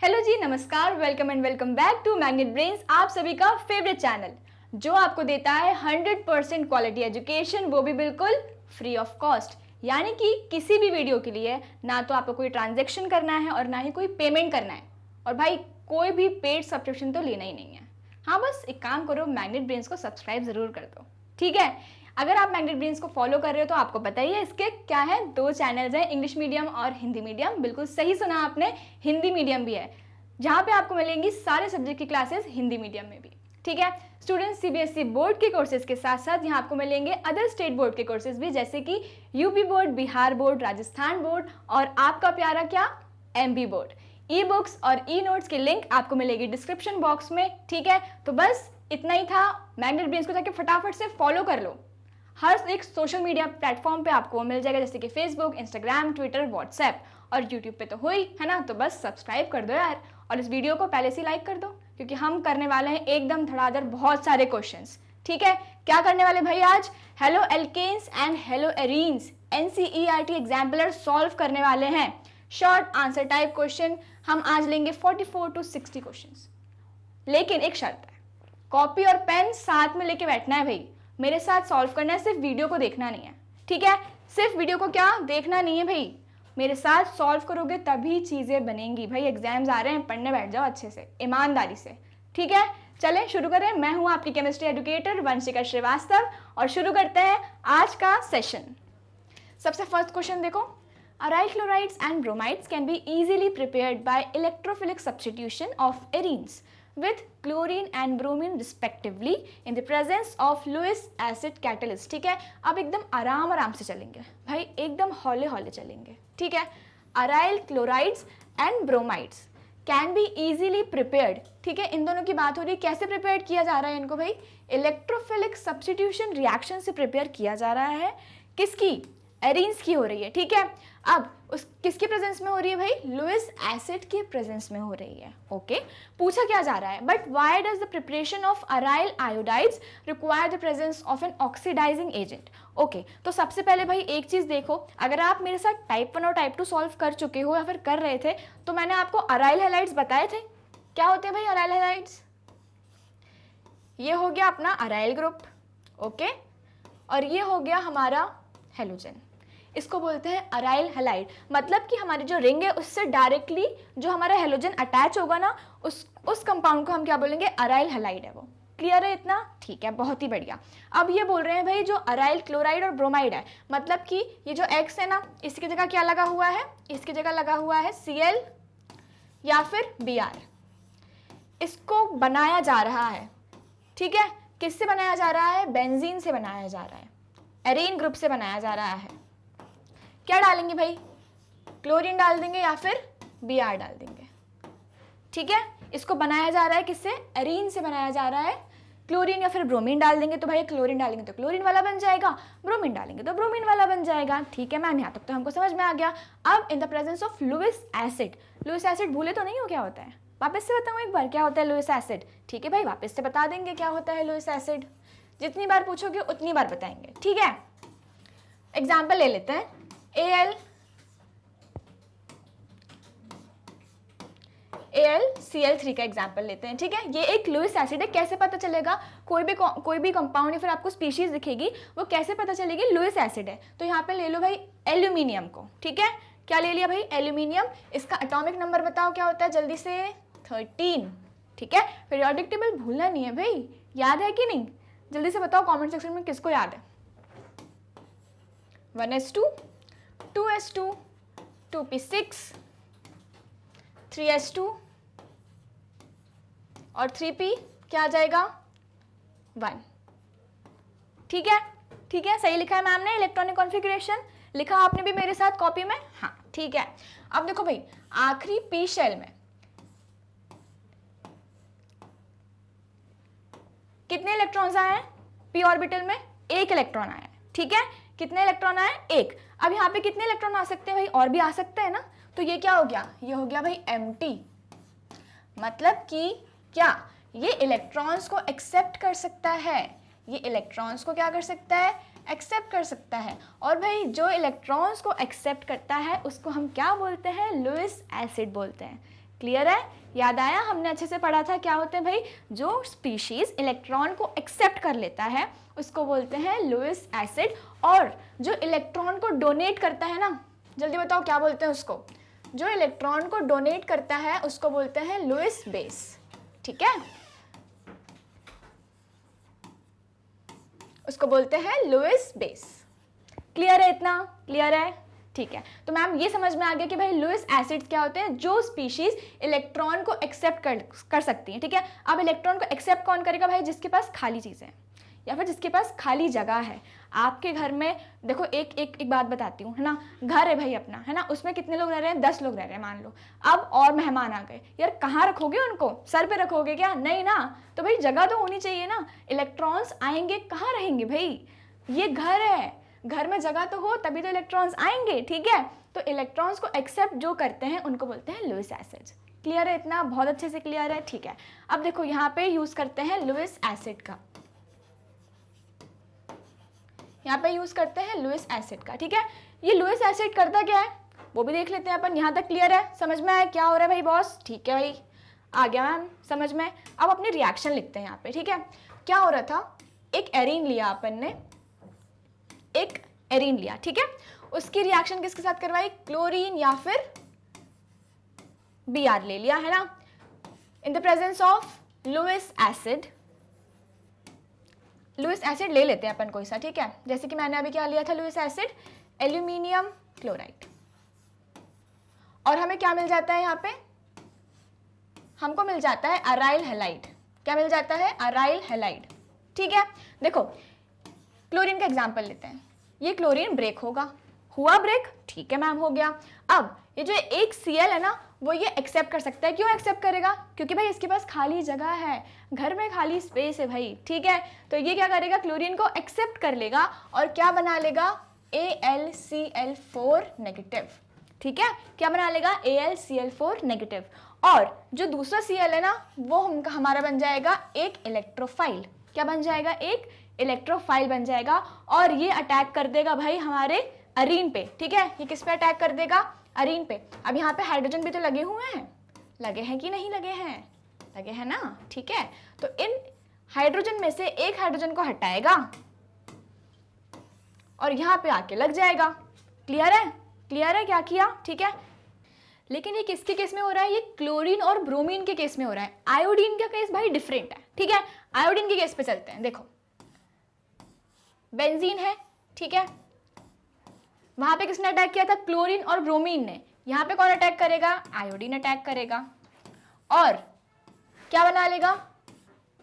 Hello जी, नमस्कार, welcome and welcome back to Magnet Brains, आप सभी का फेवरेट चैनल जो आपको देता है 100% क्वालिटी एजुकेशन, वो भी बिल्कुल फ्री ऑफ कॉस्ट। यानी कि किसी भी वीडियो के लिए ना तो आपको कोई ट्रांजैक्शन करना है और ना ही कोई पेमेंट करना है, और भाई कोई भी पेड सब्सक्रिप्शन तो लेना ही नहीं है। हाँ, बस एक काम करो, मैग्नेट ब्रेन्स को सब्सक्राइब जरूर कर दो, ठीक है। अगर आप मैग्नेट ब्रेन्स को फॉलो कर रहे हो तो आपको पता ही है इसके क्या है, 2 चैनल्स हैं, इंग्लिश मीडियम और हिंदी मीडियम। बिल्कुल सही सुना आपने, हिंदी मीडियम भी है, जहाँ पे आपको मिलेंगी सारे सब्जेक्ट की क्लासेस हिंदी मीडियम में भी, ठीक है। स्टूडेंट्स सीबीएसई बोर्ड के कोर्सेज के साथ साथ यहाँ आपको मिलेंगे अदर स्टेट बोर्ड के कोर्सेज भी, जैसे कि UP board, Bihar board, Rajasthan board और आपका प्यारा क्या, एमपी बोर्ड। ई बुक्स और ई नोट्स की लिंक आपको मिलेगी डिस्क्रिप्शन बॉक्स में, ठीक है। तो बस इतना ही था। मैग्नेट ब्रेन्स को जाके फटाफट से फॉलो कर लो। हर एक सोशल मीडिया प्लेटफॉर्म पे आपको मिल जाएगा, जैसे कि फेसबुक, इंस्टाग्राम, ट्विटर, व्हाट्सएप और यूट्यूब पे तो हो ही है ना। तो बस सब्सक्राइब कर दो यार, और इस वीडियो को पहले से लाइक कर दो, क्योंकि हम करने वाले हैं एकदम धड़ाधड़ बहुत सारे क्वेश्चंस, ठीक है। क्या करने वाले भाई आज, halo alkanes and halo arenes NCERT exemplar solve करने वाले हैं। शॉर्ट आंसर टाइप क्वेश्चन हम आज लेंगे 44 to 60 क्वेश्चंस। लेकिन एक शर्त है, कॉपी और पेन साथ में लेके बैठना है भाई, मेरे साथ सॉल्व करना है, सिर्फ वीडियो को देखना नहीं है, ठीक है। सिर्फ वीडियो को क्या देखना नहीं है भाई, मेरे साथ सॉल्व करोगे तभी चीजें बनेंगी भाई। एग्जाम्स आ रहे हैं, पढ़ने बैठ जाओ अच्छे से, ईमानदारी से, ठीक है। चलें शुरू करें। मैं हूं आपकी केमिस्ट्री एजुकेटर वंशिका श्रीवास्तव, और शुरू करते हैं आज का सेशन। सबसे फर्स्ट क्वेश्चन देखो, aryl chlorides and bromides can be easily prepared by electrophilic substitution of arenes with chlorine and bromine respectively in the presence of Lewis acid catalyst, ठीक है। अब एकदम आराम से चलेंगे भाई, एकदम हौले हौले चलेंगे, ठीक है। Aryl chlorides and bromides can be easily prepared, ठीक है। इन दोनों की बात हो रही है, कैसे प्रिपेयर किया जा रहा है इनको भाई, इलेक्ट्रोफिलिक सब्स्टिट्यूशन रिएक्शन से प्रिपेयर किया जा रहा है। किसकी, एरीन्स की हो रही है, ठीक है। अब उस किसके प्रेजेंस में हो रही है भाई, लुइस एसिड के प्रेजेंस में हो रही है, ओके। पूछा क्या जा रहा है, but why does the preparation of aryl iodides require the presence of an oxidizing agent, okay. तो सबसे पहले भाई एक चीज देखो, अगर आप मेरे साथ टाइप 1 और टाइप 2 सॉल्व कर चुके हो या फिर कर रहे थे, तो मैंने आपको अराइल हैलाइड्स बताए थे। क्या होते हैं भाई अराइल हैलाइड्स, ये हो गया अपना अराइल ग्रुप, ओके, और ये हो गया हमारा हेलोजन। इसको बोलते हैं अराइल हैलाइड, मतलब कि हमारी जो रिंग है उससे डायरेक्टली जो हमारा हेलोजन अटैच होगा ना, उस कंपाउंड को हम क्या बोलेंगे, अराइल हैलाइड है वो। क्लियर है इतना, ठीक है, बहुत ही बढ़िया। अब ये बोल रहे हैं भाई जो अराइल क्लोराइड और ब्रोमाइड है, मतलब कि ये जो X है ना, इसकी जगह क्या लगा हुआ है, इसकी जगह लगा हुआ है Cl या फिर Br। इसको बनाया जा रहा है, ठीक है। किससे बनाया जा रहा है, बेंजीन से बनाया जा रहा है, एरीन ग्रुप से बनाया जा रहा है। क्या डालेंगे भाई, क्लोरीन डाल देंगे या फिर Br डाल देंगे, ठीक है। इसको बनाया जा रहा है किससे, एरीन से बनाया जा रहा है। क्लोरीन या फिर ब्रोमीन डाल देंगे तो भाई क्लोरीन डालेंगे तो क्लोरीन वाला बन जाएगा, ब्रोमीन डालेंगे तो ब्रोमीन वाला बन जाएगा, ठीक है मैम, यहाँ तक तो हमको समझ में आ गया। अब इन the presence of Lewis acid, Lewis acid भूले तो नहीं हो क्या होता है, वापस से बताऊँ एक बार क्या होता है लुइस एसिड, ठीक है भाई, वापस से बता देंगे क्या होता है लुइस एसिड, जितनी बार पूछोगे उतनी बार बताएंगे, ठीक है। एग्जाम्पल ले लेते हैं, AlCl3 का एग्जाम्पल लेते हैं, ठीक है। ये एक लुइस एसिड है, कैसे पता चलेगा, कोई भी कंपाउंड या फिर आपको स्पीशीज दिखेगी, वो कैसे पता चलेगी लुइस एसिड है। तो यहाँ पे ले लो भाई एल्यूमिनियम को, ठीक है। क्या ले लिया भाई, एल्यूमिनियम। इसका एटॉमिक नंबर बताओ क्या होता है जल्दी से, 13, ठीक है। पीरियोडिक टेबल भूलना नहीं है भाई, याद है कि नहीं, जल्दी से बताओ कॉमेंट सेक्शन में किसको याद है। 1s2, 2s2, 2p6, 3s2 और 3p क्या आ जाएगा, 1, ठीक है, ठीक है, सही लिखा है मैम ने, इलेक्ट्रॉनिक कॉन्फ़िगरेशन लिखा आपने भी मेरे साथ कॉपी में, हाँ ठीक है। अब देखो भाई आखिरी p शेल में कितने इलेक्ट्रॉन्स आए हैं, p ऑर्बिटल में 1 इलेक्ट्रॉन आया है, ठीक है। कितने इलेक्ट्रॉन आए, 1। अब यहाँ पे कितने इलेक्ट्रॉन आ सकते हैं भाई, और भी आ सकते हैं ना, तो ये क्या हो गया, ये हो गया भाई एम्प्टी, मतलब कि क्या, ये इलेक्ट्रॉन्स को एक्सेप्ट कर सकता है, ये इलेक्ट्रॉन्स को क्या कर सकता है, एक्सेप्ट कर सकता है। और भाई जो इलेक्ट्रॉन्स को एक्सेप्ट करता है उसको हम क्या बोलते हैं, लुइस एसिड बोलते हैं। क्लियर है? याद आया? हमने अच्छे से पढ़ा था क्या होते हैं भाई, जो स्पीशीज इलेक्ट्रॉन को एक्सेप्ट कर लेता है उसको बोलते हैं लुईस एसिड, और जो इलेक्ट्रॉन को डोनेट करता है ना, जल्दी बताओ क्या बोलते हैं उसको, जो इलेक्ट्रॉन को डोनेट करता है उसको बोलते हैं लुईस बेस। ठीक है, उसको बोलते हैं लुईस बेस। क्लियर है? इतना क्लियर है? ठीक है, तो मैम ये समझ में आ गया कि भाई लुईस एसिड्स क्या होते हैं, जो स्पीशीज इलेक्ट्रॉन को एक्सेप्ट कर सकती हैं। ठीक है, अब इलेक्ट्रॉन को एक्सेप्ट कौन करेगा भाई, जिसके पास खाली चीज़ें हैं या फिर जिसके पास खाली जगह है। आपके घर में देखो, एक बात बताती हूँ, है ना, घर है भाई अपना, है ना, उसमें कितने लोग रह रहे हैं, 10 लोग रह रहे हैं मान लो। अब और मेहमान आ गए, यार कहाँ रखोगे उनको, सर पे रखोगे क्या? नहीं ना, तो भाई जगह तो होनी चाहिए ना। इलेक्ट्रॉन्स आएंगे कहाँ रहेंगे भाई, ये घर है, घर में जगह तो हो तभी तो इलेक्ट्रॉन्स आएंगे। ठीक है, तो इलेक्ट्रॉन्स को एक्सेप्ट जो करते हैं उनको बोलते हैं लुईस एसिड्स। क्लियर है? इतना बहुत अच्छे से क्लियर है। ठीक है, अब देखो यहाँ पे यूज करते हैं लुईस एसिड का, यहाँ पे यूज करते हैं लुईस एसिड का। ठीक है, ये लुईस एसिड करता क्या है वो भी देख लेते हैं अपन। यहाँ तक क्लियर है? समझ में आया क्या हो रहा है भाई बॉस? ठीक है भाई, आ गया मैम समझ में। अब अपनी रिएक्शन लिखते हैं यहाँ पे। ठीक है, क्या हो रहा था, एक एरीन लिया अपन ने, एक एरीन लिया। ठीक है, उसकी रिएक्शन किसके साथ करवाई, क्लोरीन या फिर Br ले लिया, है ना, in the presence of Lewis acid. Lewis acid ले लेते हैं अपन कोई सा। ठीक है, जैसे कि मैंने अभी क्या लिया था, लुईस एसिड, एल्यूमिनियम क्लोराइड, और हमें क्या मिल जाता है यहाँ पे, हमको मिल जाता है अराइल हैलाइड। क्या मिल जाता है? Aryl halide. ठीक है, देखो क्लोरीन का एग्जांपल लेते हैं, ये क्लोरीन ब्रेक होगा, हुआ ब्रेक, ठीक है मैम हो गया। अब ये जो एक Cl है ना, वो ये एक्सेप्ट कर सकता है। क्यों एक्सेप्ट करेगा? क्योंकि भाई इसके पास खाली जगह है, घर में खाली स्पेस है भाई। ठीक है, तो ये क्या करेगा, क्लोरीन को एक्सेप्ट कर लेगा और क्या बना लेगा, AlCl4 नेगेटिव। ठीक है, क्या बना लेगा, AlCl4 नेगेटिव। और जो दूसरा Cl है ना, वो हमारा बन जाएगा एक इलेक्ट्रोफाइल। क्या बन जाएगा? एक इलेक्ट्रोफाइल बन जाएगा, और ये अटैक कर देगा भाई हमारे अरीन पे। ठीक है, ये किस पे अटैक कर देगा, अरीन पे। अब यहाँ पे हाइड्रोजन भी तो लगे हुए हैं, लगे हैं कि नहीं लगे हैं, लगे हैं ना। ठीक है, तो इन हाइड्रोजन में से एक हाइड्रोजन को हटाएगा और यहाँ पे आके लग जाएगा। क्लियर है? क्लियर है क्या किया? ठीक है, लेकिन ये किसके केस में हो रहा है, ये क्लोरीन और ब्रोमीन के केस में हो रहा है। आयोडीन का केस भाई डिफरेंट है। ठीक है, आयोडीन के केस पे चलते हैं। देखो बेंजीन है, ठीक है, वहां पे किसने अटैक किया था, क्लोरीन और ब्रोमीन ने। यहाँ पे कौन अटैक करेगा, आयोडीन अटैक करेगा, और क्या बना लेगा,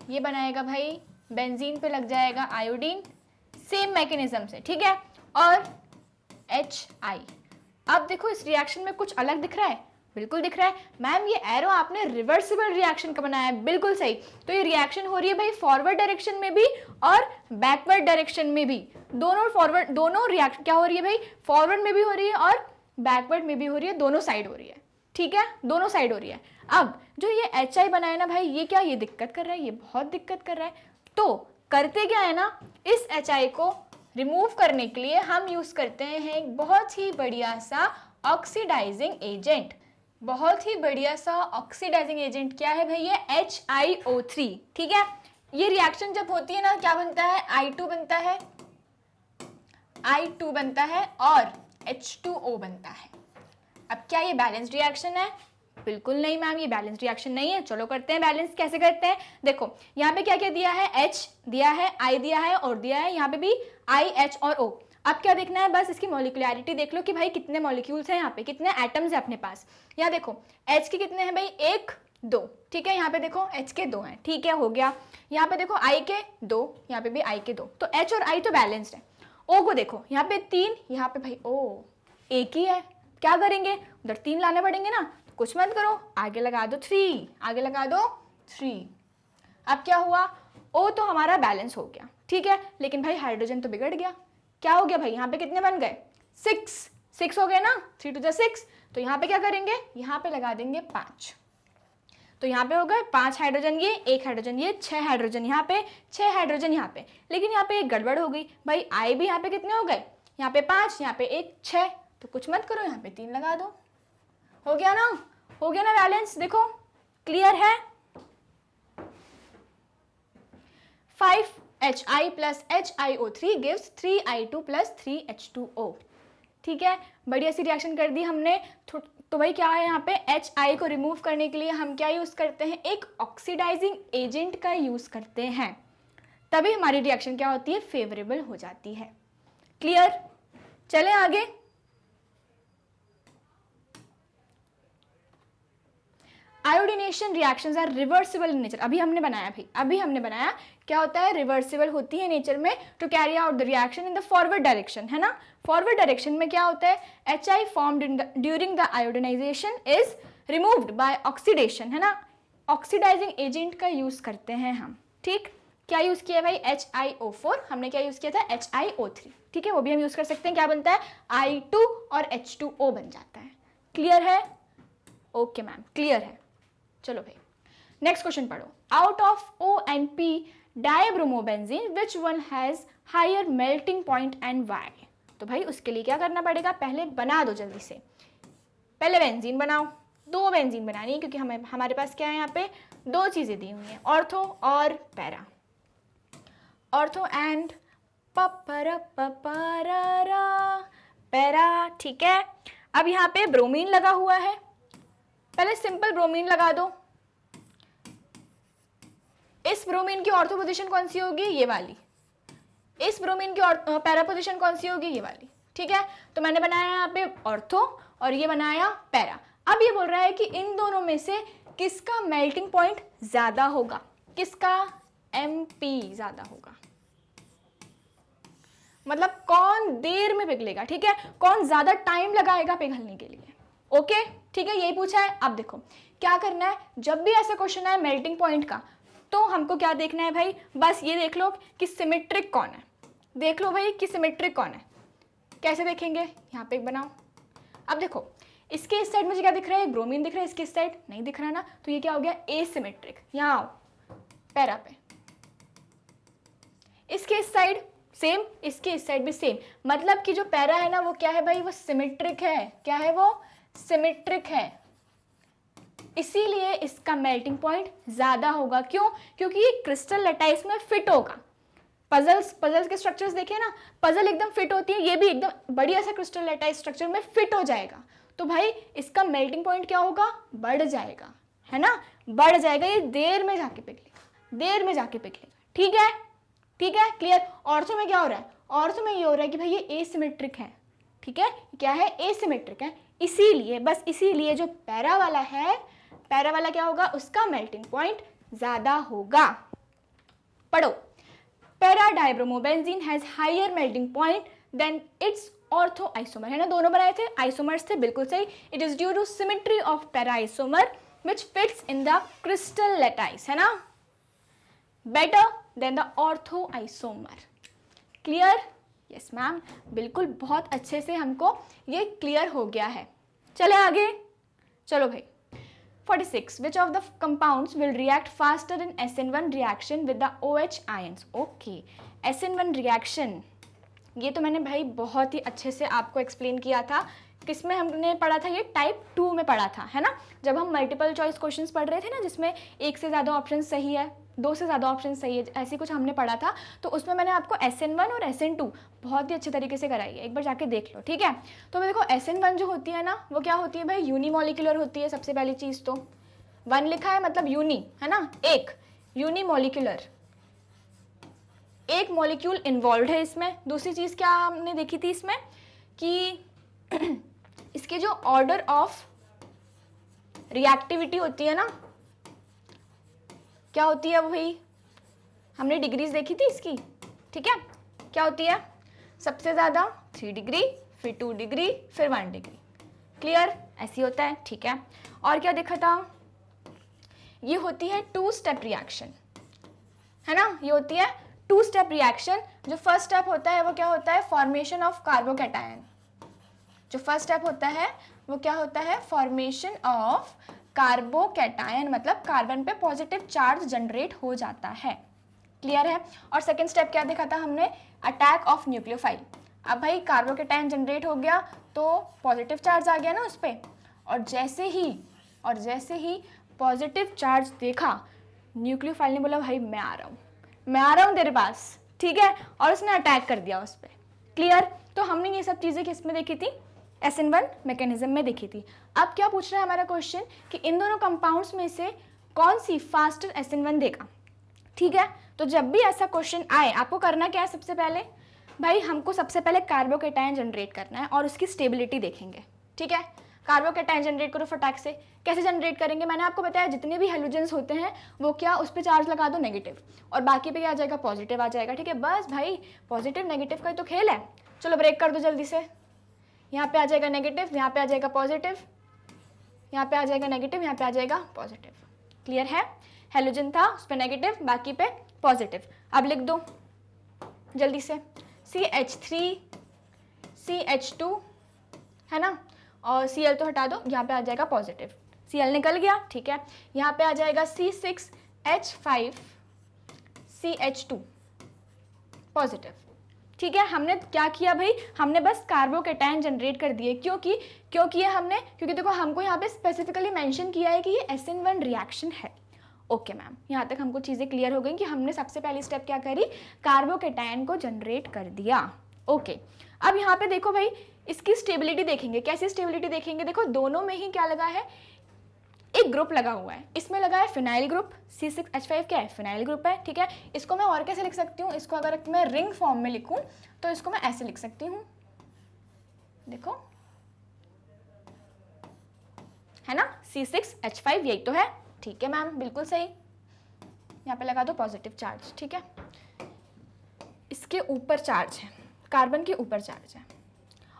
ये बनाएगा भाई बेंजीन पे लग जाएगा आयोडीन, सेम मैकेनिज्म से। ठीक है, और HI। अब देखो इस रिएक्शन में कुछ अलग दिख रहा है, बिल्कुल दिख रहा है मैम, ये एरो आपने रिवर्सिबल रिएक्शन का बनाया है, बिल्कुल सही। तो ये रिएक्शन हो रही है भाई फॉरवर्ड डायरेक्शन में भी और बैकवर्ड डायरेक्शन में भी, दोनों रिएक्शन क्या हो रही है भाई, फॉरवर्ड में भी हो रही है और बैकवर्ड में भी हो रही है, दोनों साइड हो रही है। ठीक है, दोनों साइड हो रही है। अब जो ये HI बनाया ना भाई, ये क्या, ये दिक्कत कर रहा है, ये बहुत दिक्कत कर रहा है। तो करते क्या है ना, इस HI को रिमूव करने के लिए हम यूज करते हैं एक बहुत ही बढ़िया सा ऑक्सीडाइजिंग एजेंट। बहुत ही बढ़िया सा ऑक्सीडाइजिंग एजेंट क्या है भाई, ये HiO3। ठीक है, ये रिएक्शन जब होती है ना, क्या बनता है, I2 बनता है, I2 बनता है और H2O बनता है। अब क्या ये बैलेंस रिएक्शन है, बिल्कुल नहीं मैम, ये बैलेंस रिएक्शन नहीं है। चलो करते हैं बैलेंस, कैसे करते हैं, देखो यहाँ पे क्या क्या दिया है, H दिया है, I दिया है और दिया है यहाँ पे भी I, H और O। अब क्या देखना है, बस इसकी मॉलिक्यूलरिटी देख लो कि भाई कितने मॉलिक्यूल्स हैं यहाँ पे, कितने एटम्स हैं अपने पास। यहाँ देखो H के कितने हैं भाई, 1 2। ठीक है, यहाँ पे देखो H के 2 हैं, ठीक है हो गया। यहाँ पे देखो I के 2, यहाँ पे भी I के 2, तो H और I तो बैलेंस्ड है। O को देखो, यहाँ पे 3, यहाँ पे भाई O एक ही है, क्या करेंगे, उधर 3 लाने पड़ेंगे ना, कुछ मत करो, आगे लगा दो 3, आगे लगा दो 3। अब क्या हुआ, O तो हमारा बैलेंस हो गया, ठीक है, लेकिन भाई हाइड्रोजन तो बिगड़ गया। क्या हो गया भाई, यहाँ पे कितने बन गए, 6 हो गए ना, 3 to the 6। तो यहाँ पे क्या करेंगे, यहाँ पे लगा देंगे 5। तो यहाँ पे हो गए 5 हाइड्रोजन ये, 1 हाइड्रोजन ये, 6 हाइड्रोजन यहाँ पे, 6 हाइड्रोजन यहाँ पे। लेकिन यहाँ पे एक गड़बड़ हो गई भाई, I भी यहाँ पे कितने हो गए, यहाँ पे 5, यहाँ पे 1 6, तो कुछ मत करो, यहाँ पे 3 लगा दो। हो गया ना, हो गया ना बैलेंस, देखो क्लियर है। 5HI plus HiO3 gives 3I2 plus 3H2O। ठीक है, बढ़िया सी रिएक्शन कर दी हमने। तो भाई क्या है यहाँ पे, HI को रिमूव करने के लिए हम क्या यूज़ करते हैं, एक ऑक्सीडाइजिंग एजेंट का यूज़ करते हैं, तभी हमारी रिएक्शन क्या होती है, फेवरेबल हो जाती है। क्लियर, चलें आगे। Iodination reactions are reversible in nature. अभी हमने बनाया क्या होता है, रिवर्सिबल होती है नेचर में to carry out the reaction in the forward direction, है ना। फॉरवर्ड डायरेक्शन में क्या होता है, HI formed during the iodinization is removed by oxidation, है ना। ऑक्सीडाइजिंग एजेंट का यूज करते हैं हम, ठीक। क्या यूज किया भाई, HiO4, हमने क्या यूज किया था, HiO3, ठीक है। वो भी हम यूज कर सकते हैं, क्या बनता है, I2 और H2O बन जाता है। क्लियर है, ओके मैम, क्लियर है। चलो भाई नेक्स्ट क्वेश्चन पढ़ो। Out of O and P dibromobenzene which one has higher melting point and why. तो भाई उसके लिए क्या करना पड़ेगा, पहले बना दो जल्दी से, पहले बेंजीन बनाओ। 2 बेंजीन बनानी है क्योंकि हमारे पास क्या है, यहाँ पे 2 चीजें दी हुई हैं, ऑर्थो और पैरा। ऑर्थो एंड पैरा, ठीक है। अब यहाँ पे ब्रोमीन लगा हुआ है, पहले सिंपल ब्रोमीन लगा दो। इस ब्रोमीन की ऑर्थो पोजीशन कौन सी होगी, ये वाली। इस ब्रोमीन की पैरा पोजीशन कौन सी होगी, ये वाली, ठीक है। तो मैंने बनाया यहाँ पे ऑर्थो और ये बनाया पैरा। अब ये बोल रहा है कि इन दोनों में से किसका मेल्टिंग पॉइंट ज्यादा होगा, किसका, MP ज्यादा होगा, मतलब कौन देर में पिघलेगा, ठीक है, कौन ज्यादा टाइम लगाएगा पिघलने के लिए। ओके, ठीक है, यही पूछा है। अब देखो क्या करना है, जब भी ऐसा क्वेश्चन आए मेल्टिंग पॉइंट का, तो हमको क्या देखना है भाई, बस ये देख लो कि सिमेट्रिक कौन है। देख लो भाई कि सिमेट्रिक कौन है। कैसे देखेंगे, यहाँ पे एक बनाओ। अब देखो इसके इस साइड मुझे क्या दिख रहा है, ब्रोमीन दिख रहा है, इसके इस साइड नहीं दिख रहा ना, तो ये क्या हो गया, एसिमेट्रिक। यहाँ आओ पैरा पे, इसके इस साइड सेम, इसके इस साइड भी सेम, मतलब कि जो पैरा है ना वो क्या है भाई, वो सिमेट्रिक है। क्या है वो, सिमेट्रिक है, इसीलिए इसका मेल्टिंग पॉइंट ज्यादा होगा। क्यों, क्योंकि ये क्रिस्टल लैटाइस में फिट होगा। पजल्स के स्ट्रक्चर्स देखे ना, पजल एकदम फिट होती है, ये भी एकदम बढ़िया सा क्रिस्टल लैटाइस स्ट्रक्चर में फिट हो जाएगा। तो भाई इसका मेल्टिंग पॉइंट क्या होगा, बढ़ जाएगा, है ना, बढ़ जाएगा। ये देर में जाके पिघलेगा, देर में जाके पिघलेगा, ठीक है, ठीक है, क्लियर। ऑर्थो में क्या हो रहा है, ऑर्थो में ये हो रहा है कि भाई ये एसिमेट्रिक है, ठीक है, क्या है, एसिमेट्रिक है, इसीलिए, बस इसीलिए जो पैरा वाला है, पैरा वाला क्या होगा, उसका मेल्टिंग पॉइंट ज्यादा होगा। पढ़ो, para dibromobenzene has higher melting point than its ortho isomer, है ना, दोनों बनाए थे, आइसोमर्स थे, बिल्कुल सही। It is due to symmetry of para isomer which fits in the crystal lattice, है ना, better than the ortho isomer. Clear, yes ma'am, बिल्कुल, बहुत अच्छे से हमको ये क्लियर हो गया है। चले आगे, चलो भाई 46 which of the compounds will react faster in SN1 reaction with the OH ions। okay, SN1 reaction, ये तो मैंने भाई बहुत ही अच्छे से आपको एक्सप्लेन किया था। किसमें हमने पढ़ा था, ये टाइप 2 में पढ़ा था, है ना, जब हम मल्टीपल चॉइस क्वेश्चंस पढ़ रहे थे ना, जिसमें एक से ज़्यादा ऑप्शन सही है, 2 से ज़्यादा ऑप्शन सही है, ऐसी कुछ हमने पढ़ा था। तो उसमें मैंने आपको SN1 और SN2 बहुत ही अच्छे तरीके से कराई है, एक बार जाके देख लो, ठीक है। तो देखो SN1 जो होती है ना, वो क्या होती है भाई, यूनिमोलिकुलर होती है। सबसे पहली चीज़ तो 1 लिखा है मतलब यूनी, है ना, एक यूनिमोलिकुलर, एक मॉलिक्यूल इन्वॉल्व है इसमें। दूसरी चीज़ क्या हमने देखी थी इसमें कि इसके जो ऑर्डर ऑफ रिएक्टिविटी होती है ना, क्या होती है वही, हमने डिग्रीज देखी थी इसकी, ठीक है, क्या होती है, सबसे ज़्यादा 3 डिग्री, फिर 2 डिग्री, फिर 1 डिग्री। क्लियर, ऐसी होता है, ठीक है। और क्या देखा था, ये होती है 2 स्टेप रिएक्शन, है ना, ये होती है 2 स्टेप रिएक्शन। जो फर्स्ट स्टेप होता है वो क्या होता है, फॉर्मेशन ऑफ कार्बोकैटायन। जो फर्स्ट स्टेप होता है वो क्या होता है, फॉर्मेशन ऑफ कार्बोकैटायन, मतलब कार्बन पे पॉजिटिव चार्ज जनरेट हो जाता है। क्लियर है। और सेकेंड स्टेप क्या देखा था हमने, अटैक ऑफ न्यूक्लियोफाइल। अब भाई कार्बोकैटायन जनरेट हो गया तो पॉजिटिव चार्ज आ गया ना उस पर, और जैसे ही और जैसे ही पॉजिटिव चार्ज देखा, न्यूक्लियोफाइल ने बोला भाई मैं आ रहा हूँ तेरे पास, ठीक है, और उसने अटैक कर दिया उस पर। क्लियर? तो हमने ये सब चीज़ें किस में देखी थी? SN1 मैकेनिज्म में देखी थी। अब क्या पूछ रहा है हमारा क्वेश्चन कि इन दोनों कंपाउंड्स में से कौन सी फास्टर SN1 देगा। ठीक है, तो जब भी ऐसा क्वेश्चन आए आपको करना क्या है? सबसे पहले भाई हमको सबसे पहले कार्बोकेटायन जनरेट करना है और उसकी स्टेबिलिटी देखेंगे। ठीक है, कार्बोकेटायन जनरेट करो फटाक से। कैसे जनरेट करेंगे? मैंने आपको बताया जितने भी हेलोजेंस होते हैं वो क्या, उस पर चार्ज लगा दो नेगेटिव और बाकी पे क्या आ जाएगा? पॉजिटिव आ जाएगा। ठीक है, बस भाई पॉजिटिव नेगेटिव का ही तो खेल है। चलो ब्रेक कर दो जल्दी से। यहाँ पे आ जाएगा नेगेटिव, यहाँ पे आ जाएगा पॉजिटिव, यहाँ पे आ जाएगा नेगेटिव, यहाँ पे आ जाएगा पॉजिटिव। क्लियर है? हेलोजन था उस पर नेगेटिव, बाकी पे पॉजिटिव। अब लिख दो जल्दी से, CH3 CH2 है ना, और Cl तो हटा दो, यहाँ पे आ जाएगा पॉजिटिव, Cl निकल गया। ठीक है, यहाँ पे आ जाएगा C6H5 CH2 पॉजिटिव। ठीक है, हमने क्या किया भाई? हमने बस कार्बोकेटायन जनरेट कर दिए। क्यों किया हमने? क्योंकि देखो हमको यहाँ पे स्पेसिफिकली मेंशन किया है कि ये SN1 रिएक्शन है। ओके मैम, यहाँ तक हमको चीज़ें क्लियर हो गई कि हमने सबसे पहली स्टेप क्या करी? कार्बोकेटायन को जनरेट कर दिया। ओके, अब यहाँ पे देखो भाई इसकी स्टेबिलिटी देखेंगे। कैसी स्टेबिलिटी देखेंगे? देखो दोनों में ही क्या लगा है? एक ग्रुप लगा हुआ है। इसमें लगा है फिनाइल ग्रुप, C6H5 क्या है? फिनाइल ग्रुप है। ठीक है, इसको मैं और कैसे लिख सकती हूँ? इसको अगर मैं रिंग फॉर्म में लिखूँ तो इसको मैं ऐसे लिख सकती हूँ, देखो है ना, C6H5 यही तो है। ठीक है मैम, बिल्कुल सही। यहाँ पे लगा दो पॉजिटिव चार्ज। ठीक है, इसके ऊपर चार्ज है, कार्बन के ऊपर चार्ज है,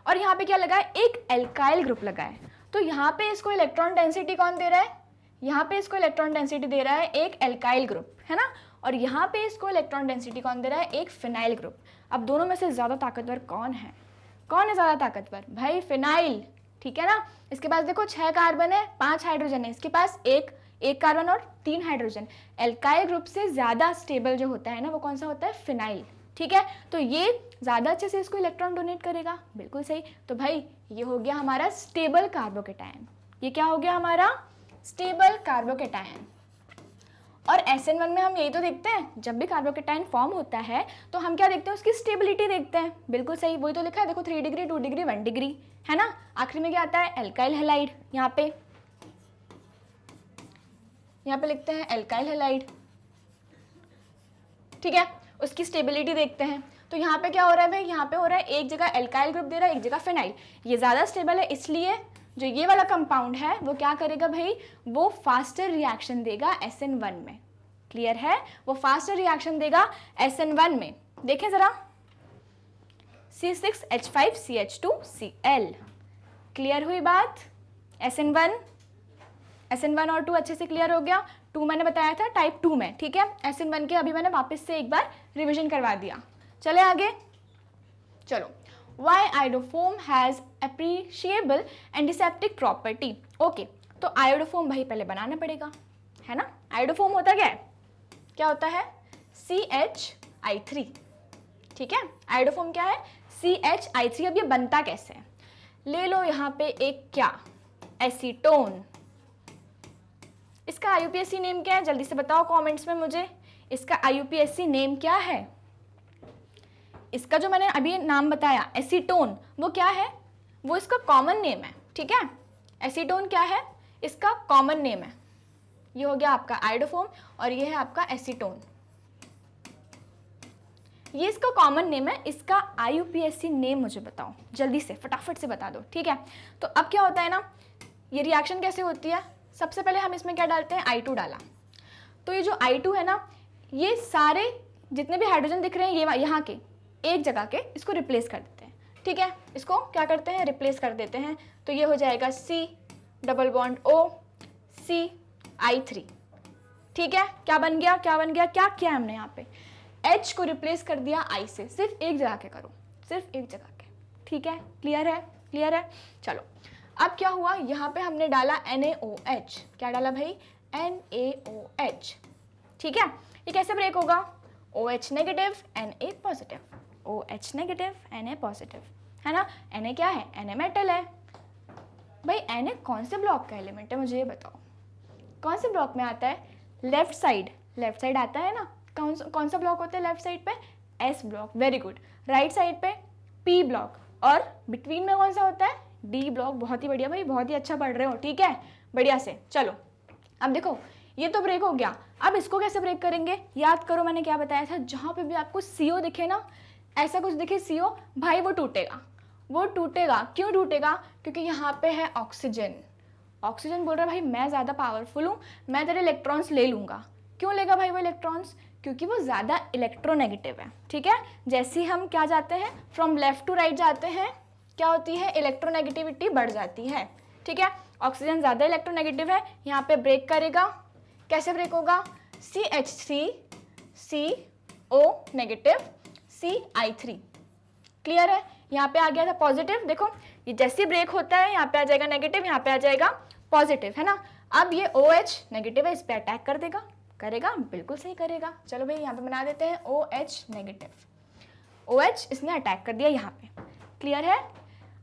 और यहाँ पे क्या लगा है? एक एल्काइल ग्रुप लगा है। तो यहाँ पे इसको इलेक्ट्रॉन डेंसिटी कौन दे रहा है? यहाँ पे इसको इलेक्ट्रॉन डेंसिटी दे रहा है एक एल्काइल ग्रुप, है ना, और यहाँ पे इसको इलेक्ट्रॉन डेंसिटी कौन दे रहा है? एक फिनाइल ग्रुप। अब दोनों में से ज़्यादा ताकतवर कौन है? कौन है ज़्यादा ताकतवर? भाई फिनाइल। ठीक है ना, इसके पास देखो 6 कार्बन है, 5 हाइड्रोजन है, इसके पास एक कार्बन और 3 हाइड्रोजन। एल्काइल ग्रुप से ज़्यादा स्टेबल जो होता है ना वो कौन सा होता है? फिनाइल। ठीक है, तो ये ज़्यादा अच्छे से इसको इलेक्ट्रॉन डोनेट करेगा। बिल्कुल सही। तो भाई ये हो गया हमारा स्टेबल कार्बोकेटायन। ये क्या हो गया हमारा? Stable carbocation. और SN1 में हम यही तो देखते हैं, जब भी कार्बोकेटायन फॉर्म होता है तो हम क्या देखते हैं? उसकी स्टेबिलिटी देखते हैं। बिल्कुल सही, वही तो लिखा है देखो, 3 डिग्री 2 डिग्री 1 डिग्री, है ना। आखिरी में क्या आता है? Alkyl halide. यहाँ पे लिखते हैं एल्काइल हैलाइड। ठीक है, उसकी स्टेबिलिटी देखते हैं। तो यहाँ पे क्या हो रहा है भाई? यहाँ पे हो रहा है एक जगह एल्काइल ग्रुप दे रहा है, एक जगह फिनाइल। ये ज़्यादा स्टेबल है, इसलिए जो ये वाला कंपाउंड है वो क्या करेगा भाई? वो फास्टर रिएक्शन देगा SN1 में। क्लियर है? वो फास्टर रिएक्शन देगा SN1 में। देखें ज़रा, C6H5 CH2 Cl। क्लियर हुई बात? SN1 और 2 अच्छे से क्लियर हो गया। 2 मैंने बताया था टाइप 2 में। ठीक है, SN1 के अभी मैंने वापस से एक बार रिवीजन करवा दिया। चले आगे, चलो। Why iodoform has appreciable antiseptic property? Okay, तो आयोडोफोम भाई पहले बनाना पड़ेगा, है ना। आयोडोफोम होता क्या है? क्या होता है? CHI3। ठीक है, आयोडोफोम क्या है? CHI3। अब ये बनता कैसे है? ले लो यहाँ पे एक क्या, एसीटोन। इसका IUPAC नेम क्या है? जल्दी से बताओ कमेंट्स में मुझे, इसका IUPAC नेम क्या है? इसका जो मैंने अभी नाम बताया एसीटोन, वो क्या है? वो इसका कॉमन नेम है। ठीक है, एसीटोन क्या है? इसका कॉमन नेम है। ये हो गया आपका आयोडोफोम और ये है आपका एसीटोन। ये इसका कॉमन नेम है। इसका IUPAC नेम मुझे बताओ जल्दी से, फटाफट से बता दो। ठीक है, तो अब क्या होता है ना, ये रिएक्शन कैसे होती है? सबसे पहले हम इसमें क्या डालते हैं? I2 डाला। तो ये जो I2 है ना, ये सारे जितने भी हाइड्रोजन दिख रहे हैं ये यहाँ के एक जगह के, इसको रिप्लेस कर देते हैं। ठीक है, इसको क्या करते हैं? रिप्लेस कर देते हैं। तो ये हो जाएगा C double bond O CI3। ठीक है, क्या बन गया? क्या किया हमने यहाँ पे? H को रिप्लेस कर दिया I से। सिर्फ एक जगह के करो, सिर्फ एक जगह के। ठीक है, क्लियर है? चलो, अब क्या हुआ? यहाँ पे हमने डाला NaOH। क्या डाला भाई? NaOH। ठीक है, ये कैसे ब्रेक होगा? OH negative Na positive, OH negative Na positive, है ना। Na क्या है? Na मेटल है। भाई Na कौन से ब्लॉक का एलिमेंट है, मुझे ये बताओ, कौन से ब्लॉक में आता है? लेफ्ट साइड आता है ना। कौन सा ब्लॉक होता है लेफ्ट साइड पे? S block, very good. Right side पे P ब्लॉक, और बिटवीन में कौन सा होता है? D block. बहुत ही बढ़िया भाई, बहुत ही अच्छा पढ़ रहे हो, ठीक है, बढ़िया से। चलो अब देखो, ये तो ब्रेक हो गया, अब इसको कैसे ब्रेक करेंगे? याद करो मैंने क्या बताया था, जहाँ पे भी आपको CO दिखे ना, ऐसा कुछ दिखे CO, भाई वो टूटेगा, वो टूटेगा। क्यों टूटेगा? क्योंकि यहाँ पे है ऑक्सीजन। ऑक्सीजन बोल रहा है भाई मैं ज़्यादा पावरफुल हूँ, मैं तेरे इलेक्ट्रॉन्स ले लूँगा। क्यों लेगा भाई वो इलेक्ट्रॉन्स? क्योंकि वो ज़्यादा इलेक्ट्रोनेगेटिव है, ठीक है। जैसे ही हम क्या जाते हैं, फ्रॉम लेफ्ट टू राइट जाते हैं, क्या होती है? इलेक्ट्रोनेगेटिविटी बढ़ जाती है, ठीक है। ऑक्सीजन ज़्यादा इलेक्ट्रोनेगेटिव है, यहाँ पे ब्रेक करेगा। कैसे ब्रेक होगा? CH3CO negative Ci3। क्लियर है? यहाँ पे आ गया था पॉजिटिव, देखो ये जैसे ब्रेक होता है यहाँ पे आ जाएगा नेगेटिव, यहाँ पे आ जाएगा पॉजिटिव, है ना। अब ये OH नेगेटिव है, इस पे अटैक कर देगा, करेगा, बिल्कुल सही करेगा। चलो भाई यहाँ पे बना देते हैं OH नेगेटिव। OH इसने अटैक कर दिया यहाँ पे, क्लियर है।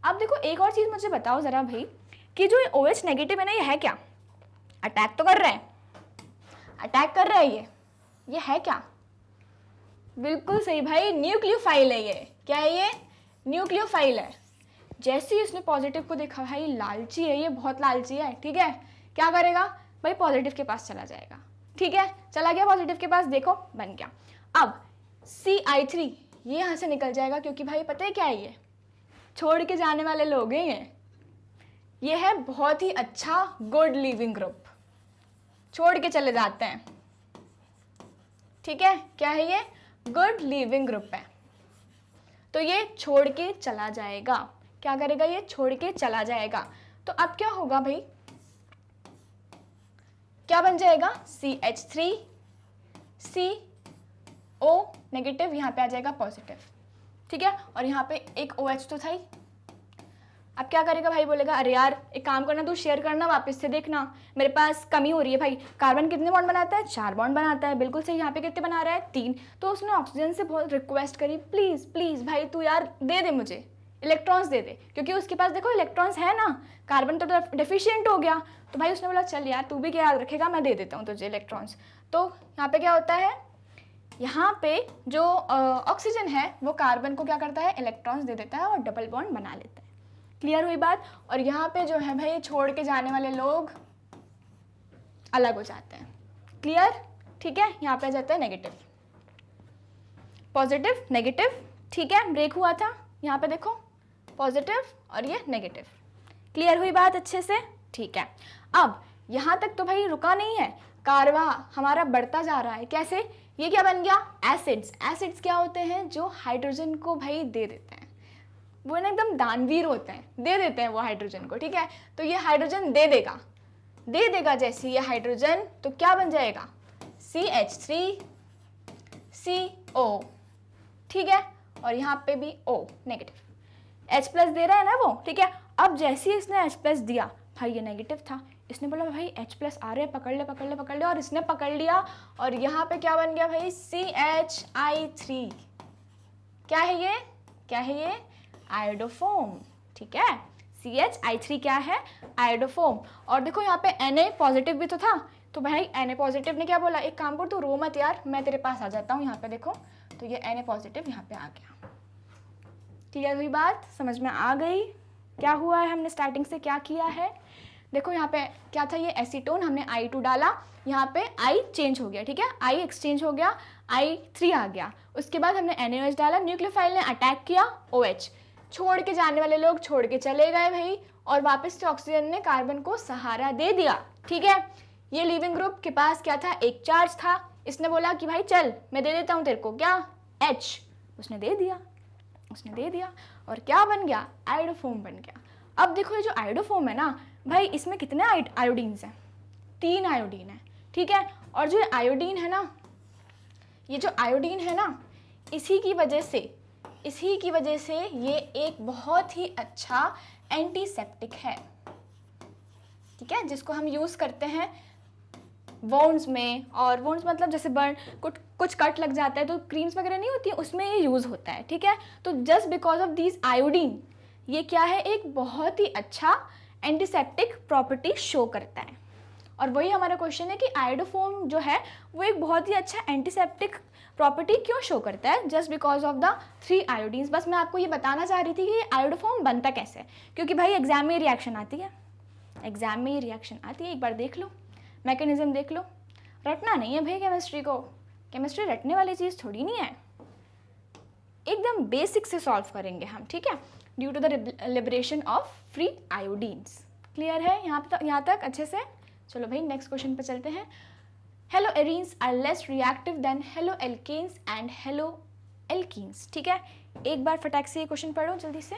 अब देखो एक और चीज़ मुझे बताओ ज़रा भाई, कि जो OH नेगेटिव है ना, ये है क्या? अटैक तो कर रहा है, अटैक कर रहा है, ये है क्या? बिल्कुल सही भाई, न्यूक्लियोफाइल है ये। क्या है ये? न्यूक्लियोफाइल है। जैसे ही इसने पॉजिटिव को देखा, भाई लालची है ये, बहुत लालची है, ठीक है। क्या करेगा भाई? पॉजिटिव के पास चला जाएगा, ठीक है। चला गया पॉजिटिव के पास, देखो बन गया। अब Ci3 ये यहाँ से निकल जाएगा, क्योंकि भाई पता है क्या है, ये छोड़ के जाने वाले लोग हैं। ये है बहुत ही अच्छा गुड लिविंग ग्रुप, छोड़ के चले जाते हैं, ठीक है। क्या है ये? गुड लिविंग ग्रुप है। तो ये छोड़ के चला जाएगा। क्या करेगा? ये छोड़ के चला जाएगा। तो अब क्या होगा भाई? क्या बन जाएगा? CH3CO नेगेटिव, यहाँ पे आ जाएगा पॉजिटिव, ठीक है। और यहाँ पे एक OH तो था ही। अब क्या करेगा भाई? बोलेगा अरे यार एक काम करना, तू शेयर करना, वापस से देखना, मेरे पास कमी हो रही है। भाई कार्बन कितने बॉन्ड बनाता है? 4 बॉन्ड बनाता है, बिल्कुल सही। यहाँ पे कितने बना रहा है? 3। तो उसने ऑक्सीजन से बहुत रिक्वेस्ट करी, प्लीज़ प्लीज़ भाई तू यार दे दे मुझे इलेक्ट्रॉन्स, दे दे, क्योंकि उसके पास देखो इलेक्ट्रॉन्स है ना, कार्बन तो डेफिशिएंट हो गया। तो भाई उसने बोला चल यार तू भी क्या याद रखेगा, मैं दे देता हूँ तुझे इलेक्ट्रॉन्स। तो यहाँ पे क्या होता है, यहाँ पे जो ऑक्सीजन है वो कार्बन को क्या करता है? इलेक्ट्रॉन्स दे देता है और डबल बॉन्ड बना लेता है। क्लियर हुई बात? और यहाँ पे जो है भाई छोड़ के जाने वाले लोग अलग हो जाते हैं। क्लियर? ठीक है। यहाँ पे आ जाता है नेगेटिव, पॉजिटिव, नेगेटिव, ठीक है। ब्रेक हुआ था, यहाँ पे देखो पॉजिटिव और ये नेगेटिव। क्लियर हुई बात अच्छे से? ठीक है। अब यहाँ तक तो भाई रुका नहीं है, कारवा हमारा बढ़ता जा रहा है। कैसे? ये क्या बन गया? एसिड्स। एसिड्स क्या होते हैं? जो हाइड्रोजन को भाई दे देते हैं, वो ना एकदम दानवीर होते हैं, दे देते हैं वो हाइड्रोजन को, ठीक है। तो ये हाइड्रोजन दे देगा जैसे ये हाइड्रोजन, तो क्या बन जाएगा? CH3CO, ठीक है। और यहाँ पे भी O नेगेटिव, H प्लस दे रहा है ना वो, ठीक है। अब जैसे ही इसने H प्लस दिया, भाई ये नेगेटिव था, इसने बोला भाई H प्लस आ रहे हैं, पकड़ ले पकड़ ले पकड़ ले, और इसने पकड़ लिया। और यहाँ पे क्या बन गया भाई? CHI3। क्या है ये? क्या है ये? आयोडोफोम, ठीक है। CHI3 क्या है? आयोडोफोम। और देखो यहाँ पे Na पॉजिटिव भी तो था, तो भाई Na पॉजिटिव ने क्या बोला? एक काम कर, तू रो मत यार, मैं तेरे पास आ जाता हूँ। यहाँ पे देखो, तो ये Na पॉजिटिव यहाँ पे आ गया। क्लियर हुई बात? समझ में आ गई क्या हुआ है, हमने स्टार्टिंग से क्या किया है? देखो यहाँ पे क्या था? ये एसीटोन, हमने I2 डाला, यहाँ पे I चेंज हो गया, ठीक है। I एक्सचेंज हो गया, I3 आ गया। उसके बाद हमने NaOH डाला, न्यूक्लियोफाइल ने अटैक किया, OH। छोड़ के जाने वाले लोग छोड़ के चले गए भाई, और वापस से ऑक्सीजन ने कार्बन को सहारा दे दिया, ठीक है। ये लिविंग ग्रुप के पास क्या था? एक चार्ज था। इसने बोला कि भाई चल मैं दे देता हूँ तेरे को, क्या? H। उसने दे दिया, और क्या बन गया? आयोडोफोम बन गया। अब देखो ये जो आयोडोफोम है ना भाई, इसमें कितने आयोडीन्स हैं? 3 आयोडीन है, ठीक है। और जो आयोडीन है ना, ये जो आयोडीन है ना, इसी की वजह से ये एक बहुत ही अच्छा एंटीसेप्टिक है, ठीक है, जिसको हम यूज़ करते हैं वोन्स में। और वोन्स मतलब जैसे बर्न, कुछ कट लग जाता है तो क्रीम्स वगैरह नहीं होती, उसमें ये यूज़ होता है, ठीक है। तो just because of these iodine, ये क्या है? एक बहुत ही अच्छा एंटीसेप्टिक प्रॉपर्टी शो करता है। और वही हमारा क्वेश्चन है कि आयोडोफोम जो है वो एक बहुत ही अच्छा एंटीसेप्टिक प्रॉपर्टी क्यों शो करता है, जस्ट बिकॉज ऑफ द 3 आयोडीन्स। बस मैं आपको ये बताना चाह रही थी कि आयोडोफोम बनता कैसे है, क्योंकि भाई एग्जाम में रिएक्शन आती है, एग्जाम में रिएक्शन आती है, एक बार देख लो, मैकेनिज्म देख लो। रटना नहीं है भाई केमिस्ट्री को, केमिस्ट्री रटने वाली चीज़ थोड़ी नहीं है, एकदम बेसिक से सॉल्व करेंगे हम, ठीक है, due to the liberation of free iodines. Clear है यहाँ तक अच्छे से? चलो भाई नेक्स्ट क्वेश्चन पे चलते हैं। Haloarenes are less reactive than haloalkanes and haloalkenes. ठीक है, एक बार फटाक से ये क्वेश्चन पढ़ो जल्दी से।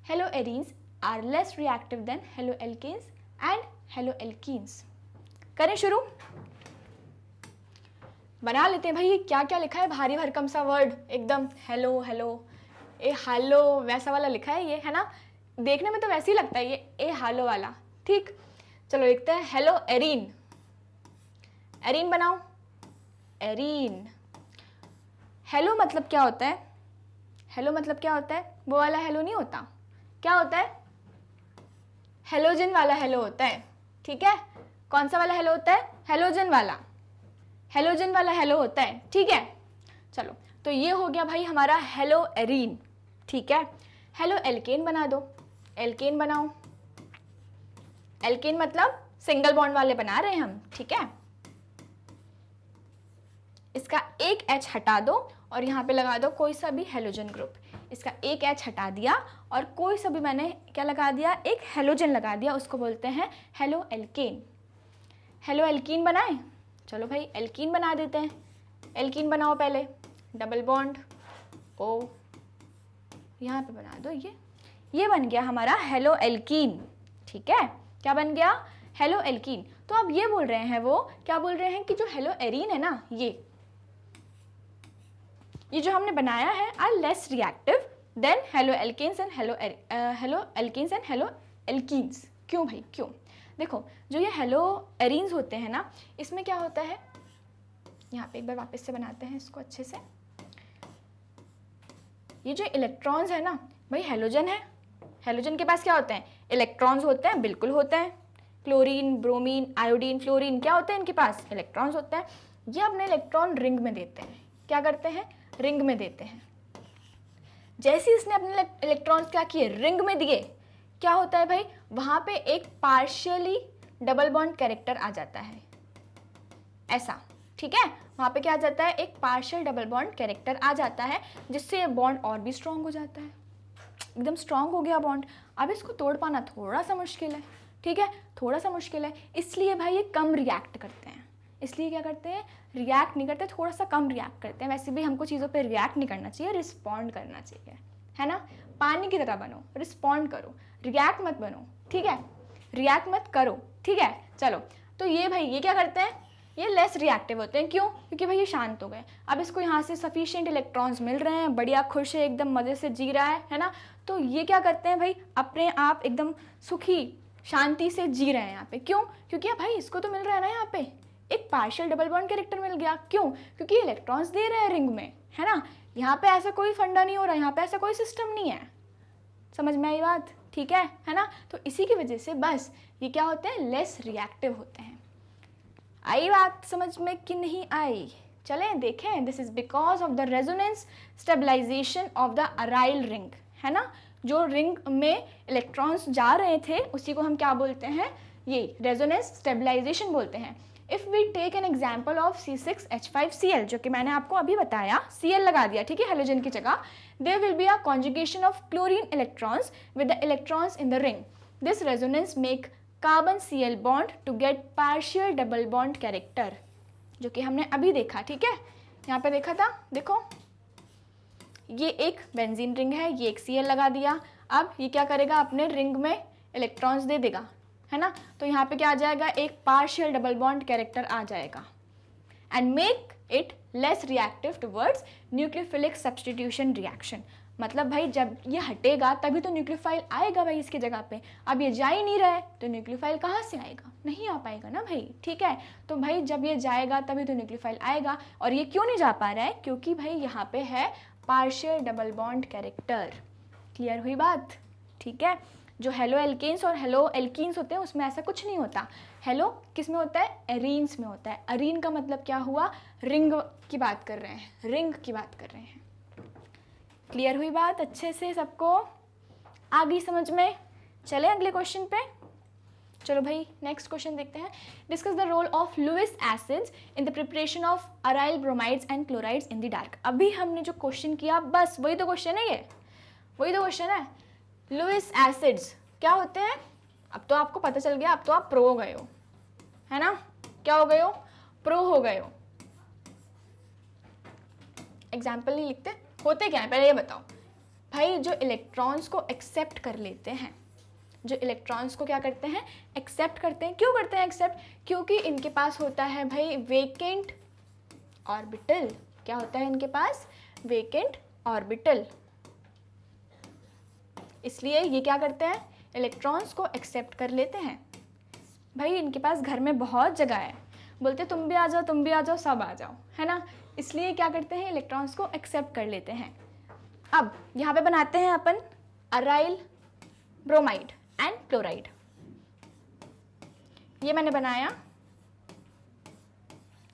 Haloarenes are less reactive than haloalkanes and haloalkenes. करें शुरू, बना लेते हैं भाई। ये क्या क्या लिखा है, भारी भरकम सा वर्ड एकदम, हेलो हेलो ए हालो वैसा वाला लिखा है ये, है ना, देखने में तो वैसे ही लगता है ये ए हालो वाला। ठीक, चलो लिखते हैं हेलो एरीन। एरीन बनाओ, एरीन। हेलो मतलब क्या होता है? हेलो मतलब क्या होता है? वो वाला हेलो नहीं होता, क्या होता है? हेलोजन वाला हेलो होता है। ठीक है, कौन सा वाला हेलो होता है? हेलोजन वाला, हेलोजन वाला हेलो होता है। ठीक है, चलो तो ये हो गया भाई हमारा हेलो एरीन। ठीक है, हेलो एल्केन बना दो, एल्केन बनाओ। एल्केन मतलब सिंगल बॉन्ड वाले बना रहे हैं हम। ठीक है, इसका एक H हटा दो और यहाँ पे लगा दो कोई सा भी हेलोजन ग्रुप। इसका एक H हटा दिया और कोई सा भी मैंने क्या लगा दिया, एक हेलोजन लगा दिया, उसको बोलते हैं हेलो एल्केन। हेलो एल्कीन बनाए, चलो भाई एल्कीन बना देते हैं। एल्कीन बनाओ पहले, डबल बॉन्ड ओ, यहाँ पे बना दो ये बन गया हमारा हेलो एल्कीन। ठीक है, क्या बन गया? Hello alkene. तो अब ये बोल रहे हैं, वो क्या बोल रहे हैं कि जो हेलो एरीन है ना, ये जो हमने बनाया है are less reactive than halo alkanes and halo alkanes and halo alkenes. क्यों भाई, क्यों? देखो जो ये हेलो एरीन्स होते हैं ना, इसमें क्या होता है, यहाँ पे एक बार वापस से बनाते हैं इसको अच्छे से। ये जो इलेक्ट्रॉन्स है ना भाई, हेलोजन है, हेलोजन के पास क्या होते हैं? इलेक्ट्रॉन्स होते हैं, बिल्कुल होते हैं। क्लोरीन, ब्रोमीन, आयोडीन, फ्लोरीन, क्या होते हैं इनके पास? इलेक्ट्रॉन्स होते हैं। ये अपने इलेक्ट्रॉन रिंग में देते हैं। क्या करते हैं? रिंग में देते हैं। जैसे इसने अपने इलेक्ट्रॉन्स क्या किए, रिंग में दिए, क्या होता है भाई, वहां पे एक पार्शियली डबल बॉन्ड कैरेक्टर आ जाता है, ऐसा। ठीक है, वहां पे क्या आ जाता है, एक पार्शियल डबल बॉन्ड कैरेक्टर आ जाता है, जिससे ये बॉन्ड और भी स्ट्रांग हो जाता है, एकदम स्ट्रांग हो गया बॉन्ड। अब इसको तोड़ पाना थोड़ा सा मुश्किल है। ठीक है, थोड़ा सा मुश्किल है, इसलिए भाई ये कम रिएक्ट करते हैं। इसलिए क्या करते हैं, रिएक्ट नहीं करते, थोड़ा सा कम रिएक्ट करते हैं। वैसे भी हमको चीज़ों पे रिएक्ट नहीं करना चाहिए, रिस्पॉन्ड करना चाहिए, है ना। पानी की तरह बनो, रिस्पॉन्ड करो, रिएक्ट मत बनो। ठीक है, रिएक्ट मत करो। ठीक है, चलो तो ये भाई ये क्या करते हैं, ये लेस रिएक्टिव होते हैं। क्यों? क्योंकि भाई ये शांत हो गए। अब इसको यहाँ से सफिशिएंट इलेक्ट्रॉन्स मिल रहे हैं, बढ़िया खुश है, एकदम मज़े से जी रहा है ना। तो ये क्या करते हैं भाई, अपने आप एकदम सुखी शांति से जी रहे हैं यहाँ पे। क्यों? क्योंकि भाई इसको तो मिल रहा है ना यहाँ पे एक पार्शियल डबल बॉन्ड कैरेक्टर मिल गया। क्यों? क्योंकि इलेक्ट्रॉन्स दे रहे हैं रिंग में, है ना। यहाँ पे ऐसा कोई फंडा नहीं हो रहा, यहाँ पे ऐसा कोई सिस्टम नहीं है। समझ में आई बात? ठीक है ना। तो इसी की वजह से बस ये क्या होते हैं, लेस रिएक्टिव होते हैं। आई बात समझ में कि नहीं आई? चलें देखें। This is because of the resonance stabilization of the aryl ring, है ना। जो रिंग में इलेक्ट्रॉन्स जा रहे थे उसी को हम क्या बोलते हैं, ये रेजोनेंस स्टेबलाइजेशन बोलते हैं। If we take an example of C6H5Cl, जो कि मैंने आपको अभी बताया, Cl लगा दिया, ठीक है, हेलोजन की जगह। There will be a conjugation of chlorine electrons with the electrons in the ring. This resonance make carbon Cl bond to get partial double bond character, जो कि हमने अभी देखा। ठीक है, यहाँ पे देखा था, देखो ये एक बेंजीन रिंग है, ये एक Cl लगा दिया। अब ये क्या करेगा, अपने रिंग में इलेक्ट्रॉन्स दे देगा, है ना। तो यहाँ पे क्या आ जाएगा, एक पार्शियल डबल बॉन्ड कैरेक्टर आ जाएगा and make it less reactive towards nucleophilic substitution reaction. मतलब भाई जब ये हटेगा तभी तो न्यूक्लियोफाइल आएगा भाई इसकी जगह पे। अब ये जा ही नहीं रहा है तो न्यूक्लियोफाइल कहाँ से आएगा, नहीं आ पाएगा ना भाई। ठीक है, तो भाई जब ये जाएगा तभी तो न्यूक्लियोफाइल आएगा। और ये क्यों नहीं जा पा रहा है, क्योंकि भाई यहाँ पे है partial double bond character. Clear हुई बात? ठीक है, जो हेलो एल्केन्स और हेलो एल्कीन्स होते हैं उसमें ऐसा कुछ नहीं होता। हेलो किस में होता है? एरीन्स में होता है। अरीन का मतलब क्या हुआ? रिंग की बात कर रहे हैं, रिंग की बात कर रहे हैं। क्लियर हुई बात अच्छे से सबको? आ गई समझ में? चले अगले क्वेश्चन पे। चलो भाई नेक्स्ट क्वेश्चन देखते हैं। Discuss the role of Lewis acids in the preparation of aryl bromides and chlorides in the dark. अभी हमने जो क्वेश्चन किया बस वही तो क्वेश्चन है, ये वही तो क्वेश्चन है। लुईस एसिड्स क्या होते हैं? अब तो आपको पता चल गया, अब तो आप प्रो हो गए हो, है ना? क्या हो गए हो? प्रो हो गए हो। एग्जाम्पल नहीं लिखते, होते क्या है पहले ये बताओ भाई। जो इलेक्ट्रॉन्स को एक्सेप्ट कर लेते हैं, जो इलेक्ट्रॉन्स को क्या करते हैं? एक्सेप्ट करते हैं। क्यों करते हैं एक्सेप्ट? क्योंकि इनके पास होता है भाई वेकेंट ऑर्बिटल। क्या होता है इनके पास? Vacant orbital. इसलिए ये क्या करते हैं? इलेक्ट्रॉन्स को एक्सेप्ट कर लेते हैं। भाई इनके पास घर में बहुत जगह है, बोलते तुम भी आ जाओ, तुम भी आ जाओ, सब आ जाओ, है ना? इसलिए क्या करते हैं? इलेक्ट्रॉन्स को एक्सेप्ट कर लेते हैं। अब यहाँ पे बनाते हैं अपन अराइल ब्रोमाइड एंड क्लोराइड। ये मैंने बनाया,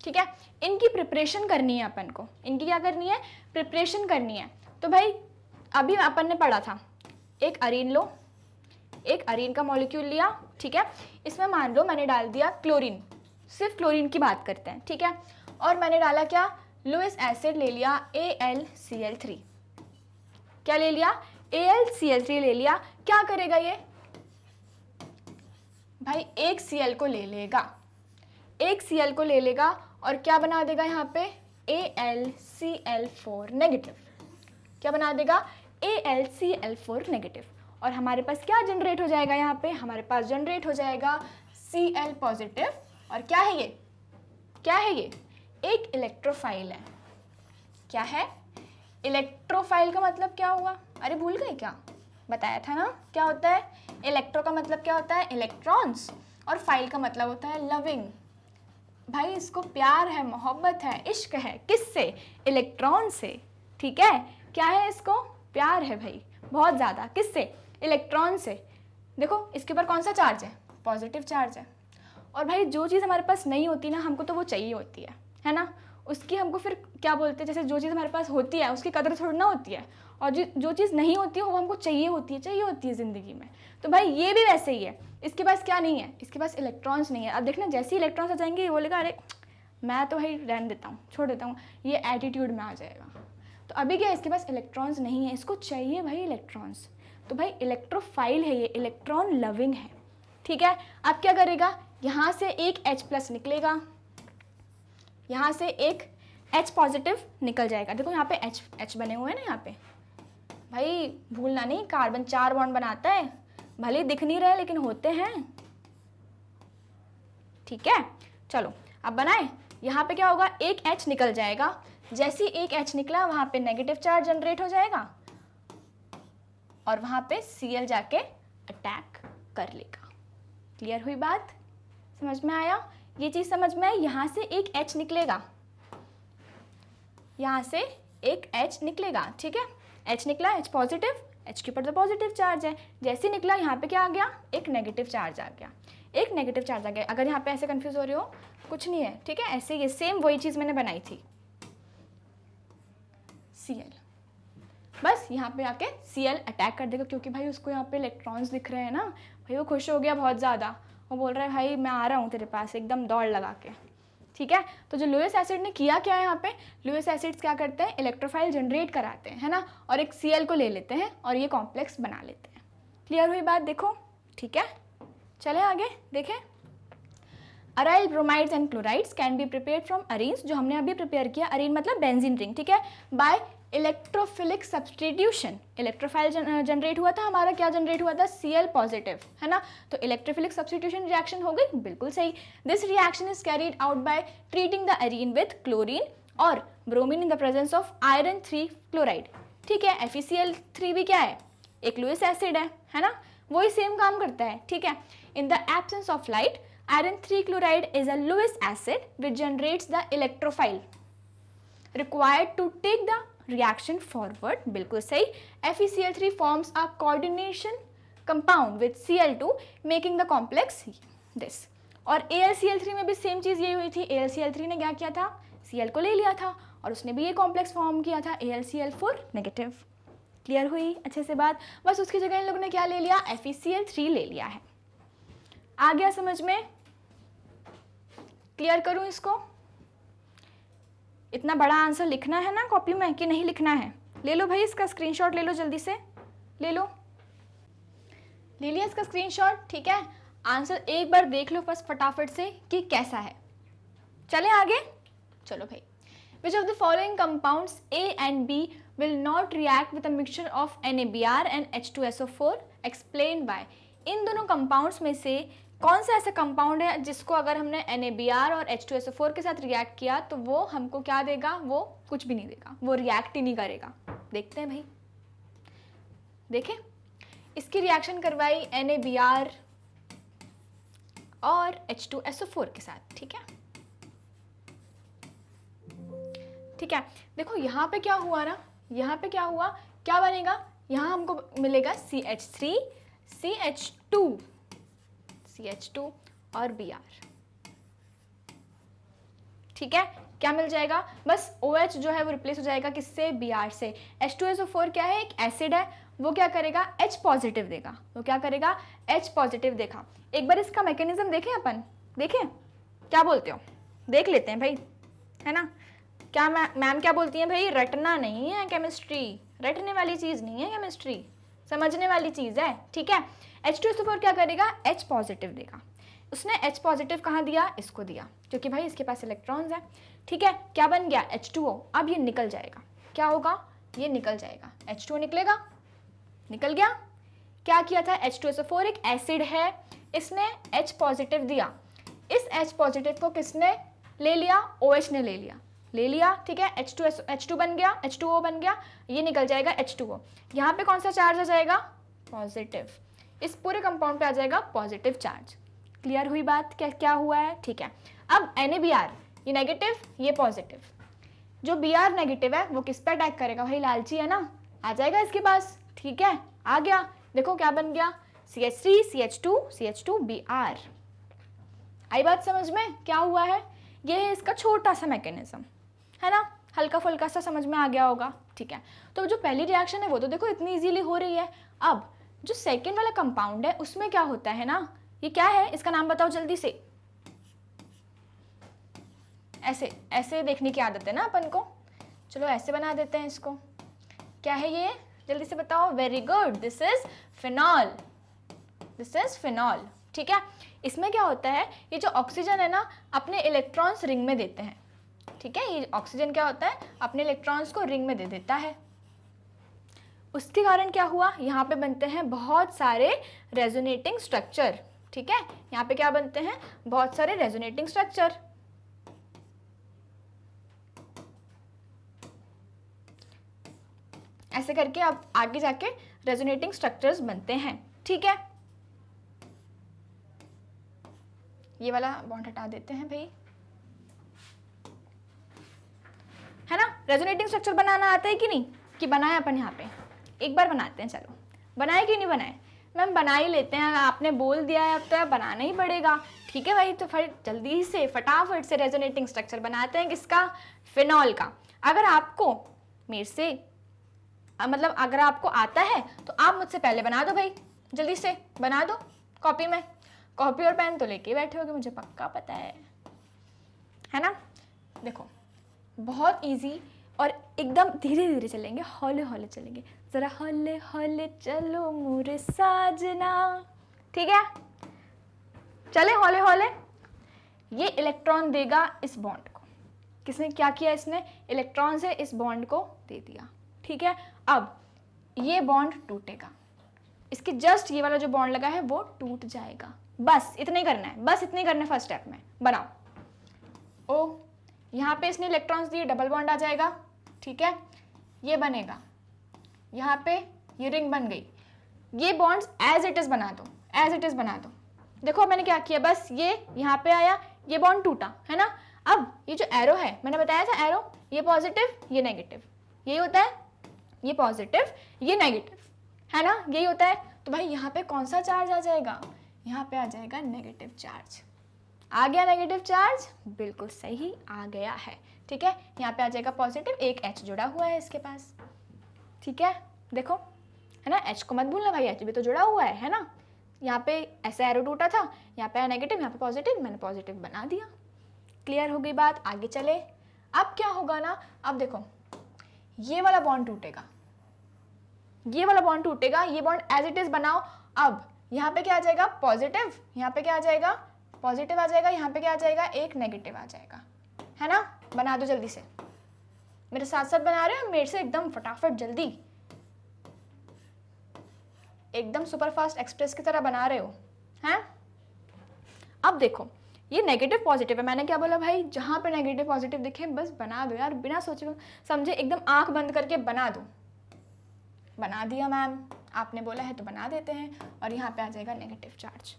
ठीक है। इनकी प्रिपरेशन करनी है अपन को। इनकी क्या करनी है? प्रिपरेशन करनी है। तो भाई अभी अपन ने पढ़ा था, एक अरीन लो, एक अरीन का मॉलिक्यूल लिया, ठीक है। इसमें मान लो मैंने डाल दिया क्लोरीन, सिर्फ क्लोरीन की बात करते हैं, ठीक है। और मैंने डाला क्या? लुईस एसिड ले लिया AlCl3। क्या ले लिया? AlCl3 ले लिया। क्या करेगा ये भाई? एक Cl को ले लेगा, एक Cl को ले लेगा और क्या बना देगा यहाँ पे? AlCl4 negative. क्या बना देगा? AlCl4 negative. और हमारे पास क्या जनरेट हो जाएगा यहाँ पे? हमारे पास जनरेट हो जाएगा Cl पॉजिटिव। और क्या है ये? क्या है ये? एक इलेक्ट्रोफाइल है। क्या है? इलेक्ट्रोफाइल का मतलब क्या हुआ? अरे भूल गए क्या? बताया था ना क्या होता है? इलेक्ट्रो का मतलब क्या होता है? इलेक्ट्रॉन्स। और फाइल का मतलब होता है लविंग। भाई इसको प्यार है, मोहब्बत है, इश्क है। किससे? इलेक्ट्रॉन से, ठीक है। क्या है इसको? प्यार है भाई, बहुत ज़्यादा। किससे? इलेक्ट्रॉन से। देखो इसके ऊपर कौन सा चार्ज है? पॉजिटिव चार्ज है। और भाई जो चीज़ हमारे पास नहीं होती ना, हमको तो वो चाहिए होती है ना? उसकी हमको फिर क्या बोलते हैं? जैसे जो चीज़ हमारे पास होती है उसकी कदर थोड़ी ना होती है, और जो चीज़ नहीं होती है वो हमको चाहिए होती है ज़िंदगी में। तो भाई ये भी वैसे ही है। इसके पास क्या नहीं है? इसके पास इलेक्ट्रॉन्स नहीं है। अब देखना जैसे ही इलेक्ट्रॉन्स आ जाएंगे ये बोलेगा अरे मैं तो भाई रहने देता हूँ, छोड़ देता हूँ, ये एटीट्यूड में आ जाएगा। तो अभी क्या, इसके पास इलेक्ट्रॉन्स नहीं है, इसको चाहिए भाई इलेक्ट्रॉन्स। तो भाई इलेक्ट्रोफाइल है ये, इलेक्ट्रॉन लविंग है, ठीक है। अब क्या करेगा? यहाँ से एक H+ निकलेगा, यहाँ से एक H पॉजिटिव निकल जाएगा। देखो यहाँ पे H बने हुए हैं ना, यहाँ पे भाई भूलना नहीं, कार्बन 4 बॉन्ड बनाता है, भले दिख नहीं रहे लेकिन होते हैं, ठीक है। चलो अब बनाए। यहाँ पे क्या होगा? एक H निकल जाएगा। जैसे ही एक H निकला वहाँ पे नेगेटिव चार्ज जनरेट हो जाएगा और वहाँ पे Cl जाके अटैक कर लेगा। क्लियर हुई बात? समझ में आया? ये चीज़ समझ में आई? यहाँ से एक H निकलेगा, यहाँ से एक H निकलेगा, ठीक है। H निकला, H पॉजिटिव, H के ऊपर तो पॉजिटिव चार्ज है। जैसे निकला यहाँ पे क्या आ गया? एक नेगेटिव चार्ज आ गया, एक नेगेटिव चार्ज आ गया। अगर यहाँ पे ऐसे कंफ्यूज हो रहे हो, कुछ नहीं है, ठीक है। ऐसे ये सेम वही चीज़ मैंने बनाई थी, Cl। बस यहाँ पे आके Cl अटैक कर देगा, क्योंकि भाई उसको यहाँ पे इलेक्ट्रॉन्स दिख रहे हैं ना, भाई वो खुश हो गया बहुत ज़्यादा। वो बोल रहा है भाई मैं आ रहा हूँ तेरे पास, एकदम दौड़ लगा के, ठीक है। तो जो लुईस एसिड ने किया क्या है यहाँ पे? लुईस एसिड्स क्या करते हैं? इलेक्ट्रोफाइल जनरेट कराते हैं, है ना, और एक Cl को ले लेते हैं और ये कॉम्प्लेक्स बना लेते हैं। क्लियर हुई बात? देखो, ठीक है। चले आगे देखें। Aryl bromides and chlorides can be prepared from arenes, जो हमने अभी प्रिपेयर किया, अरीन मतलब बेंजीन रिंग, ठीक है, by electrophilic substitution. Electrophile generate हुआ था हमारा, क्या जनरेट हुआ था? Cl पॉजिटिव, है ना। तो इलेक्ट्रोफिलिक सब्सटीट्यूशन रिएक्शन हो गई, बिल्कुल सही। This reaction is carried out by treating the arene with chlorine और bromine in the presence of iron 3 chloride, ठीक है। FeCl3 भी क्या है? एक लुईस एसिड है ना, वही सेम काम करता है, ठीक है। In the absence of light, iron 3 chloride is a Lewis acid which generates the electrophile required to take the reaction forward, बिल्कुल सही। FeCl3 forms a coordination compound with Cl2 making the complex this. और AlCl3 में भी same चीज़ यही हुई थी। AlCl3 ने क्या किया था, Cl को ले लिया था और उसने भी ये कॉम्प्लेक्स फॉर्म किया था AlCl4 नेगेटिव। क्लियर हुई अच्छे से बात। बस उसकी जगह इन लोगों ने क्या ले लिया, FeCl3 ले लिया है। आ गया समझ में? क्लियर करूं इसको? इतना बड़ा आंसर लिखना है ना कॉपी में कि नहीं लिखना है? ले लो भाई, इसका स्क्रीनशॉट ले लो, जल्दी से ले लो। ले लिया इसका स्क्रीनशॉट? ठीक है, आंसर एक बार देख लो बस फटाफट से कि कैसा है। चले आगे, चलो भाई। Which of the following compounds A and B will not react with a mixture of NaBr and H2SO4? Explain why. इन दोनों कंपाउंड्स में से कौन सा ऐसा कंपाउंड है जिसको अगर हमने NaBr और H2SO4 के साथ रिएक्ट किया तो वो हमको क्या देगा, वो कुछ भी नहीं देगा, वो रिएक्ट ही नहीं करेगा। देखते हैं भाई, देखें। इसकी रिएक्शन करवाई NaBr और H2SO4 के साथ, ठीक है। ठीक है, देखो यहाँ पे क्या हुआ ना, यहाँ पे क्या हुआ, क्या बनेगा, यहाँ हमको मिलेगा CH3, CH2 और Br। ठीक है, क्या मिल जाएगा, बस OH जो है वो रिप्लेस हो जाएगा किससे, Br से। H2SO4 क्या है, एक एसिड है, वो क्या करेगा, H पॉजिटिव देगा, वो क्या करेगा, H पॉजिटिव देखा। एक बार इसका मैकेनिज्म देखें अपन, देखें, क्या बोलते हो, देख लेते हैं भाई, है ना। क्या मैम क्या बोलती हैं भाई, रटना नहीं है केमिस्ट्री, रटने वाली चीज़ नहीं है केमिस्ट्री, समझने वाली चीज़ है, ठीक है। H2SO4 क्या करेगा, H पॉजिटिव देगा। उसने H पॉजिटिव कहाँ दिया, इसको दिया, क्योंकि भाई इसके पास इलेक्ट्रॉन्स हैं, ठीक है। क्या बन गया, H2O। अब ये निकल जाएगा, क्या होगा, ये निकल जाएगा, H2O निकलेगा, निकल गया। क्या किया था, H2SO4 एक एसिड है, इसने H पॉजिटिव दिया, इस H पॉजिटिव को किसने ले लिया, OH ने ले लिया, ठीक है। H2 बन गया, H2O बन गया, ये निकल जाएगा H2O। यहाँ पे कौन सा चार्ज आ जाएगा, पॉजिटिव। इस पूरे कंपाउंड पे आ जाएगा पॉजिटिव चार्ज। क्लियर हुई बात, क्या क्या हुआ है, ठीक है। अब NaBr, ये नेगेटिव, ये पॉजिटिव। जो Br नेगेटिव है वो किस पे अटैक करेगा, भाई लालची है ना, आ जाएगा इसके पास, ठीक है। आ गया, देखो क्या बन गया, CH3, CH2 Br। आई बात समझ में, क्या हुआ है, ये है इसका छोटा सा मैकेनिज्म, है ना, हल्का फुल्का सा समझ में आ गया होगा, ठीक है। तो जो पहली रिएक्शन है वो तो देखो इतनी इजीली हो रही है। अब जो सेकंड वाला कंपाउंड है उसमें क्या होता है ना, ये क्या है, इसका नाम बताओ जल्दी से। ऐसे ऐसे देखने की आदत है ना अपन को, चलो ऐसे बना देते हैं इसको। क्या है ये, जल्दी से बताओ। Very good, this is phenol, this is phenol, ठीक है। इसमें क्या होता है, ये जो ऑक्सीजन है ना अपने इलेक्ट्रॉन्स रिंग में देते हैं, ठीक है। ये ऑक्सीजन क्या होता है, अपने इलेक्ट्रॉन्स को रिंग में दे देता है। उसके कारण क्या हुआ, यहाँ पे बनते हैं बहुत सारे रेजोनेटिंग स्ट्रक्चर, ठीक है। यहाँ पे क्या बनते हैं, बहुत सारे रेजोनेटिंग स्ट्रक्चर। ऐसे करके अब आगे जाके रेजोनेटिंग स्ट्रक्चर्स बनते हैं, ठीक है। ये वाला बॉन्ड हटा देते हैं भाई, है ना। रेजोनेटिंग स्ट्रक्चर बनाना आता है कि नहीं, कि बनाए अपन यहाँ पे, एक बार बनाते हैं, चलो बनाए कि नहीं बनाए, मैम बना ही लेते हैं, आपने बोल दिया है अब तो बनाना ही पड़ेगा, ठीक है भाई। तो फिर जल्दी से फटाफट से रेजोनेटिंग स्ट्रक्चर बनाते हैं, किसका, फिनॉल का। अगर आपको मेरे से मतलब अगर आपको आता है तो आप मुझसे पहले बना दो भाई, जल्दी से बना दो, कॉपी में, कॉपी और पेन तो लेके बैठे होगे, मुझे पक्का पता है ना। देखो बहुत इजी और एकदम धीरे धीरे चलेंगे, हौले हौले चलेंगे, जरा हौले हौले चलो मोरे साजना, ठीक है। चले हौले हौले। ये इलेक्ट्रॉन देगा इस बॉन्ड को, किसने क्या किया, इसने इलेक्ट्रॉन से इस बॉन्ड को दे दिया, ठीक है। अब ये बॉन्ड टूटेगा, इसके जस्ट ये वाला जो बॉन्ड लगा है वो टूट जाएगा, बस इतना ही करना है, बस इतना ही करना है फर्स्ट स्टेप में। बनाओ, ओ यहाँ पे इसने इलेक्ट्रॉन्स दिए, डबल बॉन्ड आ जाएगा, ठीक है। ये बनेगा, यहाँ पे ये रिंग बन गई, ये बॉन्ड्स एज इट इज बना दो, एज इट इज बना दो। देखो मैंने क्या किया, बस ये यहाँ पे आया, ये बॉन्ड टूटा, है ना। अब ये जो एरो है, मैंने बताया था एरो, ये पॉजिटिव ये नेगेटिव, यही होता है, ये पॉजिटिव ये नेगेटिव, है ना, यही होता है। तो भाई यहाँ पे कौन सा चार्ज आ जाएगा, यहाँ पे आ जाएगा नेगेटिव चार्ज। आ गया नेगेटिव चार्ज, बिल्कुल सही आ गया है। ठीक है, यहाँ पे आ जाएगा पॉजिटिव, एक H जुड़ा हुआ है इसके पास। ठीक है, देखो है ना, H को मत भूलना भाई, H भी तो जुड़ा हुआ है ना। यहाँ पे ऐसा एरो टूटा था, यहाँ पे नेगेटिव, यहाँ पे पॉजिटिव, मैंने पॉजिटिव बना दिया। क्लियर हो गई बात, आगे चले। अब क्या होगा ना, अब देखो ये वाला बॉन्ड टूटेगा, ये वाला बॉन्ड टूटेगा, ये बॉन्ड एज इट इज बनाओ। अब यहाँ पे क्या आ जाएगा, पॉजिटिव, यहाँ पे क्या आ जाएगा, पॉजिटिव आ जाएगा, यहाँ पे क्या आ जाएगा, एक नेगेटिव आ जाएगा, है ना। बना दो जल्दी से, मेरे साथ साथ बना रहे हो, मेरे से एकदम फटाफट जल्दी, एकदम सुपर फास्ट एक्सप्रेस की तरह बना रहे हो, हैं। अब देखो ये नेगेटिव पॉजिटिव है, मैंने क्या बोला भाई, जहाँ पे नेगेटिव पॉजिटिव दिखे बस बना दो यार, बिना सोचे समझे, एकदम आंख बंद करके बना दो। बना दिया मैम, आपने बोला है तो बना देते हैं, और यहाँ पे आ जाएगा नेगेटिव चार्ज।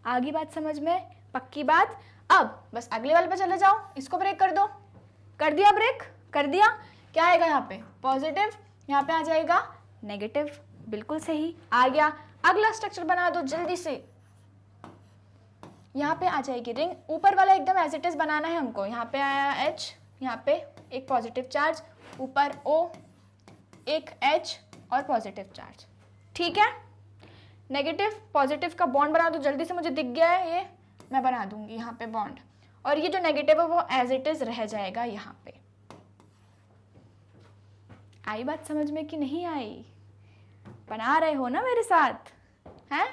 आगे बात समझ में, पक्की बात। अब बस अगले वाले पे चले जाओ, इसको ब्रेक कर दो। कर दिया ब्रेक, कर दिया। क्या आएगा यहाँ पे, पॉजिटिव, यहाँ पे आ जाएगा नेगेटिव, बिल्कुल सही आ गया। अगला स्ट्रक्चर बना दो जल्दी से। यहाँ पे आ जाएगी रिंग, ऊपर वाला एकदम एज इट इज बनाना है हमको। यहाँ पे आया H, यहाँ पे एक पॉजिटिव चार्ज, ऊपर O, एक H और पॉजिटिव चार्ज। ठीक है, नेगेटिव पॉजिटिव का बॉन्ड बना दो जल्दी से, मुझे दिख गया है ये, मैं बना दूंगी यहाँ पे बॉन्ड, और ये जो नेगेटिव है वो एज इट इज रह जाएगा यहाँ पे। आई बात समझ में कि नहीं आई? बना रहे हो ना मेरे साथ, हैं?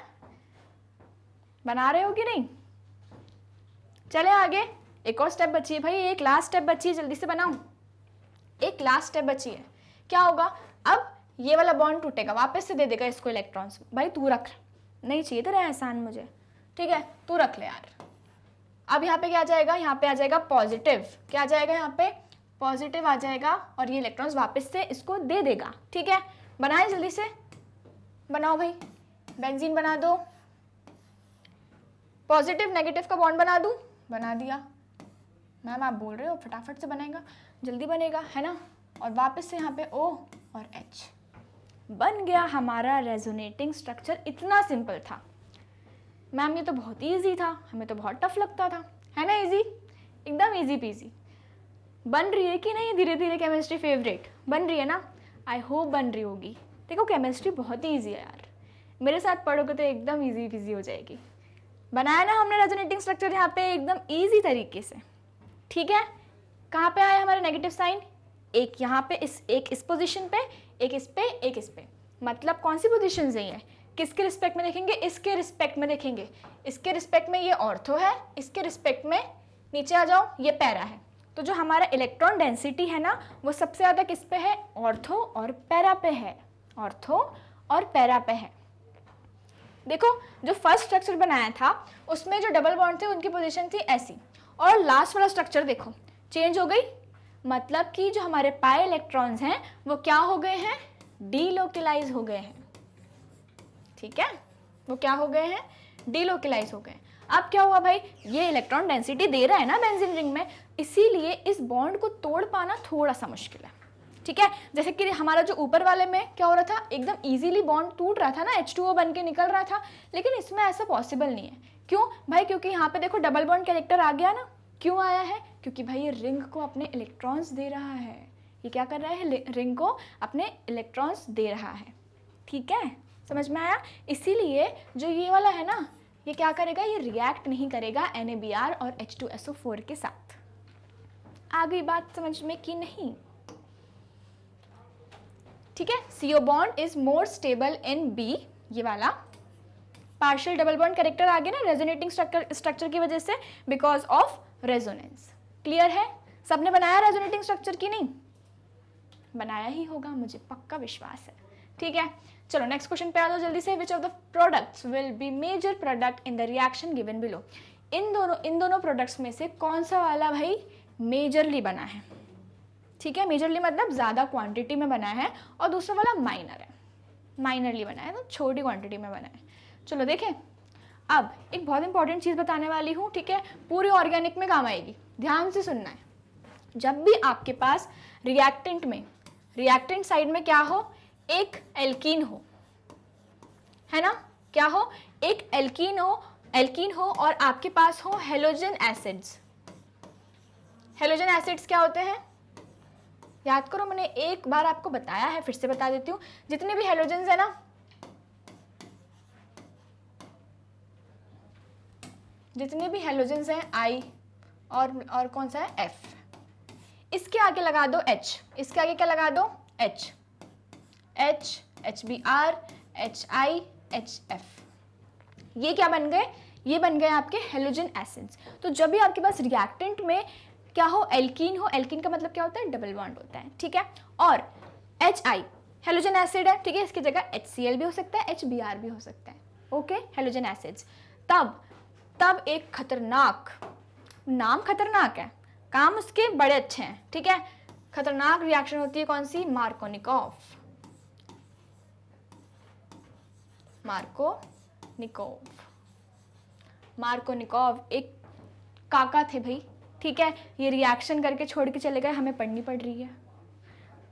बना रहे हो कि नहीं? चले आगे, एक और स्टेप बची है भाई, एक लास्ट स्टेप बची है, जल्दी से बनाओ। एक लास्ट स्टेप बची है, क्या होगा, अब ये वाला बॉन्ड टूटेगा, वापस से दे देगा इसको इलेक्ट्रॉन्स। भाई तू रख, नहीं चाहिए तेरा एहसान मुझे, ठीक है, तू रख ले यार। अब यहाँ पे क्या आ जाएगा, यहाँ पे आ जाएगा पॉजिटिव, क्या आ जाएगा यहाँ पे, पॉजिटिव आ जाएगा, और ये इलेक्ट्रॉन्स वापस से इसको दे देगा। ठीक है, बनाए जल्दी से, बनाओ भाई, बेंजीन बना दो। पॉजिटिव नेगेटिव का बॉन्ड बना दूं, बना दिया। मैम आप बोल रहे हो फटाफट से बनेगा, जल्दी बनेगा, है ना। और वापस से यहाँ पे O और H, बन गया हमारा रेजोनेटिंग स्ट्रक्चर। इतना सिंपल था मैम, ये तो बहुत ईजी था, हमें तो बहुत टफ लगता था, है ना। इजी, एकदम इजी पीजी। बन रही है कि नहीं धीरे धीरे केमिस्ट्री फेवरेट, बन रही है ना। आई होप बन रही होगी। देखो केमिस्ट्री बहुत ही ईजी है यार, मेरे साथ पढ़ोगे तो एकदम ईजी पीजी हो जाएगी। बनाया ना हमने रेजोनेटिंग स्ट्रक्चर यहाँ पे एकदम ईजी तरीके से। ठीक है, कहाँ पे आया हमारा नेगेटिव साइन, एक यहाँ पे, एक इस पोजीशन पे, एक इस पे, एक इस पे। मतलब कौन सी पोजीशन है ये, किसके रिस्पेक्ट में देखेंगे, इसके रिस्पेक्ट में देखेंगे। इसके रिस्पेक्ट में ये ऑर्थो है, इसके रिस्पेक्ट में नीचे आ जाओ ये पैरा है। तो जो हमारा इलेक्ट्रॉन डेंसिटी है ना, वो सबसे ज़्यादा किस पे है, ऑर्थो और पैरा पे है, ऑर्थो और पैरा पे है। देखो जो फर्स्ट स्ट्रक्चर बनाया था उसमें जो डबल बॉन्ड थे उनकी पोजीशन थी ऐसी, और लास्ट वाला स्ट्रक्चर देखो चेंज हो गई। मतलब कि जो हमारे पाई इलेक्ट्रॉन्स हैं वो क्या हो गए हैं, डीलोकलाइज हो गए हैं। ठीक है, वो क्या हो गए हैं, डीलोकलाइज हो गए। अब क्या हुआ भाई, ये इलेक्ट्रॉन डेंसिटी दे रहा है ना बेंजीन रिंग में, इसीलिए इस बॉन्ड को तोड़ पाना थोड़ा सा मुश्किल है। ठीक है, जैसे कि हमारा जो ऊपर वाले में क्या हो रहा था, एकदम इजीली बॉन्ड टूट रहा था ना, H2O बन के निकल रहा था, लेकिन इसमें ऐसा पॉसिबल नहीं है। क्यों भाई, क्योंकि यहाँ पे देखो डबल बॉन्ड कैरेक्टर आ गया ना। क्यों आया है, क्योंकि भाई ये रिंग को अपने इलेक्ट्रॉन्स दे रहा है। ये क्या कर रहा है, रिंग को अपने इलेक्ट्रॉन्स दे रहा है। ठीक है, समझ में आया। इसीलिए जो ये वाला है ना, ये क्या करेगा, ये रिएक्ट नहीं करेगा NaBr और H2SO4 के साथ। आ गई बात समझ में कि नहीं? ठीक है, CO bond is more stable in B, ये वाला पार्शियल डबल बॉन्ड कैरेक्टर आ गया ना रेजोनेटिंग स्ट्रक्चर की वजह से, बिकॉज ऑफ रेजोनेंस। क्लियर है, सबने बनाया रेजोनेटिंग स्ट्रक्चर की नहीं? बनाया ही होगा, मुझे पक्का विश्वास है। ठीक है, चलो नेक्स्ट क्वेश्चन पे आ जाओ जल्दी से। Which of the products will be major product in the reaction given below. इन दोनों प्रोडक्ट्स में से कौन सा वाला भाई मेजरली बना है? ठीक है, मेजरली मतलब ज़्यादा क्वांटिटी में बना है, और दूसरा वाला माइनर है, माइनरली बना है, तो छोटी क्वांटिटी में बना है। चलो देखें, अब एक बहुत इंपॉर्टेंट चीज़ बताने वाली हूँ। ठीक है, पूरी ऑर्गेनिक में काम आएगी, ध्यान से सुनना है। जब भी आपके पास रिएक्टेंट में, रिएक्टेंट साइड में क्या हो, एक एल्कीन हो, है ना, क्या हो, एक एल्कीन हो और आपके पास हो हेलोजन एसिड्स। हेलोजन एसिड्स क्या होते हैं, याद करो, मैंने एक बार आपको बताया है, फिर से बता देती हूँ। जितने भी हेलोजेंस है ना, जितने भी हेलोजेंस हैं आई और कौन सा है एफ, इसके आगे लगा दो एच, इसके आगे क्या लगा दो H, H, H B R, H I, H F, ये क्या बन गए, ये बन गए आपके हेलोजन एसिड्स। तो जब भी आपके पास रिएक्टेंट में क्या हो, एल्कीन हो, एल्कीन का मतलब क्या होता है, डबल बॉन्ड होता है, ठीक है, और एच आई हेलोजन एसिड है, ठीक है, इसकी जगह HCl भी हो सकता है, HBr भी हो सकता है, ओके, हेलोजन एसिड्स। तब एक खतरनाक, नाम खतरनाक है, काम उसके बड़े अच्छे हैं, ठीक है, खतरनाक रिएक्शन होती है कौन सी, मार्कोनिकोव। मार्कोनिकोव एक काका थे भाई, ठीक है, ये रिएक्शन करके छोड़ के चले गए, हमें पढ़नी पड़ रही है।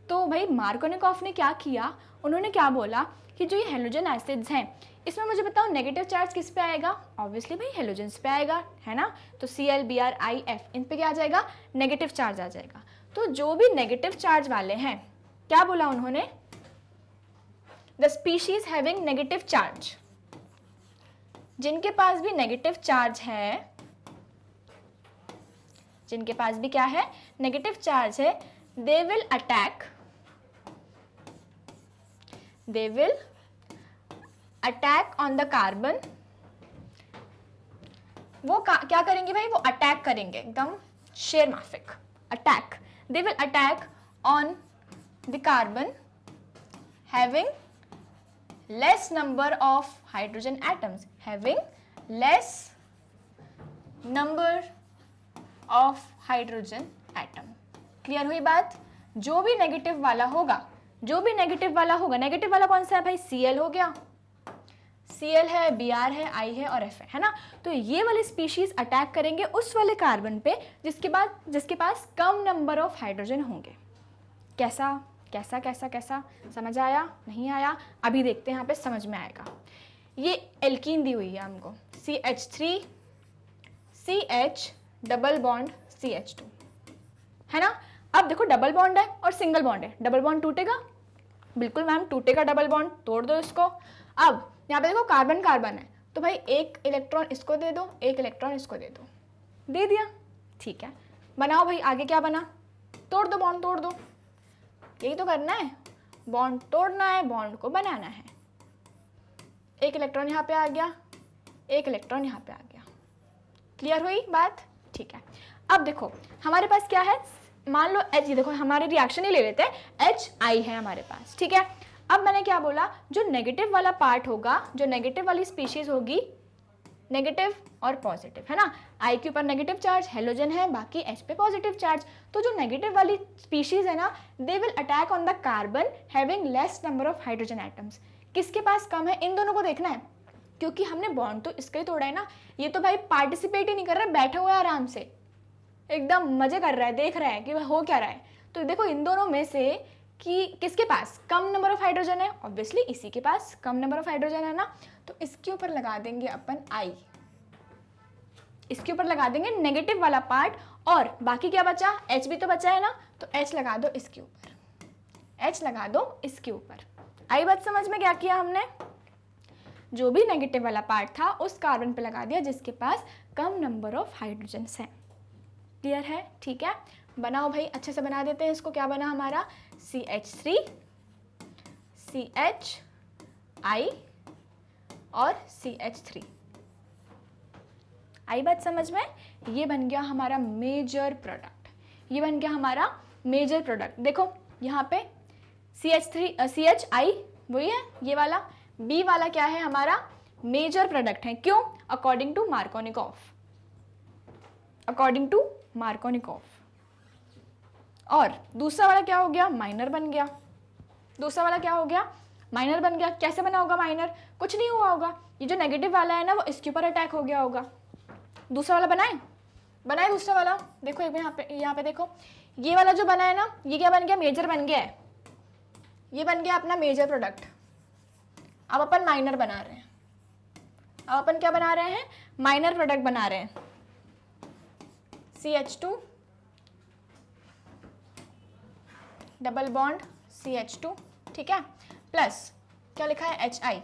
तो भाई मार्कोनिकोव ने क्या किया, उन्होंने क्या बोला कि जो ये हेलोजन एसिड्स हैं, इसमें मुझे बताओ नेगेटिव चार्ज किस पे आएगा, ऑब्वियसली भाई हेलोजेंस पे आएगा, है ना, तो Cl, Br, I, F इन पे क्या आ जाएगा, नेगेटिव चार्ज आ जाएगा। तो जो भी नेगेटिव चार्ज वाले हैं, क्या बोला उन्होंने, the species having negative charge, जिनके पास भी नेगेटिव चार्ज है, जिनके पास भी क्या है, नेगेटिव चार्ज है, they will attack on the carbon. वो क्या करेंगे भाई, वो अटैक करेंगे, एकदम शेर माफिक attack, they will attack on the carbon having less number of hydrogen atoms, having less number of hydrogen atom. Clear हुई बात, जो भी नेगेटिव वाला होगा, नेगेटिव वाला कौन सा है भाई, Cl हो गया, Cl है, Br है, I है और F है ना। तो ये वाले स्पीशीज अटैक करेंगे उस वाले कार्बन पे जिसके पास कम नंबर ऑफ हाइड्रोजन होंगे। कैसा कैसा कैसा कैसा, समझ आया, नहीं आया, अभी देखते हैं, यहाँ पे समझ में आएगा। ये एल्कीन दी हुई है हमको, CH3 CH double bond CH2, है ना। अब देखो डबल बॉन्ड है और सिंगल बॉन्ड है, डबल बॉन्ड टूटेगा, बिल्कुल मैम टूटेगा, डबल बॉन्ड तोड़ दो इसको। अब यहाँ पे देखो कार्बन कार्बन है, तो भाई एक इलेक्ट्रॉन इसको दे दो, एक इलेक्ट्रॉन इसको दे दो, दे दिया, ठीक है, बनाओ भाई, आगे क्या बना, तोड़ दो, बॉन्ड तोड़ दो, यही तो करना है, बॉन्ड तोड़ना है, बॉन्ड को बनाना है। एक इलेक्ट्रॉन यहाँ पे आ गया, एक इलेक्ट्रॉन यहाँ पे आ गया, क्लियर हुई बात, ठीक है। अब देखो हमारे पास क्या है, मान लो H, देखो हमारे रिएक्शन ही ले लेते हैं, HI है हमारे पास, ठीक है। अब मैंने क्या बोला, जो नेगेटिव वाला पार्ट होगा, जो नेगेटिव वाली स्पीशीज होगी, नेगेटिव और पॉजिटिव, है ना, I के ऊपर नेगेटिव चार्ज, हेलोजन है, बाकी H पे पॉजिटिव चार्ज। तो जो नेगेटिव वाली स्पीशीज है ना, दे will attack on the carbon having less number of hydrogen atoms. किसके पास कम है, इन दोनों को देखना है, क्योंकि हमने बॉन्ड तो इसका ही तोड़ा है ना, ये तो भाई पार्टिसिपेट ही नहीं कर रहा है, बैठा हुआ है आराम से, एकदम मजे कर रहा है, देख रहा है कि हो क्या रहा है। तो देखो इन दोनों में से कि किसके पास कम नंबर ऑफ हाइड्रोजन है, ऑब्वियसली इसी के पास कम नंबर ऑफ हाइड्रोजन है ना, तो इसके ऊपर लगा देंगे अपन I, इसके ऊपर लगा देंगे नेगेटिव वाला पार्ट, और बाकी क्या बचा, H भी तो बचा है ना, तो H लगा दो इसके ऊपर, H लगा दो इसके ऊपर। आई बात समझ में, क्या किया हमने, जो भी नेगेटिव वाला पार्ट था उस कार्बन पे लगा दिया जिसके पास कम नंबर ऑफ हाइड्रोजन है। क्लियर है, ठीक है, बनाओ भाई, अच्छे से बना देते हैं इसको। क्या बना हमारा, CH3 CHI और CH3। आई बात समझ में, ये बन गया हमारा मेजर प्रोडक्ट, ये बन गया हमारा मेजर प्रोडक्ट। देखो यहाँ पे CHI वही है, ये वाला B वाला क्या है हमारा मेजर प्रोडक्ट है, क्यों, according to Markovnikov, according to Markovnikov. और दूसरा वाला क्या हो गया, माइनर बन गया, दूसरा वाला क्या हो गया, माइनर बन गया। कैसे बना होगा माइनर, कुछ नहीं हुआ होगा, ये जो नेगेटिव वाला है ना वो इसके ऊपर अटैक हो गया होगा। दूसरा वाला बनाए दूसरा वाला, देखो एक यहाँ पे देखो, ये वाला जो बना है ना, ये क्या बन गया, मेजर बन गया है, ये बन गया अपना मेजर प्रोडक्ट, अब अपन माइनर बना रहे हैं, अब अपन क्या बना रहे हैं, माइनर प्रोडक्ट बना रहे हैं, CH2 डबल बॉन्ड CH2, ठीक है, प्लस क्या लिखा है HI,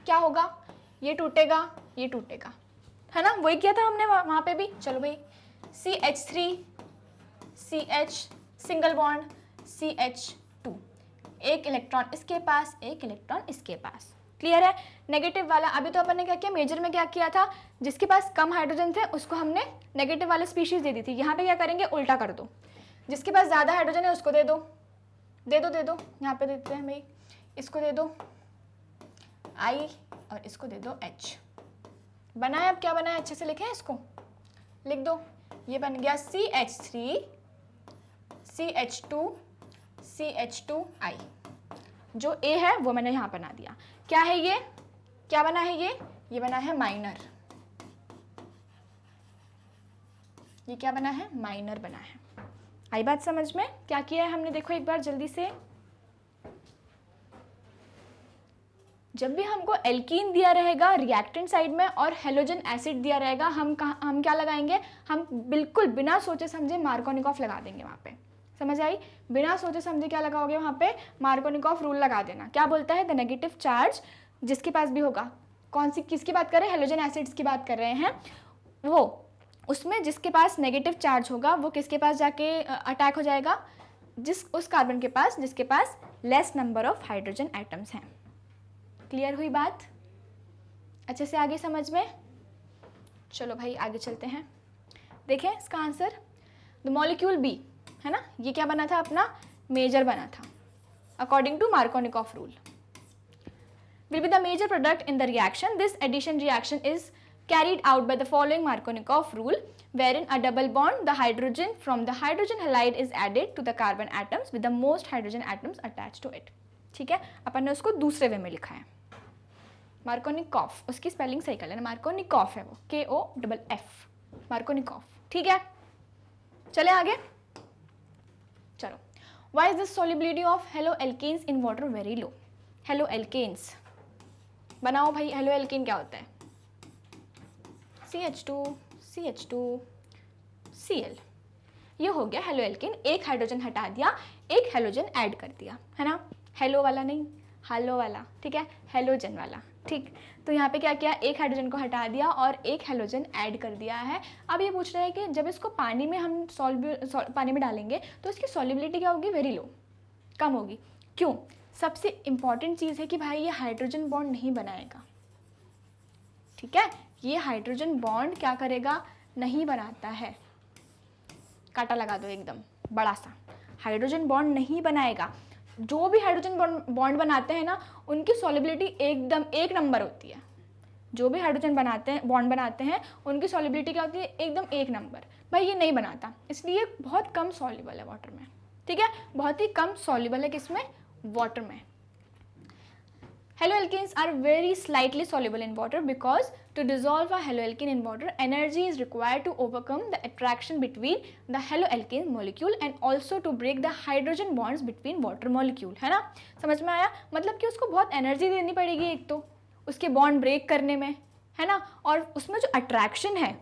क्या होगा, ये टूटेगा, ये टूटेगा, है ना, वही किया था हमने वहां पे भी। चलो भाई CH3 CH single bond CH2, एक इलेक्ट्रॉन इसके पास, एक इलेक्ट्रॉन इसके पास, क्लियर है। नेगेटिव वाला अभी तो अपन ने क्या किया, मेजर में क्या किया था, जिसके पास कम हाइड्रोजन थे उसको हमने नेगेटिव वाले स्पीशीज दे दी थी। यहाँ पे क्या करेंगे, उल्टा कर दो, जिसके पास ज़्यादा हाइड्रोजन है उसको दे दो, दे दो दे दो, यहाँ पे देते हैं भाई, इसको दे दो I और इसको दे दो H। बना है, अब क्या बना है, अच्छे से लिखें, इसको लिख दो, ये बन गया CH3 CH2 CH2I। जो A है वो मैंने यहाँ बना दिया, क्या है ये, क्या बना है ये बना है माइनर, ये क्या बना है, माइनर बना है। आई बात समझ में, क्या किया है हमने, देखो एक बार जल्दी से, जब भी हमको एल्कीन दिया रहेगा रिएक्टेंट साइड में और हेलोजन एसिड दिया रहेगा, हम क्या लगाएंगे, हम बिल्कुल बिना सोचे समझे मार्कोनिकॉफ लगा देंगे वहाँ पे, समझ आई, बिना सोचे समझे क्या लगाओगे वहाँ पे, मार्कोनिकॉफ रूल लगा देना। क्या बोलता है, द नेगेटिव चार्ज जिसके पास भी होगा, कौन सी किसकी बात कर रहे हैं, हेलोजन एसिड्स की बात कर रहे हैं, वो उसमें जिसके पास नेगेटिव चार्ज होगा वो किसके पास जाके अटैक हो जाएगा, उस कार्बन के पास जिसके पास less number of hydrogen atoms हैं। क्लियर हुई बात, अच्छे से आगे समझ में। चलो भाई आगे चलते हैं, देखें इसका आंसर, द मॉलिक्यूल बी, है ना, ये क्या बना था, अपना मेजर बना था according to Markovnikov rule, will be the major product in the reaction. This addition reaction is carried out by the following Markovnikov rule, wherein a double bond, the hydrogen from the hydrogen halide is added to the carbon atoms with the most hydrogen atoms attached to it. ठीक है, अपन ने उसको दूसरे वे में लिखा है, Markovnikov, उसकी spelling सही कर लेना, मार्कोनिकॉफ है वो, KOFF, मार्कोनिकॉफ, ठीक है। चले आगे, चलो, why is the solubility of haloalkanes in water very low? Haloalkanes बनाओ भाई, हेलोएल्केन क्या होता है, CH2 CH2 Cl, ये हो गया हेलोएल्केन, एक हाइड्रोजन हटा दिया, एक हेलोजन ऐड कर दिया, है ना, हेलो वाला नहीं, हालो वाला, ठीक है, हेलोजन वाला, ठीक। तो यहाँ पे क्या किया, एक हाइड्रोजन को हटा दिया और एक हेलोजन ऐड कर दिया है। अब ये पूछ रहे हैं कि जब इसको पानी में हम पानी में डालेंगे तो इसकी सॉल्युबिलिटी क्या होगी, वेरी लो, कम होगी, क्यों, सबसे इंपॉर्टेंट चीज़ है कि भाई ये हाइड्रोजन बॉन्ड नहीं बनाएगा, ठीक है, ये हाइड्रोजन बॉन्ड क्या करेगा, नहीं बनाता है, कांटा लगा दो एकदम बड़ा सा, हाइड्रोजन बॉन्ड नहीं बनाएगा। जो भी हाइड्रोजन बॉन्ड बनाते हैं ना उनकी सॉल्युबिलिटी एकदम एक नंबर होती है, जो भी हाइड्रोजन बनाते हैं, बॉन्ड बनाते हैं, उनकी सॉल्युबिलिटी क्या होती है, एकदम एक नंबर। भाई ये नहीं बनाता, इसलिए बहुत कम सॉल्युबल है वाटर में, ठीक है, बहुत ही कम सॉल्युबल है किसमें, वाटर में। Haloalkanes are very slightly soluble in water because to dissolve a haloalkane in water, energy is required to overcome the attraction between the haloalkane molecule and also to break the hydrogen bonds between water molecule, है ना, समझ में आया, मतलब कि उसको बहुत energy देनी पड़ेगी एक तो उसके बॉन्ड ब्रेक करने में, है ना, और उसमें जो अट्रैक्शन है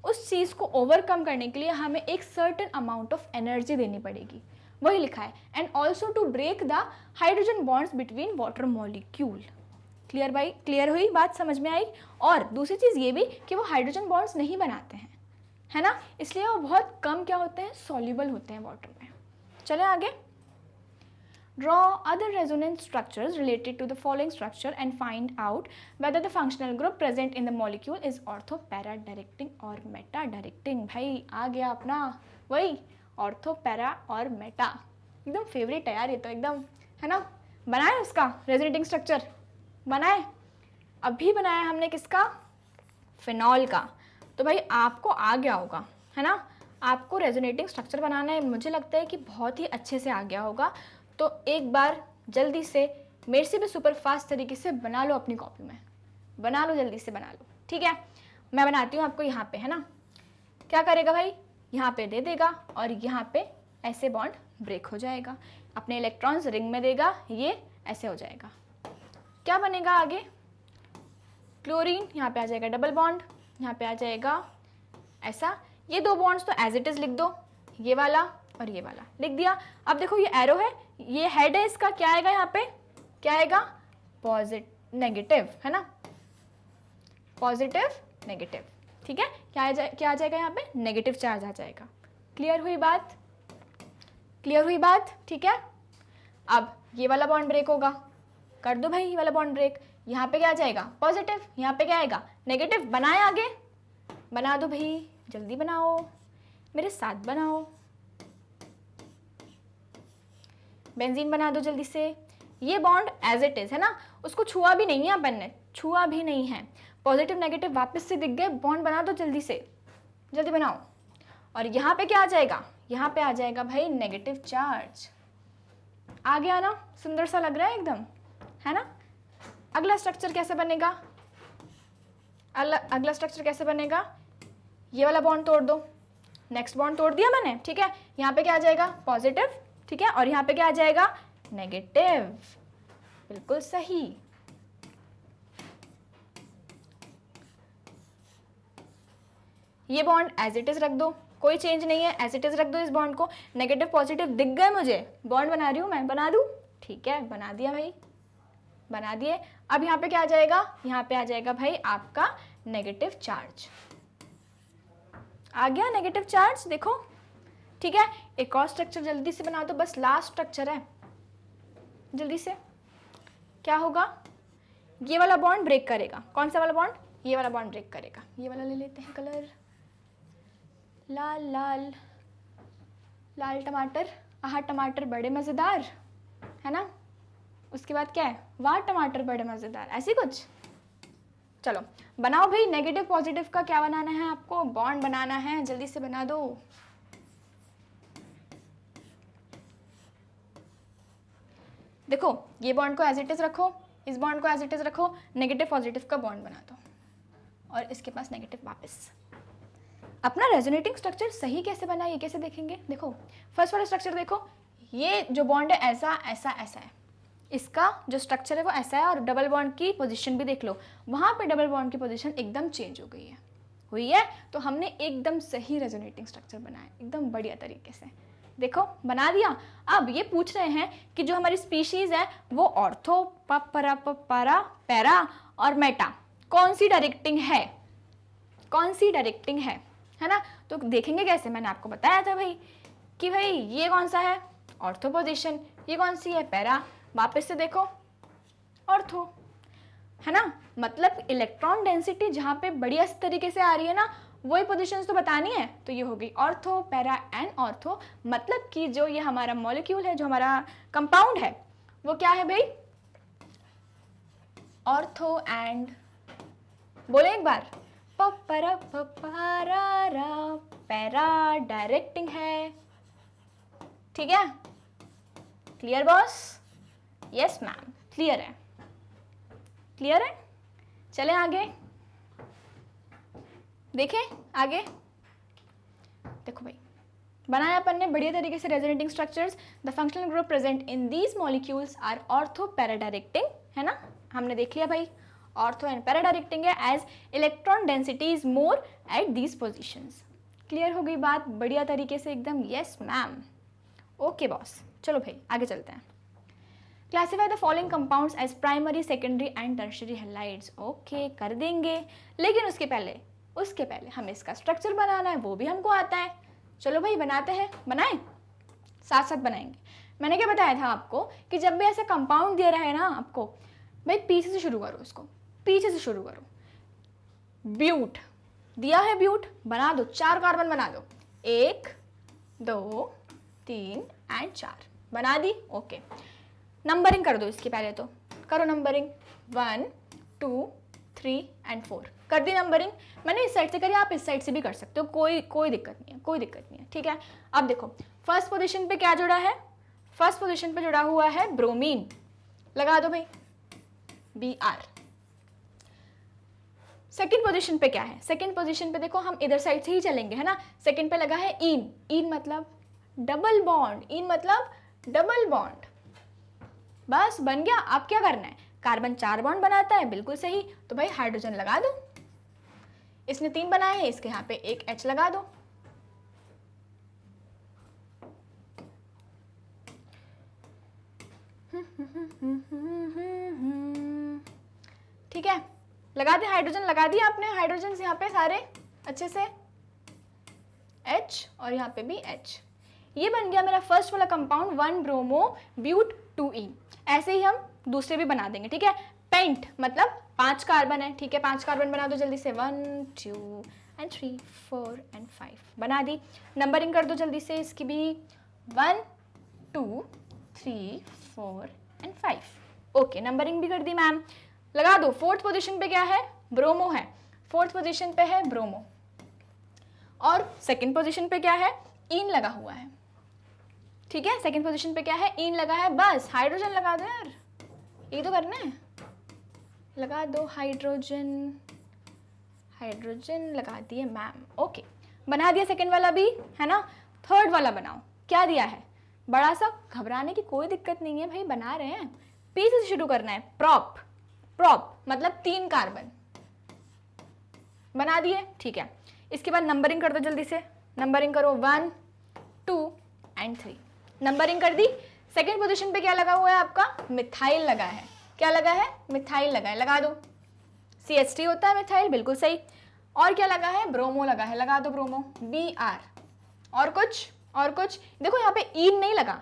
उस चीज़ को ओवरकम करने के लिए हमें एक सर्टेन अमाउंट ऑफ एनर्जी देनी पड़ेगी, वही लिखा है, and also to break the hydrogen bonds between water molecule. Clear भाई, क्लियर हुई बात, समझ में आई। और दूसरी चीज़ ये भी कि वो हाइड्रोजन बॉन्ड्स नहीं बनाते हैं, है ना, इसलिए वो बहुत कम क्या होते हैं, सॉल्युबल होते हैं वाटर में। चले आगे, draw other resonance structures related to the following structure and find out whether the functional group present in the molecule is ortho para directing और मेटा डायरेक्टिंग। भाई आ गया अपना वही ऑर्थो पैरा और मेटा, एकदम फेवरेट है यार ये तो, एकदम, है ना, बनाए उसका रेजोनेटिंग स्ट्रक्चर, बनाए, अभी बनाया हमने किसका, फिनॉल का। तो भाई आपको आ गया होगा, है ना, आपको रेजोनेटिंग स्ट्रक्चर बनाना है, मुझे लगता है कि बहुत ही अच्छे से आ गया होगा। तो एक बार जल्दी से मेरे से भी सुपर फास्ट तरीके से बना लो, अपनी कॉपी में बना लो, जल्दी से बना लो, ठीक है। मैं बनाती हूँ आपको यहाँ पे, है ना, क्या करेगा भाई, यहाँ पे दे देगा और यहाँ पे ऐसे बॉन्ड ब्रेक हो जाएगा, अपने इलेक्ट्रॉन्स रिंग में देगा, ये ऐसे हो जाएगा, क्या बनेगा आगे, क्लोरीन, यहाँ पे आ जाएगा डबल बॉन्ड, यहाँ पे आ जाएगा ऐसा। ये दो बॉन्ड्स तो एज इट इज लिख दो, ये वाला और ये वाला लिख दिया। अब देखो ये एरो है, ये हेड है इसका, क्या आएगा यहाँ पे, क्या आएगा, पॉजिटिव नेगेटिव, है ना, पॉजिटिव नेगेटिव, ठीक है। क्या आ जाएगा यहाँ पे, नेगेटिव चार्ज आ जाएगा। क्लियर हुई बात, क्लियर हुई बात, ठीक है। अब ये वाला बॉन्ड ब्रेक होगा, कर दो भाई ये वाला बॉन्ड ब्रेक। यहाँ पे क्या आ जाएगा, पॉजिटिव, यहाँ पे क्या आएगा, नेगेटिव। बनाए आगे, बना दो भाई, जल्दी बनाओ, मेरे साथ बनाओ, बेंजीन बना दो जल्दी से। ये बॉन्ड एज इट इज है ना, उसको छुआ भी नहीं है अपन ने, छुआ भी नहीं है। पॉजिटिव नेगेटिव वापस से दिख गए, बॉन्ड बना दो जल्दी से, जल्दी बनाओ। और यहाँ पे क्या आ जाएगा, यहाँ पे आ जाएगा भाई नेगेटिव चार्ज। आ गया ना, सुंदर सा लग रहा है एकदम, है ना। अगला स्ट्रक्चर कैसे बनेगा, अगला स्ट्रक्चर कैसे बनेगा, ये वाला बॉन्ड तोड़ दो, नेक्स्ट बॉन्ड तोड़ दिया मैंने, ठीक है। यहाँ पे क्या आ जाएगा, पॉजिटिव, ठीक है, और यहाँ पे क्या आ जाएगा, नेगेटिव, बिल्कुल सही। ये बॉन्ड एज इट इज रख दो, कोई चेंज नहीं है, एज इट इज रख दो इस बॉन्ड को। नेगेटिव पॉजिटिव दिख गए मुझे, बॉन्ड बना रही हूँ मैं, बना दूँ, ठीक है, बना दिया भाई, बना दिए। अब यहाँ पे क्या आ जाएगा, यहाँ पे आ जाएगा भाई आपका नेगेटिव चार्ज, आ गया नेगेटिव चार्ज, देखो, ठीक है। एक और स्ट्रक्चर जल्दी से बना दो, बस लास्ट स्ट्रक्चर है, जल्दी से। क्या होगा, ये वाला बॉन्ड ब्रेक करेगा, कौन सा वाला बॉन्ड, ये वाला बॉन्ड ब्रेक करेगा। ये वाला ले लेते हैं कलर, लाल लाल लाल टमाटर, आहा टमाटर बड़े मज़ेदार, है ना। उसके बाद क्या है, वाह टमाटर बड़े मज़ेदार, ऐसी कुछ। चलो बनाओ भाई, नेगेटिव पॉजिटिव का क्या बनाना है आपको, बॉन्ड बनाना है, जल्दी से बना दो। देखो ये बॉन्ड को एज इट इज रखो, इस बॉन्ड को एज इट इज रखो, नेगेटिव पॉजिटिव का बॉन्ड बना दो, और इसके पास नेगेटिव वापस। अपना रेजोनेटिंग स्ट्रक्चर सही कैसे बना, ये कैसे देखेंगे। देखो फर्स्ट वाला स्ट्रक्चर देखो, ये जो बॉन्ड है ऐसा ऐसा ऐसा है, इसका जो स्ट्रक्चर है वो ऐसा है, और डबल बॉन्ड की पोजीशन भी देख लो, वहाँ पे डबल बॉन्ड की पोजीशन एकदम चेंज हो गई है, हुई है। तो हमने एकदम सही रेजोनेटिंग स्ट्रक्चर बनाया, एकदम बढ़िया तरीके से, देखो बना दिया। अब ये पूछ रहे हैं कि जो हमारी स्पीशीज है वो ऑर्थो, परा, पैरा और मेटा कौन सी डायरेक्टिंग है, कौन सी डायरेक्टिंग है ना। तो देखेंगे कैसे, मैंने आपको बताया था भाई कि भाई ये कौन सा है, ऑर्थो पोजीशन, ये कौन सी है, पैरा। वापस से देखो, ऑर्थो, है ना। मतलब इलेक्ट्रॉन डेंसिटी जहाँ पे बढ़िया तरीके से आ रही है ना, वही पोजीशंस तो बतानी है। तो ये होगी ऑर्थो, पैरा एंड ऑर्थो। मतलब कि जो ये हमारा मॉलिक्यूल है, जो हमारा कंपाउंड है, वो क्या है भाई, ऑर्थो एंड, बोले एक बार, परा पैरा डायरेक्टिंग है, ठीक है। Clear boss, yes ma'am, clear है, क्लियर है। चलें आगे, देखें आगे। देखो भाई बनाया अपन ने बढ़िया तरीके से resonating structures. The functional group present in these molecules are ortho para directing, है ना, हमने देख लिया भाई, ऑर्थो एंड पैरा डायरेक्टिंग है as electron density is more at these positions. Clear हो गई बात बढ़िया तरीके से एकदम, यस मैम, ओके बॉस। चलो भाई आगे चलते हैं। Classify the following compounds as primary, secondary and tertiary halides. Okay कर देंगे, लेकिन उसके पहले हमें इसका स्ट्रक्चर बनाना है, वो भी हमको आता है। चलो भाई बनाते हैं, बनाएं, साथ साथ बनाएंगे। मैंने क्या बताया था आपको कि जब भी ऐसा कंपाउंड दिया रहा है ना आपको, भाई पीछे से शुरू करो, इसको पीछे से शुरू करो। ब्यूट दिया है, ब्यूट बना दो, 4 कार्बन बना दो, 1 2 3 एंड 4 बना दी। ओके नंबरिंग कर दो इसकी, पहले तो करो नंबरिंग, 1 2 3 एंड 4 कर दी नंबरिंग। मैंने इस साइड से करी, आप इस साइड से भी कर सकते हो, कोई दिक्कत नहीं है, कोई दिक्कत नहीं है, ठीक है। अब देखो फर्स्ट पोजीशन पे क्या जुड़ा है, फर्स्ट पोजीशन पे जुड़ा हुआ है ब्रोमीन, लगा दो भाई Br। सेकेंड पोजीशन पे क्या है, सेकेंड पोजीशन पे देखो हम इधर साइड से ही चलेंगे, है ना। सेकेंड पे लगा है इन, इन मतलब डबल बॉन्ड, इन मतलब डबल बॉन्ड, बस बन गया। अब क्या करना है, कार्बन 4 बॉन्ड बनाता है, बिल्कुल सही। तो भाई हाइड्रोजन लगा दो, इसने 3 बनाए हैं, इसके यहाँ पे एक H लगा दो। ठीक है, लगा दिया हाइड्रोजन, लगा दिया आपने हाइड्रोजन यहाँ पे सारे अच्छे से, H और यहाँ पे भी H। ये बन गया मेरा फर्स्ट वाला कंपाउंड 1 ब्रोमो ब्यूट 2E। ऐसे ही हम दूसरे भी बना देंगे, ठीक है। पेंट मतलब 5 कार्बन है, ठीक है, 5 कार्बन बना दो जल्दी से, 1 2 and 3 4 and 5 बना दी। नंबरिंग कर दो जल्दी से इसकी भी, 1 2 3 4 and 5। ओके, नंबरिंग भी कर दी मैम। लगा दो, फोर्थ पोजीशन पे क्या है, ब्रोमो है, फोर्थ पोजीशन पे है ब्रोमो, और सेकंड पोजीशन पे क्या है, इन लगा हुआ है, ठीक है। सेकंड पोजीशन पे क्या है, इन लगा है। बस हाइड्रोजन लगा दो यार, ये तो करना है, लगा दो हाइड्रोजन, हाइड्रोजन लगा दिए मैम। ओके, बना दिया सेकंड वाला भी, है ना। थर्ड वाला बनाओ, क्या दिया है, बड़ा सा, घबराने की कोई दिक्कत नहीं है भाई, बना रहे हैं। पी से शुरू करना है, प्रॉप, प्रॉप मतलब 3 कार्बन बना दिए, ठीक है। इसके बाद नंबरिंग कर दो जल्दी से, नंबरिंग करो 1 2 and 3, नंबरिंग कर दी। सेकेंड पोजीशन पे क्या लगा हुआ है आपका, मिथाइल लगा है, क्या लगा है, मिथाइल लगा है, लगा दो। CH3 होता है मिथाइल, बिल्कुल सही। और क्या लगा है, ब्रोमो लगा है, लगा दो ब्रोमो, Br। और कुछ, और कुछ, देखो यहाँ पे इन नहीं लगा,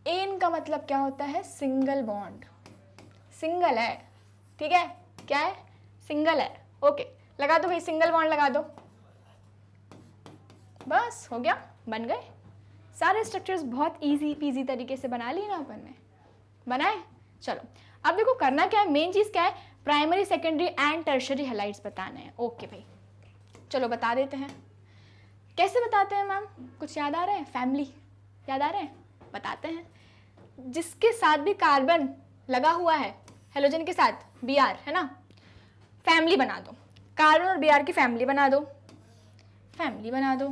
इन का मतलब क्या होता है, सिंगल बॉन्ड, सिंगल है, ठीक है, क्या है, सिंगल है। ओके, लगा दो भाई, सिंगल बॉन्ड लगा दो, बस हो गया, बन गए सारे स्ट्रक्चर्स। बहुत इजी पीजी तरीके से बना लिए ना अपन ने, बनाए। चलो अब देखो करना क्या है, मेन चीज क्या है, primary secondary and tertiary halides बताना है। ओके भाई, चलो बता देते हैं। कैसे बताते हैं मैम, कुछ याद आ रहा है, फैमिली याद आ रहा है, बताते हैं। जिसके साथ भी कार्बन लगा हुआ है हेलोजन के साथ, Br है ना, फैमिली बना दो, कार्बन और Br की फैमिली बना दो, फैमिली बना दो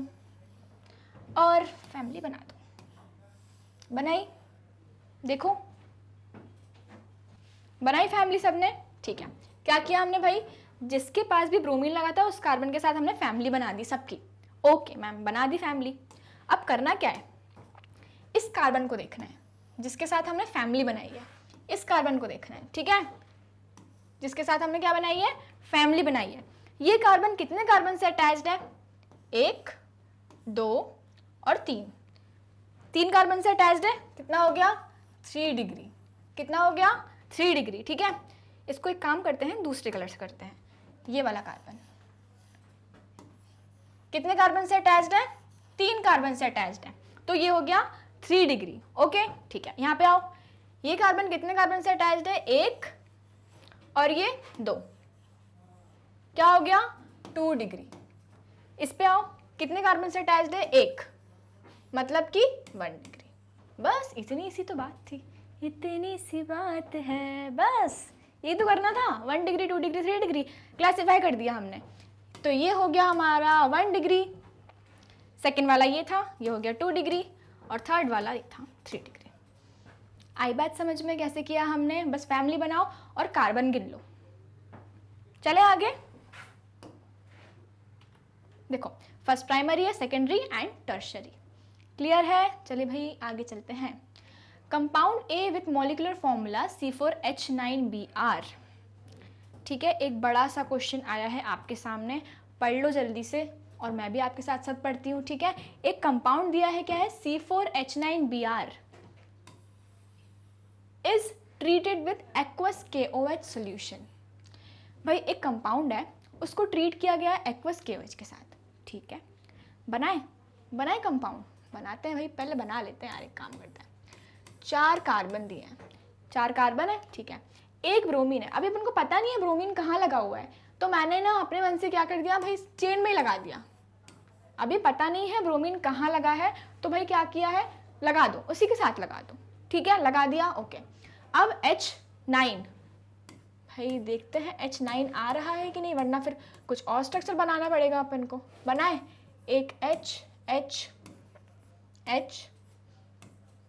और फैमिली बना दो। बनाई, देखो बनाई फैमिली सबने, ठीक है। क्या किया हमने भाई, जिसके पास भी ब्रोमीन लगा था उस कार्बन के साथ हमने फैमिली बना दी सबकी। ओके मैम, बना दी फैमिली। अब करना क्या है, इस कार्बन को देखना है जिसके साथ हमने फैमिली बनाई है, इस कार्बन को देखना है, ठीक है, जिसके साथ हमने क्या बनाई है, फैमिली बनाई है। ये कार्बन कितने कार्बन से अटैच्ड है, 1 2 और 3, 3 कार्बन से अटैच्ड है। कितना हो गया, 3 डिग्री, कितना हो गया, 3 डिग्री, ठीक है। इसको एक काम करते हैं, दूसरे कलर से करते हैं। ये वाला कार्बन कितने कार्बन से अटैच्ड है, 3 कार्बन से अटैच्ड है, तो ये हो गया 3 डिग्री। ओके ठीक है, यहाँ पे आओ, ये कार्बन कितने कार्बन से अटैच्ड है, 1 और ये 2, क्या हो गया, 2 डिग्री। इस पे आओ, कितने कार्बन से अटैच्ड है, 1, मतलब कि 1 डिग्री। बस इतनी सी तो बात थी, इतनी सी बात है, बस ये तो करना था। 1 डिग्री 2 डिग्री 3 डिग्री क्लासिफाई कर दिया हमने, तो ये हो गया हमारा 1 डिग्री। सेकेंड वाला ये था, ये हो गया 2 डिग्री, और थर्ड वाला ये था 3 डिग्री। आई बात समझ में कैसे किया हमने, बस फैमिली बनाओ और कार्बन गिन लो। चले आगे, देखो फर्स्ट प्राइमरी है, सेकेंडरी एंड टर्शरी, क्लियर है। चलिए भाई आगे चलते हैं। Compound A with molecular formula C4H9Br, ठीक है। एक बड़ा सा क्वेश्चन आया है आपके सामने, पढ़ लो जल्दी से, और मैं भी आपके साथ साथ पढ़ती हूँ, ठीक है। एक कंपाउंड दिया है, क्या है, C4H9Br is treated with aqueous KOH solution. भाई एक कंपाउंड है, उसको ट्रीट किया गया है एक्वस KOH के साथ, ठीक है। बनाए कंपाउंड, बनाते हैं भाई, पहले बना लेते हैं यार, एक काम करते हैं। 4 कार्बन दिए हैं, 4 कार्बन है, ठीक है, 1 ब्रोमीन है। अभी अपन को पता नहीं है ब्रोमीन कहाँ लगा हुआ है, तो मैंने ना अपने मन से क्या कर दिया भाई, चेन में ही लगा दिया। अभी पता नहीं है ब्रोमीन कहाँ लगा है, तो भाई क्या किया है, लगा दो, उसी के साथ लगा दो, ठीक है, लगा दिया। ओके, अब H9, भाई देखते हैं H9 आ रहा है कि नहीं, वरना फिर कुछ और स्ट्रक्चर बनाना पड़ेगा अपन को। बनाए, एक H,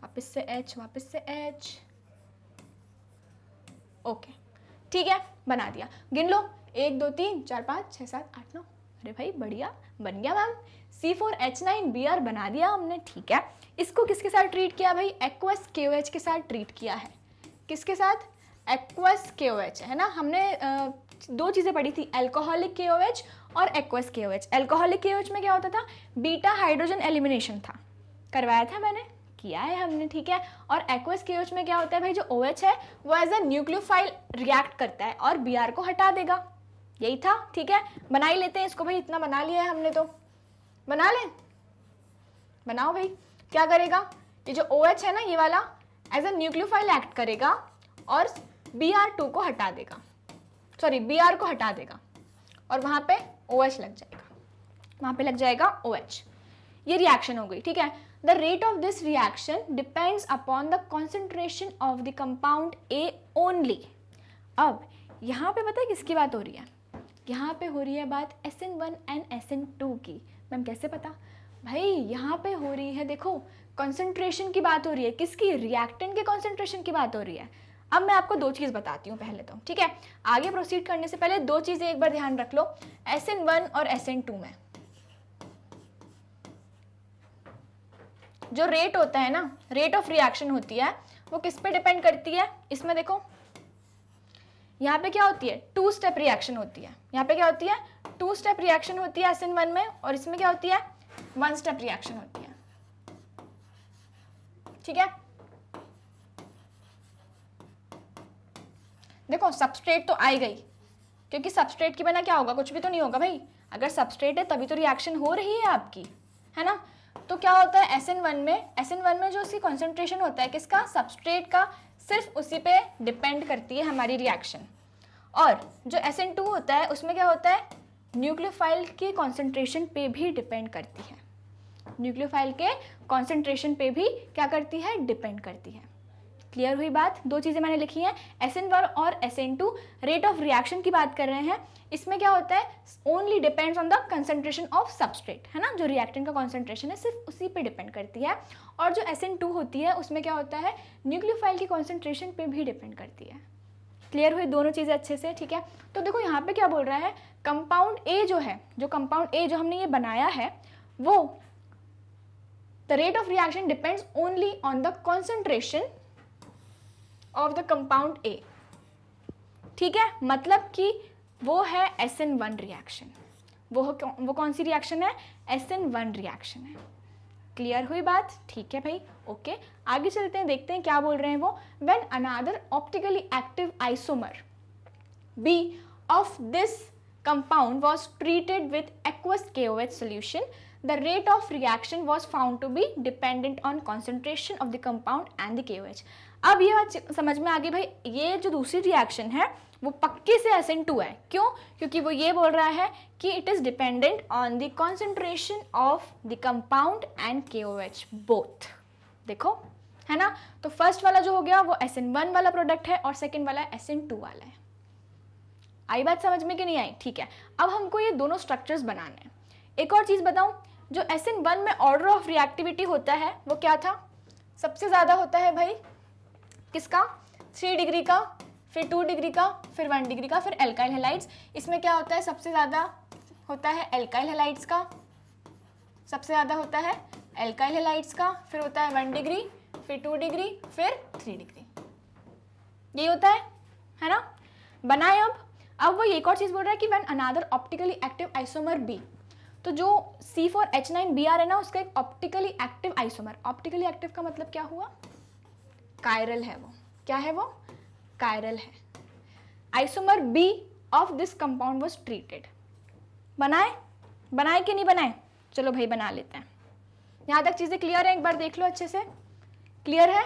वापस से H, वापस से H। ओके, ठीक है, बना दिया। गिन लो, 1 2 3 4 5 6 7 8 9। अरे भाई बढ़िया, बन गया मैम। C4H9Br बना दिया हमने, ठीक है। इसको किसके साथ ट्रीट किया भाई? एक्वस KOH के साथ ट्रीट किया है। किसके साथ? एक्वस KOH, है ना। हमने दो चीज़ें पढ़ी थी, एल्कोहलिक KOH और एक्वस KOH। एल्कोहलिक KOH में क्या होता था? बीटा हाइड्रोजन एलिमिनेशन था, करवाया था मैंने, किया है हमने, ठीक है। और एक्वस KOH में क्या होता है भाई? जो OH है वो एज अ न्यूक्लियोफाइल रिएक्ट करता है और Br को हटा देगा, यही था, ठीक है। बना ही लेते हैं इसको भाई, इतना बना लिया है हमने तो, बना लें, बनाओ भाई। क्या करेगा? ये जो OH है ना, ये वाला एज अ न्यूक्लियोफाइल एक्ट करेगा और Br2 को हटा देगा, सॉरी Br को हटा देगा और वहां पे OH लग जाएगा, वहां पे लग जाएगा OH। ये रिएक्शन हो गई, ठीक है। The rate of this reaction depends upon the concentration of the compound A only. अब यहाँ पे पता है किसकी बात हो रही है? यहाँ पे हो रही है बात SN1 एंड SN2 की। मैम कैसे पता? भाई यहाँ पे हो रही है, देखो कॉन्सेंट्रेशन की बात हो रही है, किसकी? रिएक्टेंट के कॉन्सेंट्रेशन की बात हो रही है। अब मैं आपको दो चीज़ बताती हूँ पहले तो, ठीक है। आगे प्रोसीड करने से पहले दो चीज़ें एक बार ध्यान रख लो। SN1 और SN2 में जो रेट होता है ना, रेट ऑफ रिएक्शन होती है, वो किस पे डिपेंड करती है? इसमें देखो, यहाँ पे क्या होती है? 2 स्टेप रिएक्शन होती है। यहाँ पे क्या होती है? 2 स्टेप रिएक्शन होती है SN1 में, और इसमें क्या होती है? 1 स्टेप रिएक्शन होती है, ठीक है। देखो सबस्ट्रेट तो आई गई, क्योंकि सबस्ट्रेट के बिना क्या होगा? कुछ भी तो नहीं होगा भाई। अगर सबस्ट्रेट है तभी तो रिएक्शन हो रही है आपकी, है ना। तो क्या होता है SN1 में जो उसकी कॉन्सेंट्रेशन होता है किसका? सबस्ट्रेट का, सिर्फ उसी पे डिपेंड करती है हमारी रिएक्शन। और जो SN2 होता है उसमें क्या होता है? न्यूक्लियोफाइल की कॉन्सेंट्रेशन पे भी डिपेंड करती है, न्यूक्लियोफाइल के कॉन्सेंट्रेशन पे भी क्या करती है? डिपेंड करती है। क्लियर हुई बात? दो चीज़ें मैंने लिखी हैं, SN1 और SN2 रेट ऑफ रिएक्शन की बात कर रहे हैं। इसमें क्या होता है? Only depends on the concentration of substrate, है ना। जो रिएक्टेंट का कंसंट्रेशन है सिर्फ उसी पे डिपेंड करती है। और जो SN2 होती है उसमें क्या होता है? न्यूक्लियोफाइल की कॉन्सेंट्रेशन पे भी डिपेंड करती है। क्लियर हुई दोनों चीज़ें अच्छे से, ठीक है। तो देखो यहाँ पे क्या बोल रहा है, कंपाउंड A जो है, जो कंपाउंड A जो हमने ये बनाया है, वो the rate of reaction depends only on the concentration of the compound A, ठीक है। मतलब कि वो है SN1 रिएक्शन। वो कौन सी रिएक्शन है? SN1 रिएक्शन है। क्लियर हुई बात? ठीक है भाई, ओके। आगे चलते हैं, देखते हैं क्या बोल रहे हैं वो। When another optically active isomer B of this compound was treated with aqueous KOH solution, the rate of reaction was found to be dependent on concentration of the compound and the KOH। अब ये बात समझ में आ गई भाई, ये जो दूसरी रिएक्शन है वो पक्के से SN2 है। क्यों? क्योंकि वो ये बोल रहा है कि it is dependent on the concentration of the compound and KOH both. देखो, है ना। तो फर्स्ट वाला जो हो गया वो SN1 वाला प्रोडक्ट है और सेकेंड वाला SN2 वाला है। आई बात समझ में कि नहीं आई? ठीक है। अब हमको ये दोनों स्ट्रक्चर्स बनाने हैं। एक और चीज़ बताऊं, जो SN1 में ऑर्डर ऑफ रिएक्टिविटी होता है वो क्या था? सबसे ज़्यादा होता है भाई किसका? 3 डिग्री का, फिर 2 डिग्री का, फिर 1 डिग्री का, फिर एल्काइल हैलाइड्स। इसमें क्या होता है? सबसे ज़्यादा होता है एल्काइल हैलाइड्स का, सबसे ज़्यादा होता है एल्काइल हैलाइड्स का, फिर होता है 1 डिग्री, फिर 2 डिग्री, फिर 3 डिग्री। यही होता है ना। बनाए अब वो एक और चीज़ बोल रहा है कि when another optically active isomer B, तो जो C4H9Br है ना, उसका एक optically active isomer. Optically active का मतलब क्या हुआ? कायरल है वो। क्या है वो? कायरल है। Isomer B of this compound was treated. बनाए कि नहीं बनाए? चलो भाई बना लेते हैं। यहाँ तक चीज़ें क्लियर है? एक बार देख लो अच्छे से, क्लियर है?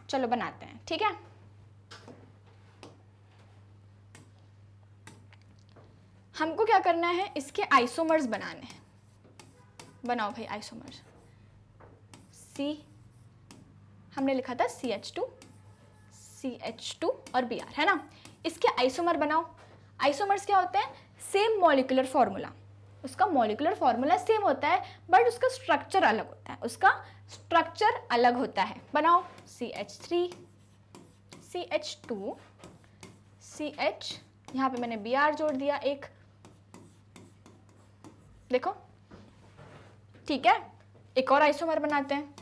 चलो बनाते हैं, ठीक है। हमको क्या करना है? इसके आइसोमर्स बनाने हैं। बनाओ भाई आइसोमर्स। C हमने लिखा था CH2 और Br, है ना। इसके आइसोमर बनाओ। आइसोमर्स क्या होते हैं? सेम मॉलिक्यूलर फॉर्मूला, उसका मॉलिक्यूलर फॉर्मूला सेम होता है बट उसका स्ट्रक्चर अलग होता है, उसका स्ट्रक्चर अलग होता है। बनाओ CH3, CH2, CH, यहाँ पे मैंने Br जोड़ दिया एक, देखो ठीक है। एक और आइसोमर बनाते हैं,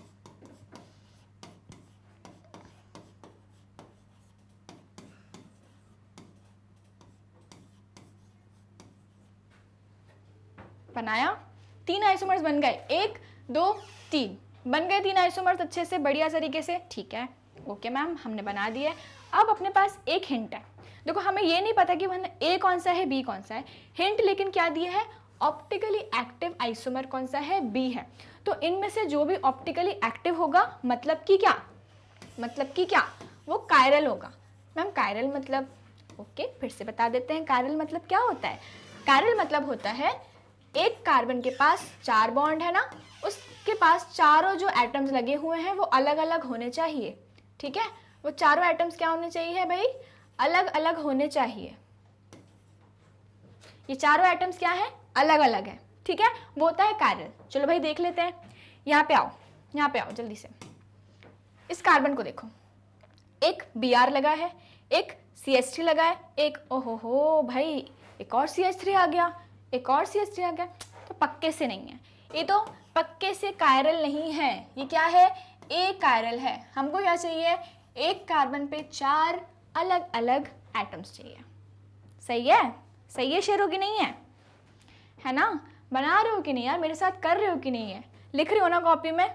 बनाया, 3 आइसोमर्स बन गए, 1 2 3 बन गए 3 आइसोमर्स अच्छे से बढ़िया तरीके से, ठीक है ओके मैम हमने बना दिए। अब अपने पास एक हिंट है, देखो हमें ये नहीं पता कि A कौन सा है B कौन सा है, हिंट लेकिन क्या दिया है, ऑप्टिकली एक्टिव आइसोमर कौन सा है, B है। तो इनमें से जो भी ऑप्टिकली एक्टिव होगा मतलब कि क्या, वो कायरल होगा। मैम कायरल मतलब, ओके फिर से बता देते हैं कायरल मतलब क्या होता है। कायरल मतलब होता है एक कार्बन के पास 4 बॉन्ड है ना, उसके पास चारों जो एटम्स लगे हुए हैं वो अलग अलग होने चाहिए, ठीक है। वो चारों एटम्स क्या होने चाहिए भाई, अलग अलग होने चाहिए। ये चारों एटम्स क्या है, अलग अलग है, ठीक है, वो होता है कायरल। चलो भाई देख लेते हैं, यहाँ पे आओ जल्दी से। इस कार्बन को देखो, एक Br लगा है, एक CH3 लगा है, एक ओहो भाई एक और CH3 आ गया, एक और CH3 आ गया, तो पक्के से नहीं है, ये तो पक्के से कायरल नहीं है। ये क्या है, ए कायरल है। हमको क्या चाहिए, एक कार्बन पे 4 अलग अलग एटम्स चाहिए। सही है शेरों की नहीं है ना, बना रहे हो कि नहीं यार, मेरे साथ कर रहे हो कि नहीं है, लिख रहे हो ना कॉपी में,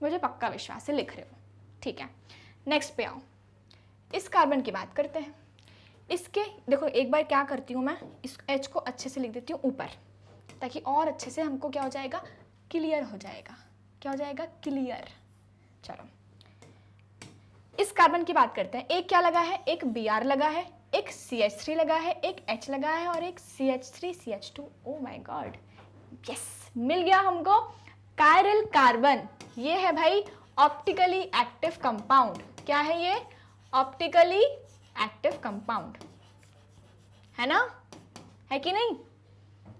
मुझे पक्का विश्वास है लिख रहे हो, ठीक है। नेक्स्ट पे आओ, इस कार्बन की बात करते हैं। इसके देखो एक बार क्या करती हूँ मैं, इस H को अच्छे से लिख देती हूँ ऊपर, ताकि और अच्छे से हमको क्या हो जाएगा, क्लियर हो जाएगा। क्या हो जाएगा, क्लियर। चलो इस कार्बन की बात करते हैं, एक क्या लगा है, एक Br लगा है, एक CH3 लगा है, एक H लगा है और एक CH3 CH2। Oh my God, yes मिल गया हमको कायरल कार्बन। ये है भाई ऑप्टिकली एक्टिव कंपाउंड। क्या है ये, ऑप्टिकली एक्टिव कंपाउंड, है ना, है कि नहीं,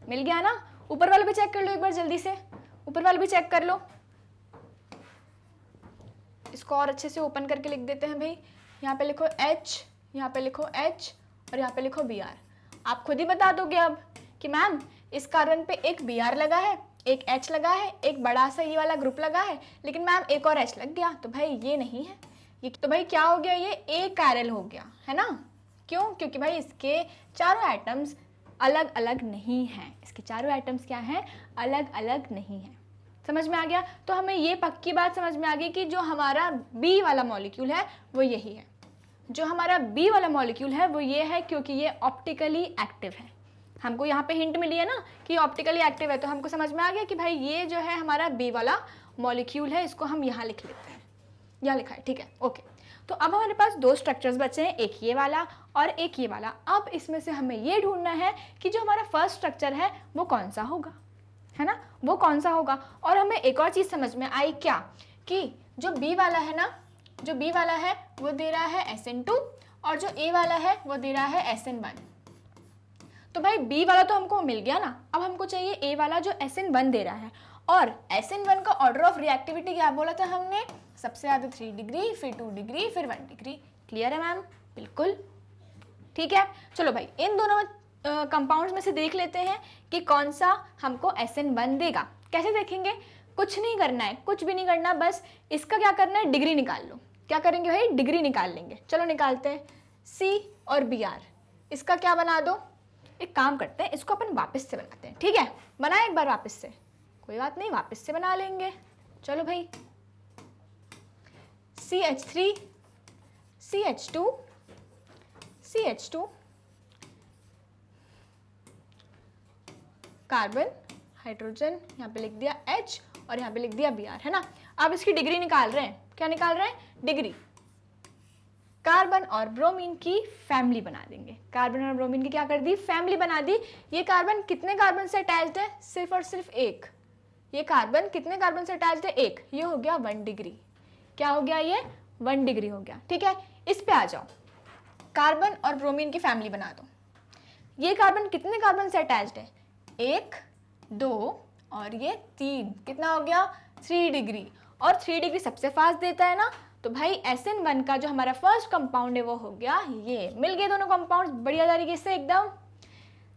मिल गया ना। ऊपर वाले भी चेक कर लो एक बार जल्दी से, ऊपर वाले भी चेक कर लो। इसको और अच्छे से ओपन करके लिख देते हैं भाई, यहाँ पे लिखो H, यहाँ पे लिखो H और यहाँ पे लिखो Br। आप खुद ही बता दोगे अब कि मैम इस कार्बन पे एक Br लगा है, एक H लगा है, एक बड़ा सा ये वाला ग्रुप लगा है, लेकिन मैम एक और H लग गया, तो भाई ये नहीं है, ये तो भाई क्या हो गया, ये ए कायरल हो गया, है ना। क्यों, क्योंकि भाई इसके चारों एटम्स अलग अलग नहीं हैं, इसके चारों एटम्स क्या हैं, अलग अलग नहीं हैं। समझ में आ गया। तो हमें ये पक्की बात समझ में आ गई कि जो हमारा बी वाला मॉलिक्यूल है वो यही है, जो हमारा बी वाला मॉलिक्यूल है वो ये है, क्योंकि ये ऑप्टिकली एक्टिव है। हमको यहाँ पे हिंट मिली है ना कि ऑप्टिकली एक्टिव है, तो हमको समझ में आ गया कि भाई ये जो है हमारा बी वाला मॉलिक्यूल है, इसको हम यहाँ लिख लेते हैं, यहाँ लिखा है, ठीक है ओके। तो अब हमारे पास 2 स्ट्रक्चर्स बचे हैं, एक ये वाला और एक ये वाला। अब इसमें से हमें ये ढूंढना है कि जो हमारा फर्स्ट स्ट्रक्चर है वो कौन सा होगा, है ना, वो कौन सा होगा। और हमें एक और चीज़ समझ में आई क्या, कि जो बी वाला है ना, जो बी वाला है वो दे रहा है SN2 और जो ए वाला है वो दे रहा है SN1। तो भाई बी वाला तो हमको मिल गया ना, अब हमको चाहिए ए वाला जो SN1 दे रहा है। और SN1 का ऑर्डर ऑफ रिएक्टिविटी क्या बोला था हमने, सबसे ज़्यादा 3 डिग्री, फिर 2 डिग्री, फिर 1 डिग्री। क्लियर है मैम, बिल्कुल ठीक है। चलो भाई इन दोनों कंपाउंड्स में से देख लेते हैं कि कौन सा हमको SN1 देगा। कैसे देखेंगे, कुछ नहीं करना है, कुछ भी नहीं करना, बस इसका क्या करना है, डिग्री निकाल लो। क्या करेंगे भाई, डिग्री निकाल लेंगे। चलो निकालते हैं, C और Br, इसका क्या बना दो, एक काम करते हैं, इसको अपन वापस से बनाते हैं, ठीक है। बनाए एक बार वापस से, कोई बात नहीं, वापस से बना लेंगे। चलो भाई CH3 CH2 CH2 carbon, hydrogen, यहाँ पे लिख दिया H और यहाँ पे लिख दिया Br, है ना। अब इसकी डिग्री निकाल रहे हैं, क्या निकाल रहे हैं, डिग्री। कार्बन और ब्रोमीन की फैमिली बना देंगे, कार्बन और ब्रोमीन की क्या कर दी, फैमिली बना दी। ये कार्बन कितने कार्बन से अटैच्ड है, सिर्फ और सिर्फ एक। ये कार्बन कितने कार्बन से अटैच्ड है, एक। ये हो गया 1 डिग्री। क्या हो गया, ये 1 डिग्री हो गया, ठीक है। इस पे आ जाओ, कार्बन और ब्रोमीन की फैमिली बना दो। ये कार्बन कितने कार्बन से अटैच्ड है, 1 2 और ये 3, कितना हो गया, 3 डिग्री। और 3 डिग्री सबसे फास्ट देता है ना, तो भाई SN1 का जो हमारा फर्स्ट कंपाउंड है वो हो गया ये। मिल गए दोनों कंपाउंड बढ़िया तरीके से एकदम।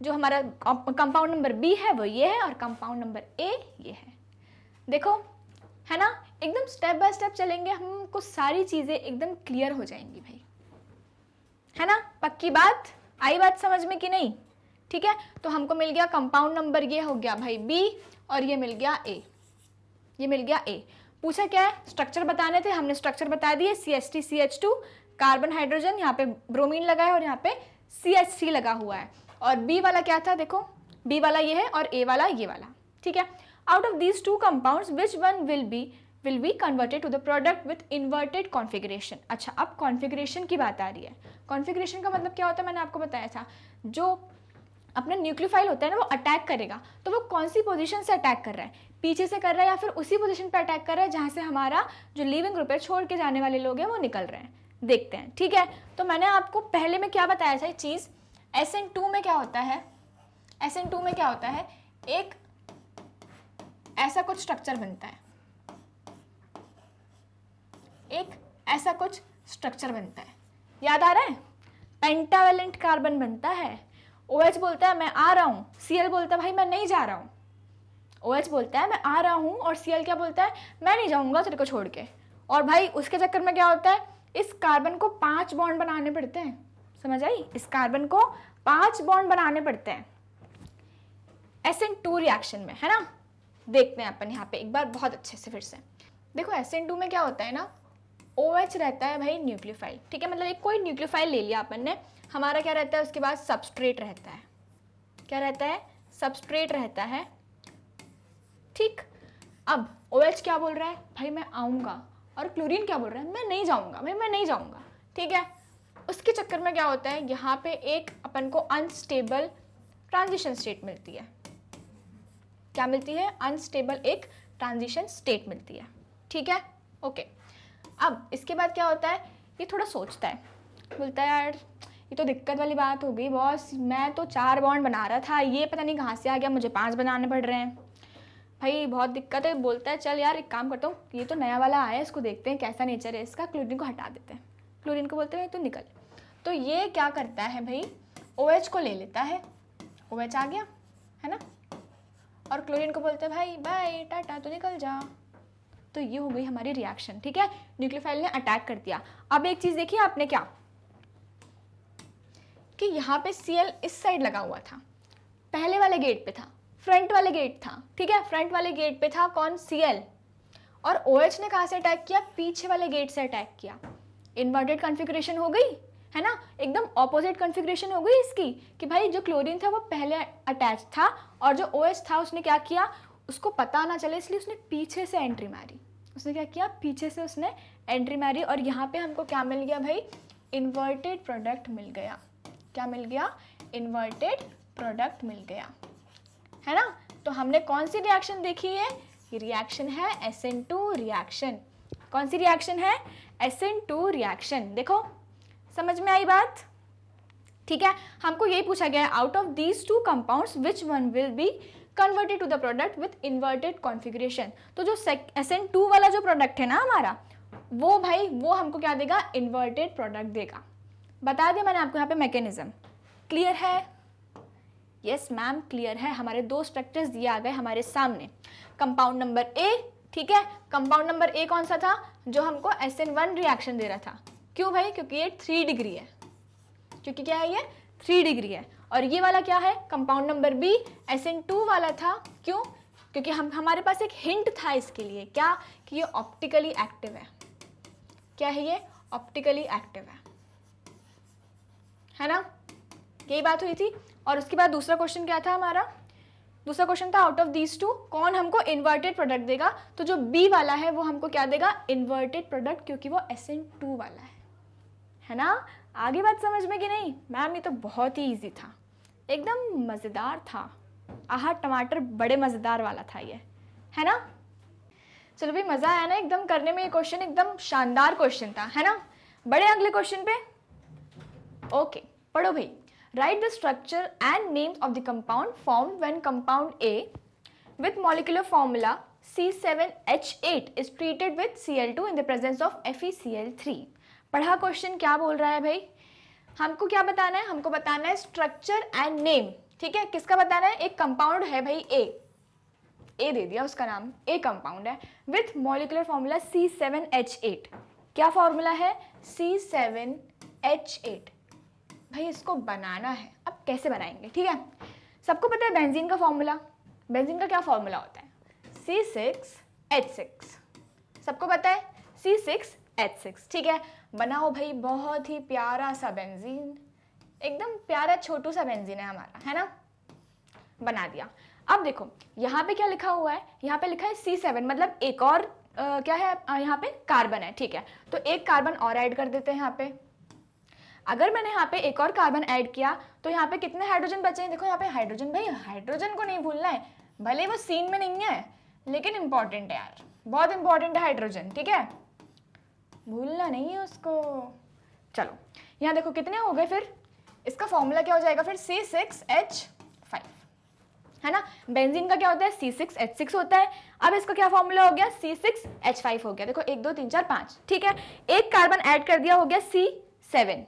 जो हमारा कंपाउंड नंबर B है वो ये है और कंपाउंड नंबर A ये है। देखो है ना, एकदम स्टेप बाय स्टेप चलेंगे, हमको सारी चीजें एकदम क्लियर हो जाएंगी भाई, है ना। पक्की बात, आई बात समझ में कि नहीं? ठीक है, तो हमको मिल गया कंपाउंड नंबर ये हो गया भाई B और ये मिल गया A, ये मिल गया A। पूछा क्या है, स्ट्रक्चर बताने थे, हमने स्ट्रक्चर बता दिए, CH3CH2 कार्बन हाइड्रोजन, यहाँ पे ब्रोमीन लगा है और यहाँ पे CH3 लगा हुआ है। और B वाला क्या था, देखो B वाला ये है और A वाला ये वाला। ठीक है, out of these two compounds which one will be converted to the product with inverted configuration. अच्छा, अब कॉन्फिगरेशन की बात आ रही है। कॉन्फिगरेशन का मतलब क्या होता है, मैंने आपको बताया था, जो अपना न्यूक्लियोफाइल होता है ना वो अटैक करेगा, तो वो कौन सी पोजीशन से अटैक कर रहा है, पीछे से कर रहा है या फिर उसी पोजीशन पे अटैक कर रहा है जहाँ से हमारा जो लिविंग ग्रुप है, छोड़ के जाने वाले लोग हैं, वो निकल रहे हैं। देखते हैं। ठीक है, तो मैंने आपको पहले में क्या बताया था, चीज़ SN2 में क्या होता है, SN2 में क्या होता है, एक ऐसा कुछ स्ट्रक्चर बनता है, एक ऐसा कुछ स्ट्रक्चर बनता है, याद आ रहा है, पेंटावेलेंट कार्बन बनता है। OH बोलता है मैं आ रहा हूँ, Cl बोलता है भाई मैं नहीं जा रहा हूँ। OH बोलता है मैं आ रहा हूँ और Cl क्या बोलता है, मैं नहीं जाऊँगा तेरे को छोड़ के। और भाई उसके चक्कर में क्या होता है, इस कार्बन को 5 बॉन्ड बनाने पड़ते हैं, समझ आई, इस कार्बन को 5 बॉन्ड बनाने पड़ते हैं SN2 रिएक्शन में, है ना। देखते हैं अपन यहाँ पे एक बार बहुत अच्छे से फिर से। देखो SN2 में क्या होता है ना, OH रहता है भाई न्यूक्लियोफाइल। ठीक है, मतलब एक कोई न्यूक्लियोफाइल ले लिया अपन ने, हमारा क्या रहता है, उसके बाद सबस्ट्रेट रहता है। क्या रहता है, सबस्ट्रेट रहता है। ठीक, अब OH क्या बोल रहा है, भाई मैं आऊँगा, और क्लोरीन क्या बोल रहा है, मैं नहीं जाऊँगा भाई, मैं नहीं जाऊँगा। ठीक है, उसके चक्कर में क्या होता है, यहाँ पे एक अपन को अनस्टेबल ट्रांजिशन स्टेट मिलती है। क्या मिलती है, अनस्टेबल एक ट्रांजिशन स्टेट मिलती है। ठीक है, ओके। अब इसके बाद क्या होता है, ये थोड़ा सोचता है, बोलता है यार ये तो दिक्कत वाली बात हो गई बॉस, मैं तो 4 बॉन्ड बना रहा था, ये पता नहीं कहाँ से आ गया, मुझे 5 बनाने पड़ रहे हैं भाई, बहुत दिक्कत है। बोलता है चल यार एक काम करता हूँ, ये तो नया वाला आया है, इसको देखते हैं कैसा नेचर है इसका, क्लोरीन को हटा देते हैं। क्लोरीन को बोलते हैं तो निकल। तो ये क्या करता है भाई, OH को ले लेता है, OH आ गया है ना, और क्लोरीन को बोलते हैं भाई बाय टाटा तो निकल जा। तो ये हो गई हमारी रिएक्शन। ठीक है, न्यूक्लियोफाइल ने अटैक कर दिया। अब एक चीज देखिए आपने, क्या कि यहाँ पे Cl इस साइड लगा हुआ था, पहले वाले गेट पे था, फ्रंट वाले गेट था। ठीक है, फ्रंट वाले गेट पे था कौन, Cl, और OH ने कहाँ से अटैक किया, पीछे वाले गेट से अटैक किया। इन्वर्टेड कॉन्फ़िगरेशन हो गई, है ना, एकदम ऑपोजिट कॉन्फ़िगरेशन हो गई इसकी, कि भाई जो क्लोरीन था वो पहले अटैच था और जो OH था उसने क्या किया, उसको पता ना चले इसलिए उसने पीछे से एंट्री मारी। उसने क्या किया, पीछे से उसने एंट्री मारी, और यहाँ पे हमको क्या मिल गया भाई, इन्वर्टेड प्रोडक्ट मिल गया। क्या मिल गया, इन्वर्टेड प्रोडक्ट मिल गया, है ना। तो हमने कौन सी रिएक्शन देखी है, ये रिएक्शन है SN2 रिएक्शन। कौन सी रिएक्शन है, SN2 रिएक्शन। देखो समझ में आई बात। ठीक है, हमको यही पूछा गया है, out of these 2 compounds which one will be converted to the product with inverted configuration. तो जो SN2 वाला जो प्रोडक्ट है ना हमारा, वो भाई वो हमको क्या देगा, इन्वर्टेड प्रोडक्ट देगा। बता दिया मैंने आपको यहाँ पे मैकेनिज्म। क्लियर है? यस मैम क्लियर है। हमारे 2 स्ट्रक्चर्स दिए आ गए हमारे सामने। कंपाउंड नंबर A, ठीक है, कंपाउंड नंबर A कौन सा था, जो हमको SN1 रिएक्शन दे रहा था। क्यों भाई, क्योंकि ये 3 डिग्री है, क्योंकि क्या है, ये 3 डिग्री है। और ये वाला क्या है, कंपाउंड नंबर B SN2 वाला था। क्यों, क्योंकि हमारे पास एक हिंट था इसके लिए, क्या, कि ये ऑप्टिकली एक्टिव है। क्या है ये, ऑप्टिकली एक्टिव है ना, यही बात हुई थी। और उसके बाद दूसरा क्वेश्चन क्या था हमारा, दूसरा क्वेश्चन था आउट ऑफ दीज 2 कौन हमको इन्वर्टेड प्रोडक्ट देगा। तो जो B वाला है वो हमको क्या देगा, इन्वर्टेड प्रोडक्ट, क्योंकि वो SN2 वाला है ना। आगे बात समझ में कि नहीं मैम, ये तो बहुत ही इजी था, एकदम मज़ेदार था। आहा टमाटर बड़े मज़ेदार वाला था ये, है ना। चलो भाई मज़ा आया ना एकदम करने में, ये क्वेश्चन एकदम शानदार क्वेश्चन था, है ना। बड़े अगले क्वेश्चन पे, ओके पढ़ो भाई। Right the structure and names of the compound formed when compound A with molecular formula C7H8 is treated with Cl2 in the presence of FeCl3। पढ़ा क्वेश्चन क्या बोल रहा है भाई, हमको क्या बताना है, हमको बताना है स्ट्रक्चर एंड नेम। ठीक है, किसका बताना है, एक कंपाउंड है भाई ए दे दिया, उसका नाम ए कंपाउंड है विथ मॉलिक्यूलर फॉर्मूला C7H8। क्या फॉर्मूला है, C7H8। भाई इसको बनाना है, अब कैसे बनाएंगे, ठीक है। सबको पता है बेंजीन का फॉर्मूला, बेंजीन का क्या फॉर्मूला होता है, C6H6। सबको पता है C6H6, ठीक है। बनाओ भाई, बहुत ही प्यारा सा बेंजीन, एकदम प्यारा छोटू सा बेंजीन है हमारा, है ना। बना दिया। अब देखो यहाँ पे क्या लिखा हुआ है, यहाँ पे लिखा है C7, मतलब एक और क्या है यहाँ पे, कार्बन है, ठीक है। तो एक कार्बन और ऐड कर देते हैं यहाँ पे। अगर मैंने यहाँ पे एक और कार्बन ऐड किया तो यहाँ पे कितने हाइड्रोजन बचे हैं, देखो यहाँ पे हाइड्रोजन, भाई हाइड्रोजन को नहीं भूलना है, भले वो सीन में नहीं है लेकिन इंपॉर्टेंट है यार, बहुत इंपॉर्टेंट है हाइड्रोजन, ठीक है, भूलना नहीं है उसको। चलो यहाँ देखो कितने हो गए, फिर इसका फॉर्मूला क्या हो जाएगा फिर, C6H5, है ना। बेंजीन का क्या होता है, C6H6 होता है। अब इसका क्या फॉर्मूला हो गया, C6H5 हो गया। देखो 1 2 3 4 5, ठीक है। एक कार्बन ऐड कर दिया, हो गया C7।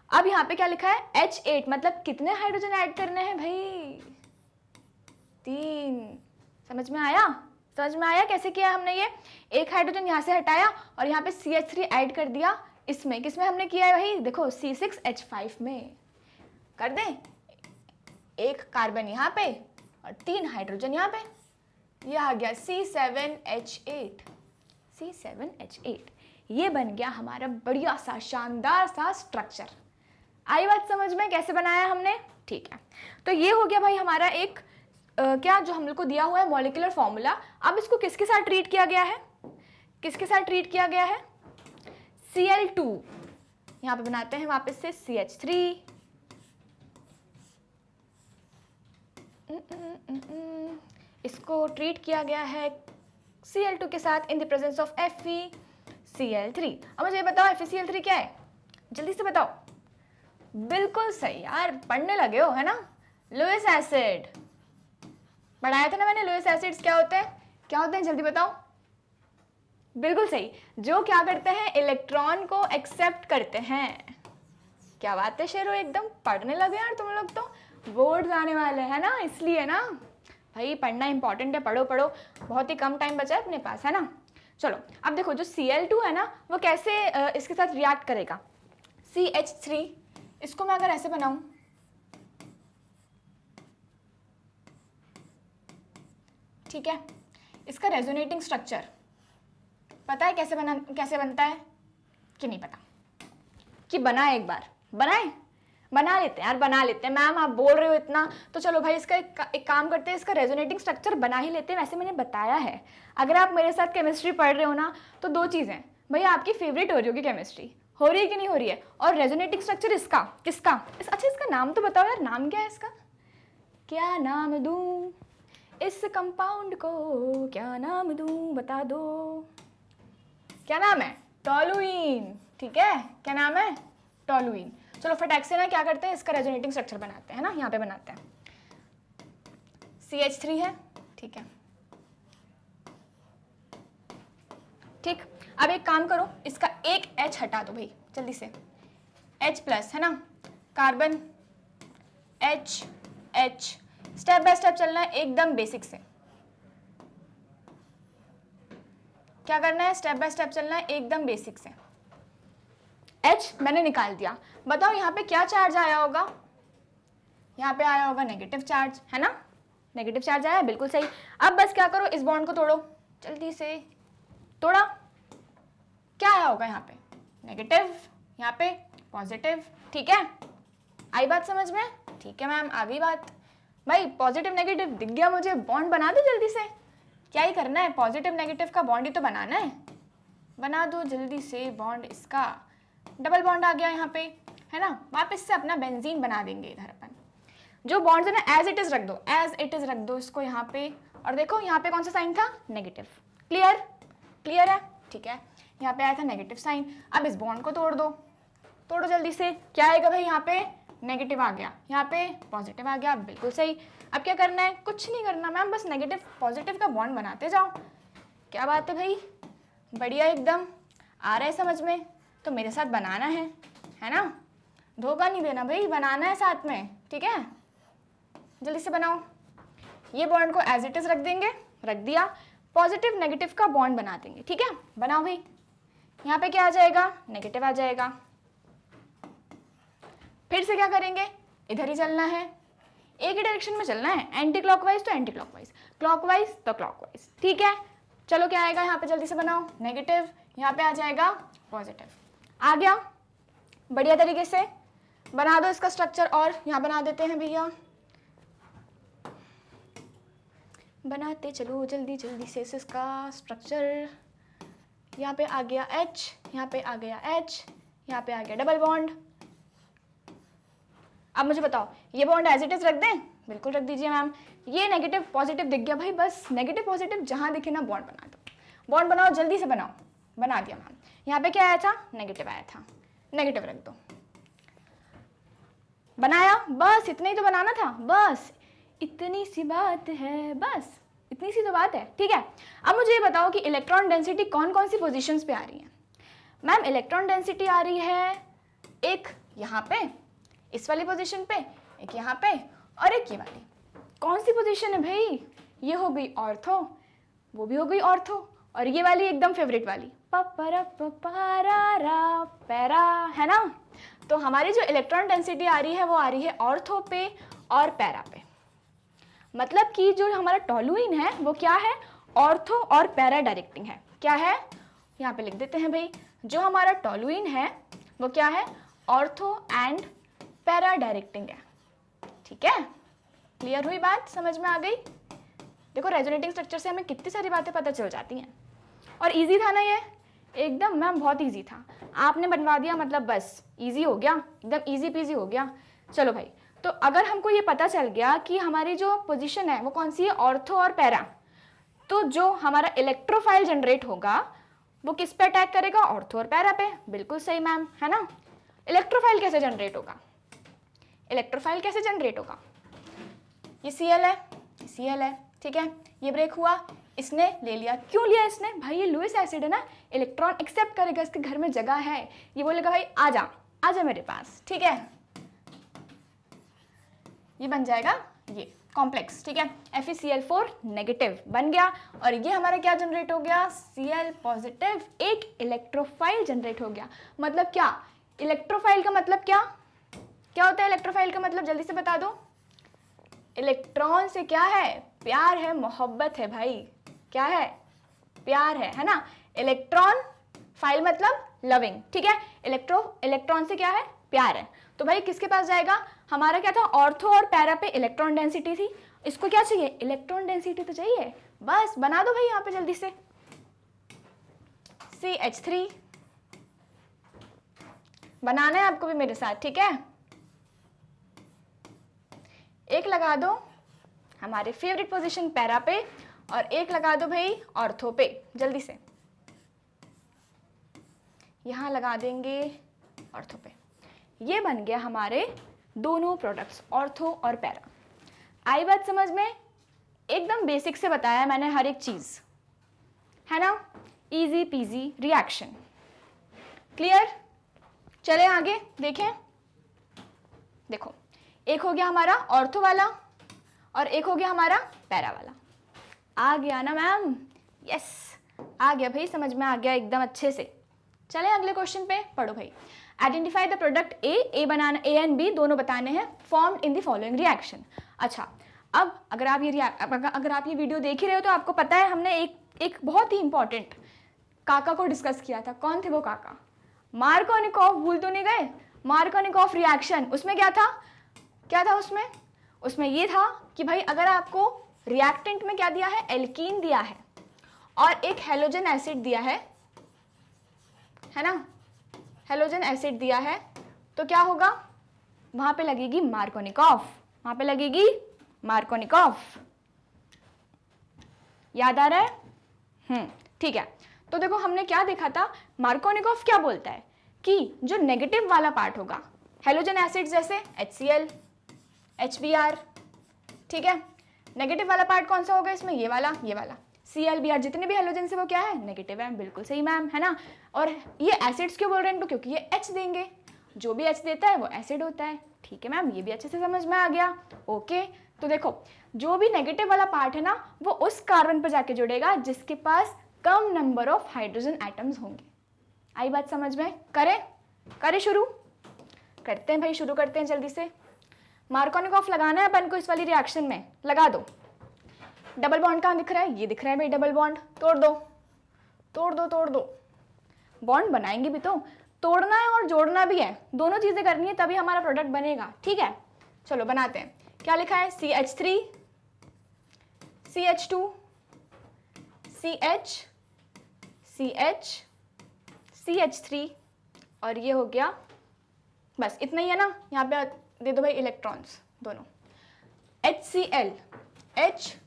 अब यहाँ पे क्या लिखा है, H8, मतलब कितने हाइड्रोजन ऐड करने हैं भाई, 3। समझ में आया, समझ में आया कैसे किया हमने ये, एक हाइड्रोजन यहाँ से हटाया और यहाँ पे CH3 ऐड कर दिया, इसमें किसमें हमने किया है भाई, देखो C6H5 में कर दें, एक कार्बन यहाँ पे और 3 हाइड्रोजन यहाँ पे, ये आ गया C7H8। C7H8 ये बन गया हमारा बढ़िया सा शानदार सा स्ट्रक्चर। आई बात समझ में कैसे बनाया हमने, ठीक है। तो ये हो गया भाई हमारा एक क्या जो हम लोग को दिया हुआ है मॉलिक्यूलर फॉर्मूला। अब इसको किसके साथ ट्रीट किया गया है, किसके साथ ट्रीट किया गया है, Cl2, यहाँ पे बनाते हैं वापस से CH3, इसको ट्रीट किया गया है Cl2 के साथ इन द प्रेजेंस ऑफ FeCl3। अब मुझे बताओ FeCl3 क्या है, जल्दी से बताओ। बिल्कुल सही यार, पढ़ने लगे हो, है ना। लुईस एसिड पढ़ाया था ना मैंने, लुईस एसिड्स क्या होते हैं, क्या होते हैं, जल्दी बताओ। बिल्कुल सही, जो क्या करते हैं, इलेक्ट्रॉन को एक्सेप्ट करते हैं। क्या बात है शेरो, एकदम पढ़ने लगे यार तुम लोग, तो बोर्ड्स आने वाले हैं ना, इसलिए ना भाई पढ़ना इंपॉर्टेंट है, पढ़ो पढ़ो, बहुत ही कम टाइम बचा है अपने पास, है ना। चलो अब देखो जो Cl2 है ना, वो कैसे इसके साथ रिएक्ट करेगा, CH3, इसको मैं अगर ऐसे बनाऊं, ठीक है, इसका रेजोनेटिंग स्ट्रक्चर पता है कैसे बनता है कि नहीं पता, कि बनाए, एक बार बना लेते हैं यार, बना लेते हैं। मैम आप बोल रहे हो इतना, तो चलो भाई इसका एक काम करते हैं, इसका रेजोनेटिंग स्ट्रक्चर बना ही लेते हैं। वैसे मैंने बताया है, अगर आप मेरे साथ केमिस्ट्री पढ़ रहे हो ना, तो 2 चीज़ें, भैया आपकी फेवरेट हो रही होगी केमिस्ट्री, हो रही है कि नहीं हो रही है, और रेजोनेटिंग स्ट्रक्चर इसका किसका, अच्छा इसका नाम तो बताओ यार, नाम क्या है इसका, क्या नाम दूँ इस कंपाउंड को, क्या नाम दूँ बता दो, क्या नाम है, टोलुइन, ठीक है, क्या नाम है, टोलुइन। चलो फटाक से ना क्या करते हैं, इसका रेजोनेटिंग स्ट्रक्चर बनाते हैं ना, यहाँ पे बनाते हैं। CH3 है, ठीक है, ठीक। अब एक काम करो, इसका एक H हटा दो भाई जल्दी से, H+ है ना, carbon H, step by step चलना है, एकदम बेसिक से। क्या करना है, स्टेप बाय स्टेप चलना है, एकदम बेसिक से। H मैंने निकाल दिया, बताओ यहाँ पे क्या चार्ज आया होगा, यहाँ पे आया होगा नेगेटिव चार्ज, है ना, नेगेटिव चार्ज आया, बिल्कुल सही। अब बस क्या करो, इस बॉन्ड को तोड़ो, जल्दी से तोड़ा, क्या आया होगा यहाँ पे, नेगेटिव, यहाँ पे पॉजिटिव, ठीक है। आई बात समझ में, ठीक है मैम, आ गई बात भाई, पॉजिटिव नेगेटिव दिख गया मुझे, बॉन्ड बना दो जल्दी से, क्या ही करना है, पॉजिटिव नेगेटिव का बॉन्ड ही तो बनाना है, बना दो जल्दी से बॉन्ड, इसका डबल बॉन्ड आ गया यहाँ पे, है ना। वापस से अपना बेंजीन बना देंगे इधर अपन, जो बॉन्ड्स है ना एज इट इज रख दो, एज इट इज रख दो इसको यहाँ पे, और देखो यहाँ पे कौन सा साइन था, नेगेटिव, क्लियर है, ठीक है, यहाँ पे आया था नेगेटिव साइन। अब इस बॉन्ड को तोड़ो जल्दी से, क्या आएगा भाई, यहाँ पे नेगेटिव आ गया, यहाँ पे पॉजिटिव आ गया, बिल्कुल सही। अब क्या करना है, कुछ नहीं करना मैम, बस नेगेटिव पॉजिटिव का बॉन्ड बनाते जाओ, क्या बात है भाई, बढ़िया एकदम आ रहा है समझ में। तो मेरे साथ बनाना है ना, धोखा नहीं देना भाई, बनाना है साथ में, ठीक है। जल्दी से बनाओ। ये बॉन्ड को एज इट इज रख देंगे, रख दिया। पॉजिटिव नेगेटिव का बॉन्ड बना देंगे, ठीक है। बनाओ भाई। यहाँ पे क्या आ जाएगा, नेगेटिव आ जाएगा। फिर से क्या करेंगे, इधर ही चलना है, एक ही डायरेक्शन में चलना है, एंटी क्लॉकवाइज तो एंटी क्लॉकवाइज, क्लॉकवाइज तो क्लॉकवाइज, ठीक है। चलो क्या आएगा यहाँ पे, जल्दी से बनाओ। नेगेटिव, यहाँ पे आ जाएगा पॉजिटिव। आ गया, बढ़िया तरीके से बना दो इसका स्ट्रक्चर। और यहाँ बना देते हैं भैया, बनाते चलो जल्दी जल्दी से इसका स्ट्रक्चर। यहाँ पे आ गया H, यहाँ पे आ गया H, यहाँ पे आ गया डबल बॉन्ड। अब मुझे बताओ, ये बॉन्ड एज इट इज रख दें? बिल्कुल रख दीजिए मैम। ये नेगेटिव पॉजिटिव दिख गया भाई, बस नेगेटिव पॉजिटिव जहां दिखे ना बॉन्ड बना दो। बॉन्ड बनाओ, जल्दी से बनाओ। बना दिया मैम। यहाँ पे क्या आया था, नेगेटिव आया था, नेगेटिव रख दो। बनाया, बस इतना ही तो बनाना था, बस इतनी सी बात है, बस इतनी सी तो बात है, ठीक है। अब मुझे ये बताओ कि इलेक्ट्रॉन डेंसिटी कौन कौन सी पोजीशंस पे आ रही है। मैम इलेक्ट्रॉन डेंसिटी आ रही है एक यहाँ पे, इस वाली पोजीशन पे, एक यहाँ पे और एक ये वाली। कौन सी पोजीशन है भाई, ये हो गई ऑर्थो, वो भी हो गई ऑर्थो, और ये वाली एकदम फेवरेट वाली पपरा पपारा पैरा, है ना। तो हमारी जो इलेक्ट्रॉन डेंसिटी आ रही है वो आ रही है ऑर्थो पे और पैरा पे। मतलब कि जो हमारा टॉलुइन है वो क्या है, ऑर्थो और पैरा डायरेक्टिंग है। क्या है, यहाँ पे लिख देते हैं भाई, जो हमारा टॉलुइन है वो क्या है, ऑर्थो एंड पैरा डायरेक्टिंग है, ठीक है। क्लियर हुई बात, समझ में आ गई। देखो रेजोनेटिंग स्ट्रक्चर से हमें कितनी सारी बातें पता चल जाती हैं। और इजी था ना ये, एकदम मैम बहुत इजी था। आपने बनवा दिया मतलब बस इजी हो गया, एकदम इजी पीजी हो गया। चलो भाई, तो अगर हमको ये पता चल गया कि हमारी जो पोजीशन है वो कौन सी है, ऑर्थो और पैरा, तो जो हमारा इलेक्ट्रोफाइल जनरेट होगा वो किस पे अटैक करेगा, ऑर्थो और पैरा पे। बिल्कुल सही मैम, है ना। इलेक्ट्रोफाइल कैसे जनरेट होगा, इलेक्ट्रोफाइल कैसे जनरेट होगा, ये Cl है, Cl है, ठीक है। ये ब्रेक हुआ, इसने ले लिया। क्यों लिया इसने भाई, ये लुईस एसिड है ना, इलेक्ट्रॉन एक्सेप्ट करेगा, इसके घर में जगह है, ये बोलेगा भाई आजा आजा मेरे पास, ठीक है। ये बन जाएगा ये कॉम्प्लेक्स, ठीक है। FeCl4 नेगेटिव बन गया, और ये हमारा क्या जनरेट हो गया, Cl पॉजिटिव, एक इलेक्ट्रोफाइल जनरेट हो गया। मतलब क्या, इलेक्ट्रोफाइल का मतलब क्या, क्या होता है इलेक्ट्रोफाइल का मतलब, जल्दी से बता दो। इलेक्ट्रॉन से क्या है, प्यार है, मोहब्बत है भाई। क्या है, प्यार है ना। इलेक्ट्रॉन फाइल मतलब लविंग, ठीक है। इलेक्ट्रॉन से क्या है, प्यार है। तो भाई किसके पास जाएगा, हमारा क्या था, ऑर्थो और पैरा पे इलेक्ट्रॉन डेंसिटी थी, इसको क्या चाहिए, इलेक्ट्रॉन डेंसिटी तो चाहिए। बस बना दो भाई यहाँ पे जल्दी से, CH3 बनाना है आपको भी मेरे साथ, ठीक है। एक लगा दो हमारे फेवरेट पोजीशन पैरा पे, और एक लगा दो भाई ऑर्थो पे, जल्दी से यहां लगा देंगे ऑर्थो पे। ये बन गया हमारे दोनों प्रोडक्ट्स, ऑर्थो और पैरा। आई बात समझ में, एकदम बेसिक से बताया मैंने हर एक चीज, है ना। Easy PG reaction, clear. चले आगे देखें। देखो, एक हो गया हमारा ऑर्थो वाला और एक हो गया हमारा पैरा वाला। आ गया ना मैम, यस आ गया भाई, समझ में आ गया एकदम अच्छे से। चले अगले क्वेश्चन पे, पढ़ो भाई। आइडेंटिफाई द प्रोडक्ट ए बनाना, ए एंड बी दोनों बताने हैं, formed in the following reaction. अच्छा, अब अगर आप ये वीडियो देख ही रहे हो तो आपको पता है हमने एक बहुत ही इंपॉर्टेंट काका को डिस्कस किया था। कौन थे वो काका, मार्कोनिकॉफ, भूल तो नहीं गए, मार्कोनिकॉफ रिएक्शन। उसमें क्या था उसमें ये था कि भाई अगर आपको रिएक्टेंट में क्या दिया है, एल्कीन दिया है और एक हेलोजन एसिड दिया है ना, हेलोजन एसिड दिया है, तो क्या होगा, वहां पे लगेगी मार्कोनिकॉफ, याद आ रहा है। ठीक है। तो देखो हमने क्या देखा था, मार्कोनिकॉफ क्या बोलता है कि जो नेगेटिव वाला पार्ट होगा, हेलोजन एसिड जैसे HCl, HBr, ठीक है। नेगेटिव वाला पार्ट कौन सा होगा इसमें, ये वाला। ClBr जितने भी हेलोजन से वो क्या है, नेगेटिव है। बिल्कुल सही मैम, है ना। और ये एसिड्स क्यों बोल रहे हैं इनको, क्योंकि ये H देंगे, जो भी H देता है वो एसिड होता है। ठीक है मैम, ये भी अच्छे से समझ में आ गया। ओके, तो देखो जो भी नेगेटिव वाला पार्ट है ना वो उस कार्बन पर जाके जुड़ेगा जिसके पास कम नंबर ऑफ हाइड्रोजन एटम्स होंगे। आई बात समझ में? करें शुरू करते हैं भाई, शुरू करते हैं जल्दी से। मार्कोनिकॉफ लगाना है अपन को इस वाली रिएक्शन में, लगा दो। डबल बॉन्ड कहाँ दिख रहा है, ये दिख रहा है भाई डबल बॉन्ड, तोड़ दो तोड़ दो तोड़ दो। बॉन्ड बनाएंगे भी तो, तोड़ना है और जोड़ना भी है, दोनों चीजें करनी है तभी हमारा प्रोडक्ट बनेगा। ठीक है, चलो बनाते हैं। क्या लिखा है, CH3 CH2 CH CH CH3 और ये हो गया, बस इतना ही है ना। यहाँ पे दे दो भाई इलेक्ट्रॉन्स दोनों, HCl HCl।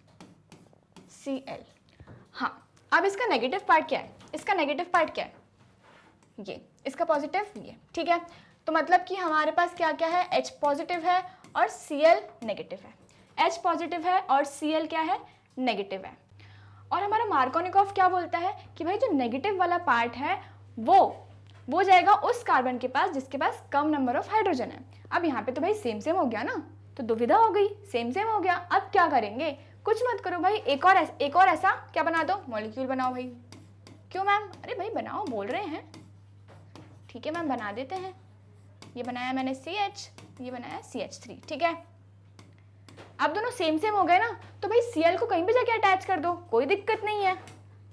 हाँ, अब इसका नेगेटिव पार्ट क्या है, इसका नेगेटिव पार्ट क्या है, ये, इसका पॉजिटिव ये। ठीक है, तो मतलब कि हमारे पास क्या क्या है, H पॉजिटिव है और Cl नेगेटिव है। H पॉजिटिव है और Cl क्या है, नेगेटिव है। और हमारा मार्कोनिकॉफ क्या बोलता है कि भाई जो नेगेटिव वाला पार्ट है वो जाएगा उस कार्बन के पास जिसके पास कम नंबर ऑफ हाइड्रोजन है। अब यहाँ पे तो भाई सेम सेम हो गया ना, तो दुविधा हो गई, सेम सेम हो गया। अब क्या करेंगे, कुछ मत करो भाई, एक और ऐसा क्या बना दो, मॉलिक्यूल बनाओ भाई। क्यों मैम, अरे भाई बनाओ, बोल रहे हैं। ठीक है मैम, बना देते हैं। ये बनाया मैंने CH, ये बनाया CH3। ठीक है, अब दोनों सेम सेम हो गए ना, तो भाई Cl को कहीं भी जाके अटैच कर दो, कोई दिक्कत नहीं है,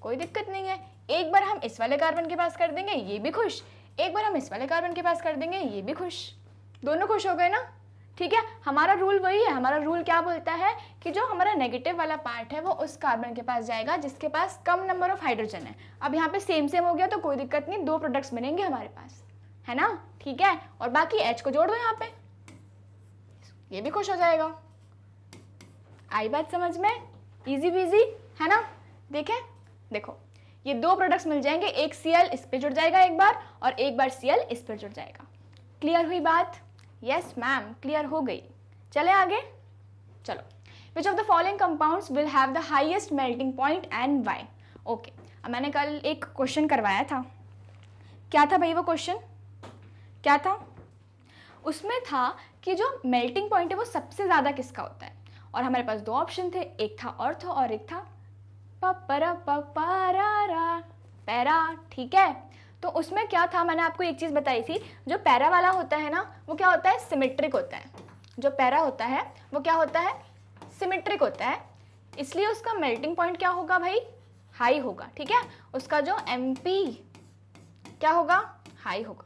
कोई दिक्कत नहीं है। एक बार हम इस वाले कार्बन के पास कर देंगे, ये भी खुश। एक बार हम इस वाले कार्बन के पास कर देंगे, ये भी खुश। दोनों खुश हो गए ना। ठीक है, हमारा रूल वही है। हमारा रूल क्या बोलता है कि जो हमारा नेगेटिव वाला पार्ट है वो उस कार्बन के पास जाएगा जिसके पास कम नंबर ऑफ हाइड्रोजन है। अब यहाँ पे सेम सेम हो गया तो कोई दिक्कत नहीं, दो प्रोडक्ट्स बनेंगे हमारे पास, है ना। ठीक है, और बाकी H को जोड़ दो यहाँ पे, ये भी खुश हो जाएगा। आई बात समझ में, इजी बीजी, है ना। देखें, देखो ये दो प्रोडक्ट्स मिल जाएंगे, एक Cl इस पे जुड़ जाएगा एक बार और एक बार Cl इस पे जुड़ जाएगा। क्लियर हुई बात? यस मैम, क्लियर हो गई। चले आगे, चलो। विच of the following compounds will have the highest melting point and why? Okay, अब मैंने कल एक क्वेश्चन करवाया था, क्या था भाई वो क्वेश्चन, क्या था? उसमें था कि जो मेल्टिंग पॉइंट है वो सबसे ज़्यादा किसका होता है, और हमारे पास दो ऑप्शन थे, एक था ऑर्थो और एक था पपरा पपारा पैरा। ठीक है, तो उसमें क्या था, मैंने आपको एक चीज़ बताई थी, जो पैरा वाला होता है ना वो क्या होता है, सिमेट्रिक होता है। जो पैरा होता है वो क्या होता है, सिमेट्रिक होता है, इसलिए उसका मेल्टिंग पॉइंट क्या होगा भाई, हाई होगा। ठीक है, उसका जो MP क्या होगा, हाई होगा,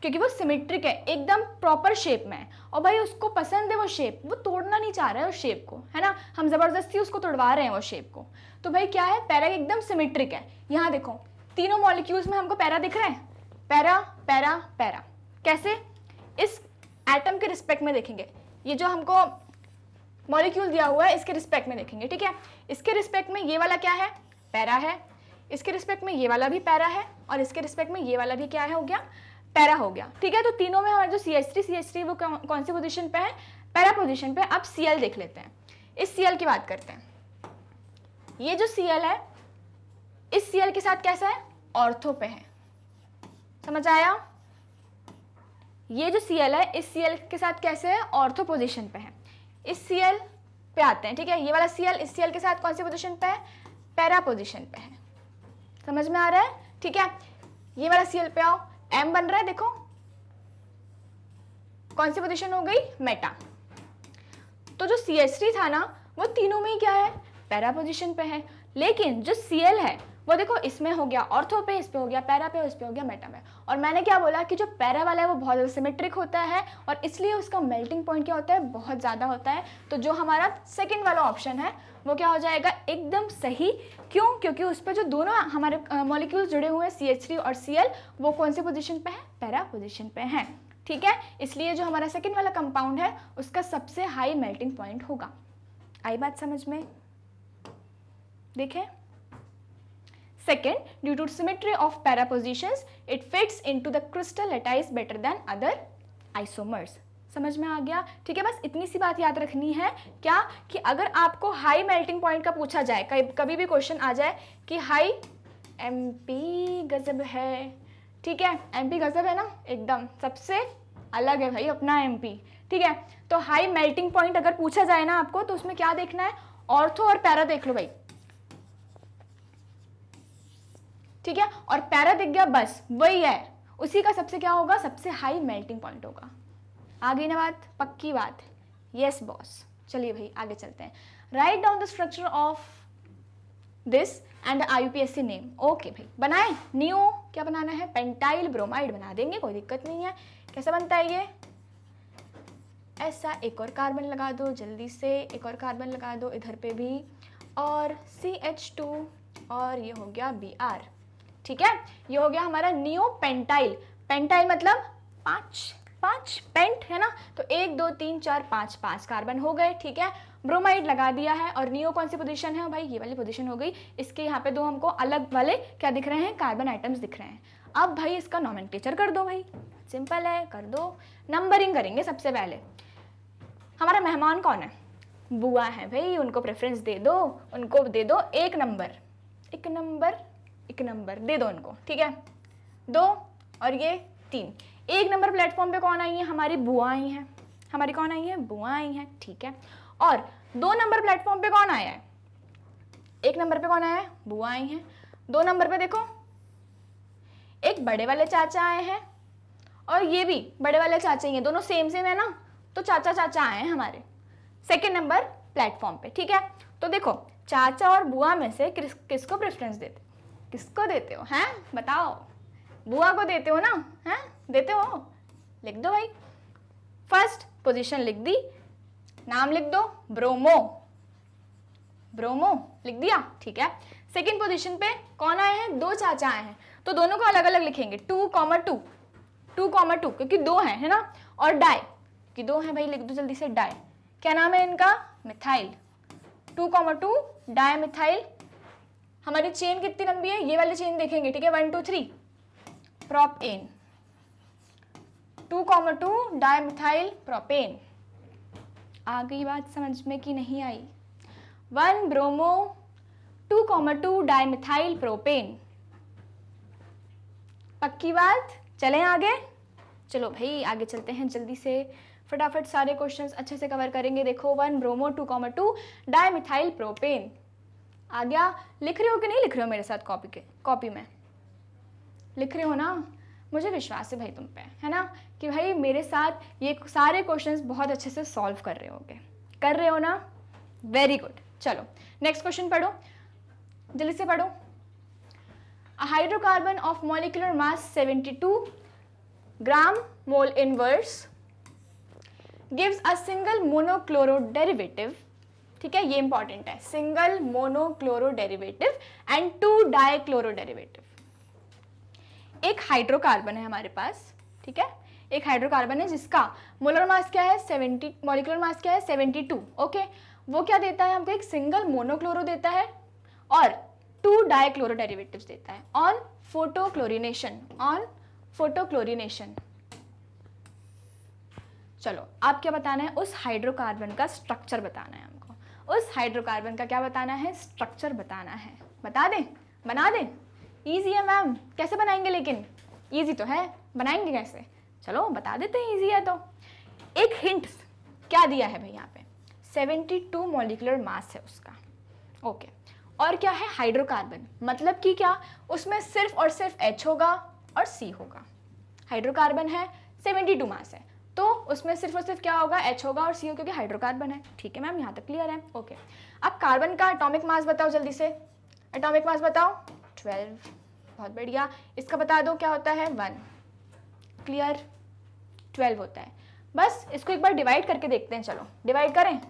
क्योंकि वो सिमेट्रिक है, एकदम प्रॉपर शेप में है। और भाई उसको पसंद है वो शेप, वो तोड़ना नहीं चाह रहा है उस शेप को, है ना। हम जबरदस्ती उसको तोड़वा रहे हैं वो शेप को। तो भाई क्या है, पैरा एकदम सिमेट्रिक है। यहाँ देखो तीनों मॉलिक्यूल्स में हमको पैरा दिख रहा है, पैरा पैरा पैरा। कैसे, इस एटम के रिस्पेक्ट में देखेंगे, ये जो हमको मॉलिक्यूल दिया हुआ है इसके रिस्पेक्ट में देखेंगे। ठीक है, इसके रिस्पेक्ट में ये वाला क्या है, पैरा है, इसके रिस्पेक्ट में ये वाला भी पैरा है, और इसके रिस्पेक्ट में ये वाला भी क्या है, हो गया पैरा हो गया। ठीक है, तो तीनों में हमारा जो CH3 वो कौन सी पोजीशन पे है, पैरा पोजीशन पे। अब Cl देख लेते हैं, इस Cl की बात करते हैं। ये जो Cl है इस Cl के साथ कैसा है, ऑर्थो पे है, समझ आया। ये जो Cl है इस Cl के साथ कैसे है, ऑर्थो पोजीशन पे है। इस Cl पे आते हैं। ठीक है, ये वाला Cl इस Cl के साथ कौन सी पोजीशन पे है, पैरा पोजीशन पे है, समझ में आ रहा है। ठीक है, ये वाला Cl पे आओ, M बन रहा है, देखो कौन सी पोजीशन हो गई, मेटा। तो जो CH3 था ना वो तीनों में ही क्या है, पैरा पोजीशन पे है। लेकिन जो Cl है वो देखो इसमें हो गया ऑर्थो पे, इस पे हो गया पैरा पे, इस पे हो गया मेटा में। और मैंने क्या बोला कि जो पैरा वाला है वो बहुत ज़्यादा सिमेट्रिक होता है और इसलिए उसका मेल्टिंग पॉइंट क्या होता है, बहुत ज़्यादा होता है। तो जो हमारा सेकंड वाला ऑप्शन है वो क्या हो जाएगा, एकदम सही। क्यों, क्योंकि उस पर जो दोनों हमारे मॉलिक्यूल्स जुड़े हुए हैं CH3 और Cl वो कौन से पोजीशन पे है, पैरा पोजीशन पे हैं। ठीक है, इसलिए जो हमारा सेकंड वाला कंपाउंड है उसका सबसे हाई मेल्टिंग पॉइंट होगा। आई बात समझ में? देखें, second, due to symmetry of para positions, it fits into the crystal lattice better than other isomers. समझ में आ गया? ठीक है, बस इतनी सी बात याद रखनी है क्या, कि अगर आपको हाई मेल्टिंग पॉइंट का पूछा जाए, कभी भी क्वेश्चन आ जाए कि हाई एमपी गजब है, ठीक है, एमपी गजब है ना, एकदम सबसे अलग है भाई अपना एमपी, ठीक है। तो हाई मेल्टिंग पॉइंट अगर पूछा जाए ना आपको, तो उसमें क्या देखना है, ऑर्थो और पैरा देख लो भाई, ठीक है, और पैरा दिख गया बस वही है, उसी का सबसे क्या होगा, सबसे हाई मेल्टिंग पॉइंट होगा। आ गई ना बात, पक्की बात? Yes boss. चलिए भाई आगे चलते हैं। Write down the structure of this and IUPAC name. Okay भाई, बनाए नियो, क्या बनाना है, पेंटाइल ब्रोमाइड बना देंगे, कोई दिक्कत नहीं है। कैसे बनता है ये, ऐसा एक और कार्बन लगा दो जल्दी से, एक और कार्बन लगा दो इधर पे भी, और CH2, और ये हो गया Br, ठीक है, ये हो गया हमारा नियो पेंटाइल। पेंटाइल मतलब 5 पेंट है ना, तो 1 2 3 4 5 कार्बन हो गए, ठीक है। ब्रोमाइड लगा दिया है, और नियो कौन सी पोजीशन है भाई, ये वाली पोजीशन हो गई। इसके यहाँ पे 2 हमको अलग वाले क्या दिख रहे हैं, कार्बन आइटम्स दिख रहे हैं। अब भाई इसका नोमेनक्लेचर कर दो भाई, सिंपल है, कर दो। नंबरिंग करेंगे सबसे पहले। हमारा मेहमान कौन है, बुआ है भाई, उनको प्रेफरेंस दे दो, उनको दे दो 1 नंबर, 1 नंबर दे दो उनको, ठीक है। 2 और ये 3। 1 नंबर प्लेटफॉर्म पे कौन आई है, हमारी बुआ आई हैं, हमारी कौन आई है, बुआ आई हैं, ठीक है। और 2 नंबर प्लेटफॉर्म पे कौन आया है, 1 नंबर पे कौन आया है, बुआ आई हैं। 2 नंबर पे देखो एक बड़े वाले चाचा आए हैं, और ये भी बड़े वाले चाचा ही हैं, दोनों सेम है ना, तो चाचा आए हैं हमारे 2nd नंबर प्लेटफॉर्म पे, ठीक है। तो देखो चाचा और बुआ में से किसको प्रेफरेंस देते, किसको देते हो, हैं बताओ, बुआ को देते हो ना, हैं देते हो, लिख दो भाई। फर्स्ट पोजीशन लिख दी, नाम लिख दो ब्रोमो, ब्रोमो लिख दिया, ठीक है। 2nd पोजीशन पे कौन आए हैं, 2 चाचा आए हैं, तो दोनों को अलग अलग लिखेंगे, 2,2 क्योंकि 2 हैं, है ना, और डाई कि 2 हैं भाई, लिख दो जल्दी से डाई, क्या नाम है इनका, मिथाइल, 2,2 डाई मिथाइल। हमारी चेन कितनी लंबी है, ये वाली चेन देखेंगे, ठीक है, 1 2 3 प्रोपेन, 2,2 डाई मिथाइल प्रोपेन। आ गई बात समझ में कि नहीं आई, 1 ब्रोमो 2,2 डाई मिथाइल प्रोपेन, पक्की बात। चलें आगे, चलो भाई आगे चलते हैं जल्दी से, फटाफट सारे क्वेश्चंस अच्छे से कवर करेंगे। देखो 1 ब्रोमो 2,2 डाई मिथाइल प्रोपेन आ गया। लिख रहे हो कि नहीं लिख रहे हो मेरे साथ, कॉपी में लिख रहे हो ना, मुझे विश्वास है भाई तुम पे, है ना, कि भाई मेरे साथ ये सारे क्वेश्चंस बहुत अच्छे से सॉल्व कर रहे होगे, कर रहे हो ना, वेरी गुड। चलो नेक्स्ट क्वेश्चन पढ़ो, जल्दी से पढ़ो। A hydrocarbon of molecular mass 72 gram mole inverse gives a single monochloro derivative, ठीक है, ये इंपॉर्टेंट है, single monochloro derivative and 2 dichloro derivative. एक हाइड्रोकार्बन है हमारे पास, ठीक है, एक हाइड्रोकार्बन है जिसका मोलर मास क्या है 70, मॉलिक्यूलर मास क्या है 72, ओके। वो क्या देता है हमको, एक सिंगल मोनोक्लोरो देता है और 2 डाइक्लोरो डेरिवेटिव्स देता है ऑन फोटोक्लोरिनेशन, ऑन फोटोक्लोरिनेशन। चलो आप क्या बताना है, उस हाइड्रोकार्बन का स्ट्रक्चर बताना है हमको, उस हाइड्रोकार्बन का क्या बताना है, स्ट्रक्चर बताना है। बता दें, बना दें, इजी है मैम, कैसे बनाएंगे, लेकिन इजी तो है, बनाएंगे कैसे, चलो बता देते हैं, इजी है तो। एक हिंट क्या दिया है भाई यहाँ पे, 72 मॉलिक्यूलर मास है उसका, ओके। और क्या है, हाइड्रोकार्बन, मतलब कि क्या, उसमें सिर्फ और सिर्फ H होगा और C होगा। हाइड्रोकार्बन है 72 मास है, तो उसमें सिर्फ और सिर्फ क्या होगा, H होगा और C होगा, क्योंकि हाइड्रोकार्बन है, ठीक है मैम, यहाँ तक क्लियर है, ओके। अब कार्बन का एटॉमिक मास बताओ जल्दी से, एटॉमिक मास बताओ 12, बहुत बढ़िया। इसका बता दो क्या होता है, 1, क्लियर, 12 होता है। बस इसको एक बार डिवाइड करके देखते हैं, चलो डिवाइड करें,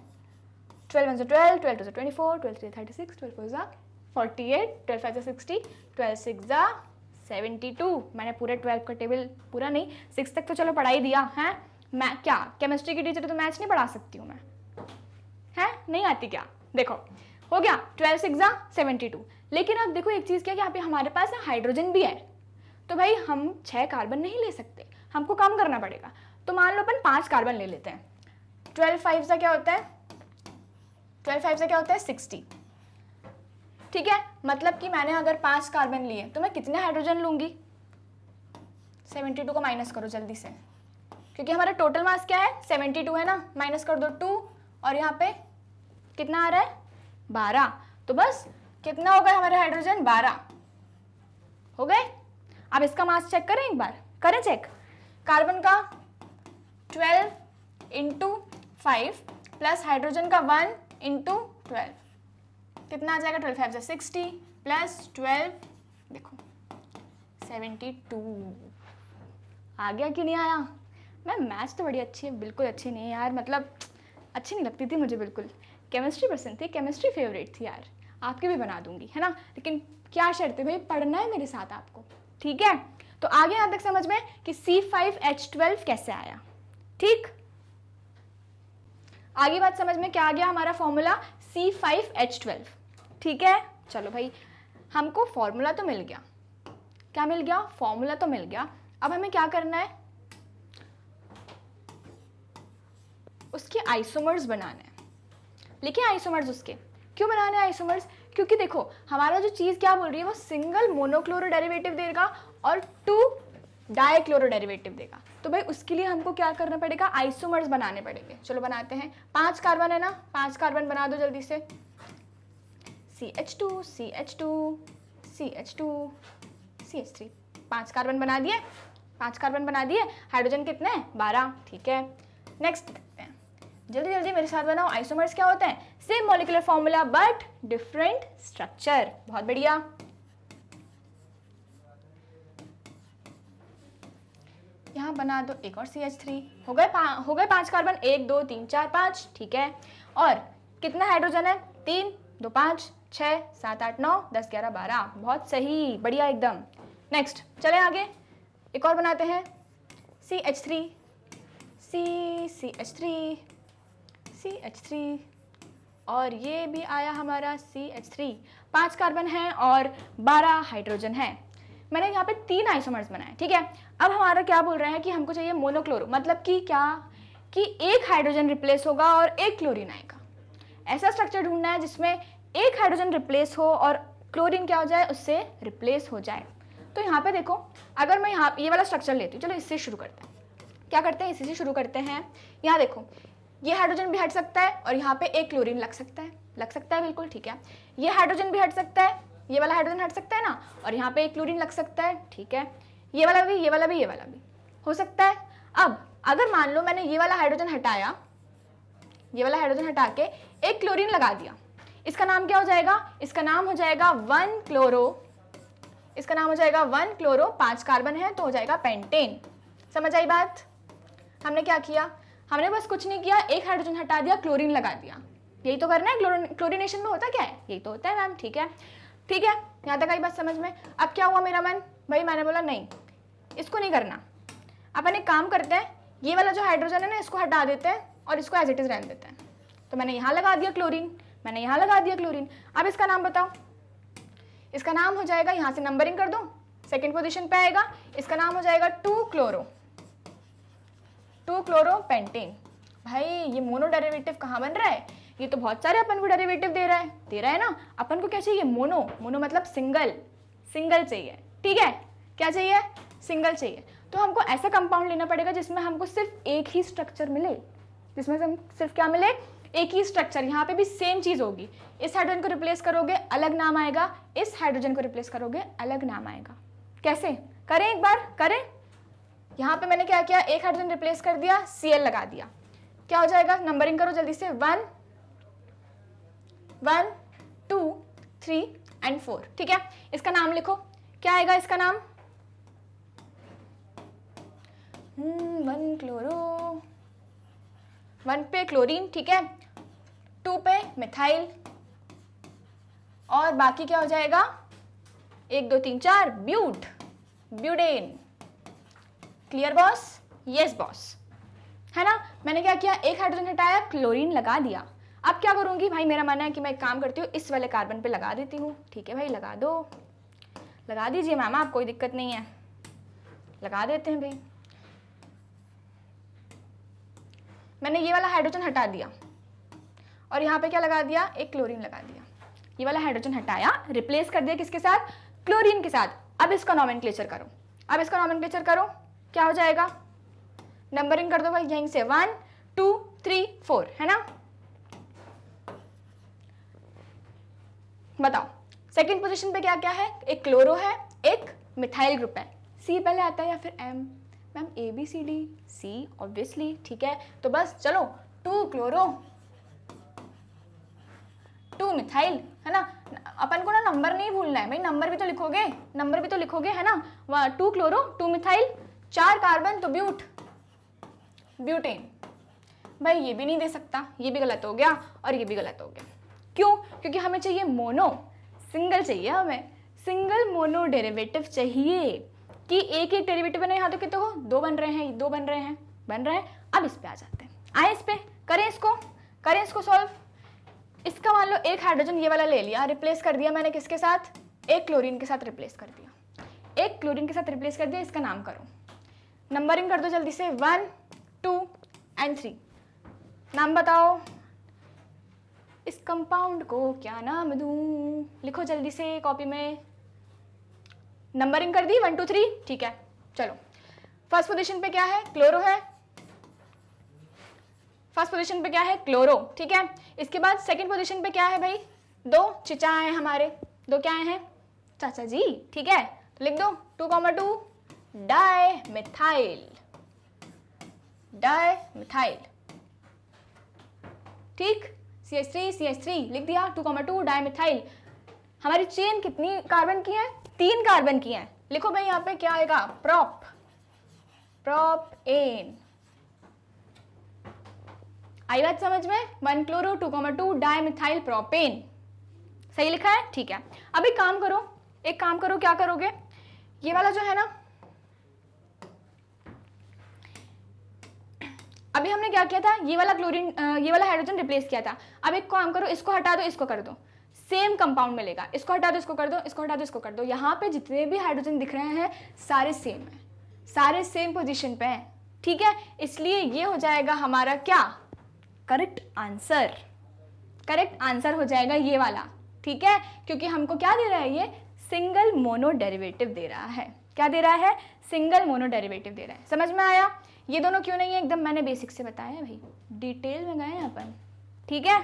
12 1 से 12, 12 2 से 24, 12 3 36, 12 4 जा 48, 12 5 से 60, 12 6 जा 72। मैंने पूरे 12 का टेबल, पूरा नहीं 6 तक तो चलो पढ़ा ही दिया है। मैं क्या केमिस्ट्री की टीचर तो मैथ्स नहीं पढ़ा सकती हूँ मैं, है नहीं आती क्या, देखो हो गया 12 6 जा 72। लेकिन अब देखो एक चीज़ क्या, यहाँ पे हमारे पास हाइड्रोजन भी है, तो भाई हम 6 कार्बन नहीं ले सकते, हमको कम करना पड़ेगा। तो मान लो अपन 5 कार्बन ले लेते हैं। 12 5 से क्या होता है, 12 5 से क्या होता है 60। ठीक है, मतलब कि मैंने अगर 5 कार्बन लिए तो मैं कितने हाइड्रोजन लूंगी, 72 को माइनस करो जल्दी से, क्योंकि हमारा टोटल मास क्या है 72 है ना, माइनस कर दो 2 और यहाँ पे कितना आ रहा है 12, तो बस कितना हो गए हमारे हाइड्रोजन 12 हो गए। अब इसका मास चेक करें एक बार, करें चेक। कार्बन का 12 इंटू 5 प्लस हाइड्रोजन का 1 इंटू 12 कितना आ जाएगा, 12 5 से 60 प्लस 12 देखो 72 आ गया कि नहीं आया। मैं मैथ्स तो बड़ी अच्छी है, बिल्कुल अच्छी नहीं है यार, मतलब अच्छी नहीं लगती थी मुझे बिल्कुल। केमिस्ट्री पसंद थी, केमिस्ट्री फेवरेट थी यार, आपकी भी बना दूंगी है ना, लेकिन क्या शर्त है भाई, पढ़ना है मेरे साथ आपको, ठीक है। तो आगे यहाँ तक समझ में कि C5H12 कैसे आया। ठीक, आगे बात समझ में क्या आ गया हमारा फॉर्मूला C5H12। ठीक है, चलो भाई हमको फॉर्मूला तो मिल गया, क्या मिल गया, फॉर्मूला तो मिल गया। अब हमें क्या करना है, उसके आइसोमर्स बनाने हैं। लिखिए आइसोमर्स उसके, क्यों बनाने हैं आइसोमर्स, क्योंकि देखो हमारा जो चीज़ क्या बोल रही है वो सिंगल मोनोक्लोरो डेरिवेटिव देगा और 2 डाइक्लोरो डेरिवेटिव देगा, तो भाई उसके लिए हमको क्या करना पड़ेगा, आइसोमर्स बनाने पड़ेंगे। चलो बनाते हैं। 5 कार्बन है ना, 5 कार्बन बना दो जल्दी से। CH2 CH2 CH2 CH3, 5 carbon बना दिए, 5 कार्बन बना दिए। हाइड्रोजन कितने हैं 12। ठीक है, नेक्स्ट देखते हैं, जल्दी जल्दी मेरे साथ बनाओ। आइसोमर्स क्या होते हैं, same molecular formula but different structure. बहुत बढ़िया, यहाँ बना दो एक और CH3, हो गए 5 कार्बन, 1 2 3 4 5। ठीक है, और कितना हाइड्रोजन है, 3 2 5 6 7 8 9 10 11 12। बहुत सही, बढ़िया एकदम। नेक्स्ट चले आगे, एक और बनाते हैं। CH3 CH3 CH3 और ये भी आया हमारा CH3। 5 कार्बन है और 12 हाइड्रोजन है। मैंने यहाँ पे 3 आइसोमर्स बनाए। ठीक है, अब हमारा क्या बोल रहे हैं कि हमको चाहिए मोनोक्लोरो, मतलब कि क्या कि एक हाइड्रोजन रिप्लेस होगा और एक क्लोरीन आएगा। ऐसा स्ट्रक्चर ढूंढना है जिसमें एक हाइड्रोजन रिप्लेस हो और क्लोरीन क्या हो जाए, उससे रिप्लेस हो जाए। तो यहाँ पे देखो, अगर मैं यहाँ ये वाला स्ट्रक्चर लेती हूँ, चलो इससे शुरू करते हैं। क्या करते हैं, इसी से शुरू करते हैं। यहाँ देखो, ये हाइड्रोजन भी हट सकता है और यहाँ पे एक क्लोरीन लग सकता है बिल्कुल। ठीक है, ये हाइड्रोजन भी हट सकता है, ये वाला हाइड्रोजन हट सकता है ना, और यहाँ पे एक क्लोरीन लग सकता है। ठीक है, ये वाला भी, ये वाला भी, ये वाला भी हो सकता है। अब अगर मान लो मैंने ये वाला हाइड्रोजन हटाया, ये वाला हाइड्रोजन हटा के एक क्लोरीन लगा दिया, इसका नाम क्या हो जाएगा, इसका नाम हो जाएगा 1 क्लोरो, इसका नाम हो जाएगा 1 क्लोरो। 5 कार्बन है तो हो जाएगा पेंटेन। समझ आई बात। हमने क्या किया, हमने बस कुछ नहीं किया, एक हाइड्रोजन हटा दिया, क्लोरीन लगा दिया। यही तो करना है, क्लोरीनेशन में होता क्या है, यही तो होता है मैम। ठीक है, ठीक है, यहाँ तक आई बात समझ में। अब क्या हुआ मेरा मन, भाई मैंने बोला नहीं इसको नहीं करना, अपन एक काम करते हैं, ये वाला जो हाइड्रोजन है ना इसको हटा देते हैं और इसको एज इट इज रहने देते हैं। तो मैंने यहाँ लगा दिया क्लोरीन, मैंने यहाँ लगा दिया क्लोरीन। अब इसका नाम बताओ, इसका नाम हो जाएगा, यहाँ से नंबरिंग कर दो, सेकेंड पोजिशन पे आएगा, इसका नाम हो जाएगा 2 क्लोरो पेंटेन। भाई ये मोनो डेरिवेटिव कहाँ बन रहा है, ये तो बहुत सारे अपन को डेरिवेटिव दे रहा है ना। अपन को क्या चाहिए, मोनो मतलब सिंगल चाहिए। ठीक है, क्या चाहिए, सिंगल चाहिए। तो हमको ऐसा कंपाउंड लेना पड़ेगा जिसमें हमको सिर्फ एक ही स्ट्रक्चर मिले, जिसमें हम सिर्फ क्या मिले, एक ही स्ट्रक्चर। यहाँ पे भी सेम चीज होगी, इस हाइड्रोजन को रिप्लेस करोगे अलग नाम आएगा, इस हाइड्रोजन को रिप्लेस करोगे अलग नाम आएगा। कैसे करें, एक बार करें। यहाँ पे मैंने क्या किया, एक हाइड्रोजन रिप्लेस कर दिया, Cl लगा दिया, क्या हो जाएगा, नंबरिंग करो जल्दी से, 1 1 2 3 एंड 4। ठीक है, इसका नाम लिखो, क्या आएगा इसका नाम, 1 क्लोरो, 1 पे क्लोरीन, ठीक है, 2 पे मिथाइल, और बाकी क्या हो जाएगा, 1 2 3 4 butane. Clear boss, yes boss, है ना। मैंने क्या किया, एक हाइड्रोजन हटाया, क्लोरीन लगा दिया। अब क्या करूंगी भाई, मेरा मानना है कि मैं एक काम करती हूँ, इस वाले कार्बन पे लगा देती हूँ। ठीक है भाई, लगा दो, लगा दीजिए मैम, आप कोई दिक्कत नहीं है, लगा देते हैं भाई। मैंने ये वाला हाइड्रोजन हटा दिया और यहाँ पे क्या लगा दिया, एक क्लोरीन लगा दिया। ये वाला हाइड्रोजन हटाया, रिप्लेस कर दिया किसके साथ, क्लोरीन के साथ। अब इसका नॉमेनक्लेचर करो, अब इसका नॉमेनक्लेचर करो, क्या हो जाएगा, नंबरिंग कर दो भाई यहीं से 1 2 3 4, है ना। बताओ सेकंड पोजीशन पे क्या क्या है, एक क्लोरो है, एक मिथाइल ग्रुप है। सी पहले आता है या फिर um, ma'am A B C D, C obviously, ठीक है। तो बस चलो 2 क्लोरो 2 मिथाइल, है ना। अपन को ना नंबर नहीं भूलना है भाई, नंबर भी तो लिखोगे, नंबर भी तो लिखोगे, है ना। 2 क्लोरो 2 मिथाइल, 4 कार्बन तो ब्यूटेन। भाई ये भी नहीं दे सकता, ये भी गलत हो गया और ये भी गलत हो गया। क्यों, क्योंकि हमें चाहिए मोनो, सिंगल चाहिए, हमें सिंगल मोनो डेरिवेटिव चाहिए कि एक एक डेरिवेटिव बने। यहाँ तो कितने हो, 2 बन रहे हैं, 2 बन रहे हैं। अब इस पे आ जाते हैं, आए इस पे, करें इसको सॉल्व। इसका मान लो एक हाइड्रोजन ये वाला ले लिया, रिप्लेस कर दिया मैंने किसके साथ, एक क्लोरीन के साथ रिप्लेस कर दिया, एक क्लोरीन के साथ रिप्लेस कर दिया। इसका नाम करो, नंबरिंग कर दो जल्दी से 1 2 एंड 3। नाम बताओ, इस कंपाउंड को क्या नाम दूं, लिखो जल्दी से कॉपी में। नंबरिंग कर दी 1 2 3, ठीक है। चलो फर्स्ट पोजीशन पे क्या है, क्लोरो है, फर्स्ट पोजीशन पे क्या है, क्लोरो, ठीक है। इसके बाद सेकंड पोजीशन पे क्या है भाई, 2 चिचा हैं हमारे, 2 क्या हैं, चाचा जी, ठीक है। तो लिख दो 2,2 डाई मिथाइल, ठीक। CH3 लिख दिया, 2,2 डाई मिथाइल। हमारी चेन कितनी कार्बन की है, 3 कार्बन की है। लिखो भाई यहाँ पे क्या आएगा, प्रोपेन। आई बात समझ में, 1 क्लोरो 2,2 डाई मिथाइल प्रोपेन, सही लिखा है, ठीक है। अब एक काम करो, क्या करोगे, ये वाला जो है ना, अभी हमने क्या किया था, ये वाला हाइड्रोजन रिप्लेस किया था। अब एक काम करो, इसको हटा दो, इसको कर दो, सेम कंपाउंड मिलेगा। इसको हटा दो, इसको कर दो, इसको हटा दो, इसको कर दो। यहाँ पे जितने भी हाइड्रोजन दिख रहे हैं सारे सेम है, सारे सेम पोजीशन पे हैं, ठीक है। इसलिए ये हो जाएगा हमारा क्या, करेक्ट आंसर हो जाएगा ये वाला, ठीक है। क्योंकि हमको क्या दे रहा है, ये सिंगल मोनो डेरिवेटिव दे रहा है। क्या दे रहा है, सिंगल मोनो डेरिवेटिव दे रहा है। समझ में आया, ये दोनों क्यों नहीं है, एकदम मैंने बेसिक से बताया है भाई, डिटेल में गए हैं अपन, ठीक है।